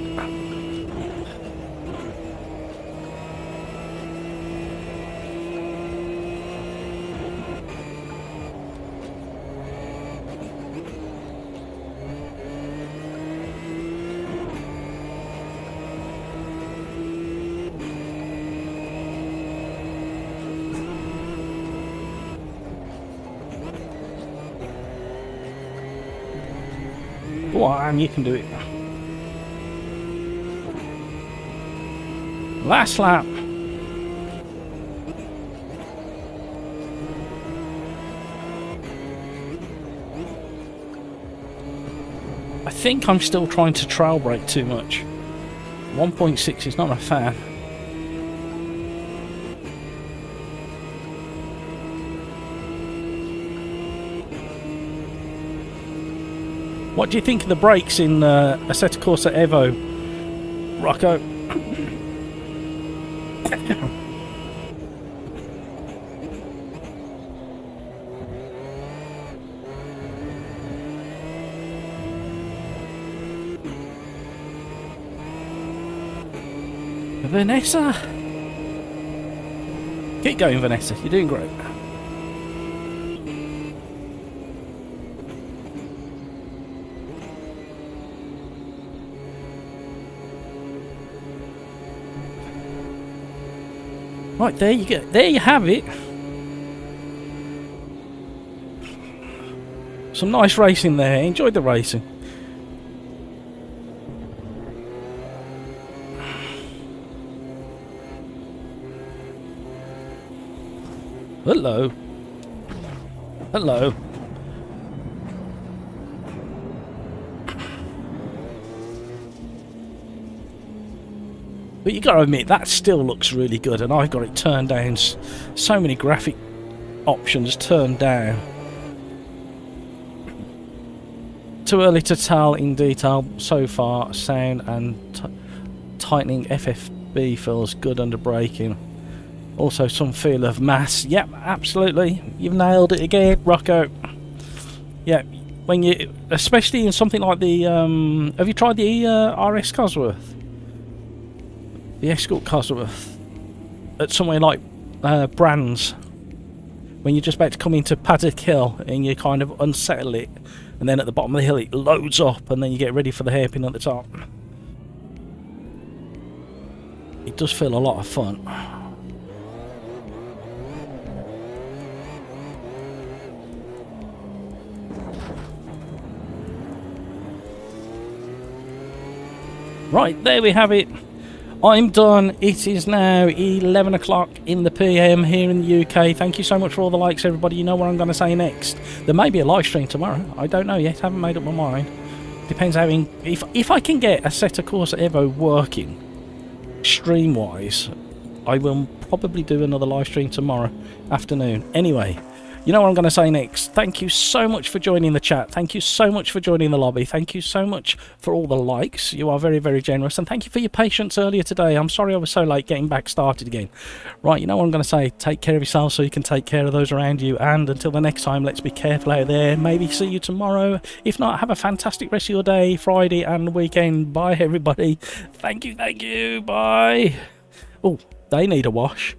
Speaker 1: Go on, you can do it. Last lap. I think I'm still trying to trail brake too much. 1.6 is not a fan. What do you think of the brakes in Assetto Corsa EVO, Rocco? Vanessa! Keep going, Vanessa. You're doing great. Right, there you go. There you have it. Some nice racing there. Enjoyed the racing. Hello. Hello. But you got to admit, that still looks really good, and I've got it turned down. So many graphic options turned down. Too early to tell in detail so far. Sound and tightening FFB feels good under braking. Also some feel of mass. Yep, absolutely. You've nailed it again, Rocco. Yeah, when you, especially in something like the, have you tried the RS Cosworth? The Escort Cosworth at somewhere like Brands, when you're just about to come into Paddock Hill and you kind of unsettle it, and then at the bottom of the hill it loads up, and then you get ready for the hairpin at the top. It does feel a lot of fun. Right, there we have it. I'm done. It is now 11 o'clock in the PM here in the UK. Thank you so much for all the likes, everybody. You know what I'm going to say next. There may be a live stream tomorrow. I don't know yet. Haven't made up my mind. Depends how... If I can get a set of Corsa Evo working, stream-wise, I will probably do another live stream tomorrow afternoon. Anyway... You know what I'm going to say next. Thank you so much for joining the chat. Thank you so much for joining the lobby. Thank you so much for all the likes. You are very, very generous. And thank you for your patience earlier today. I'm sorry I was so late getting back started again. Right, you know what I'm going to say. Take care of yourself so you can take care of those around you. And until the next time, let's be careful out there. Maybe see you tomorrow. If not, have a fantastic rest of your day, Friday and weekend. Bye, everybody. Thank you. Bye. Oh, they need a wash.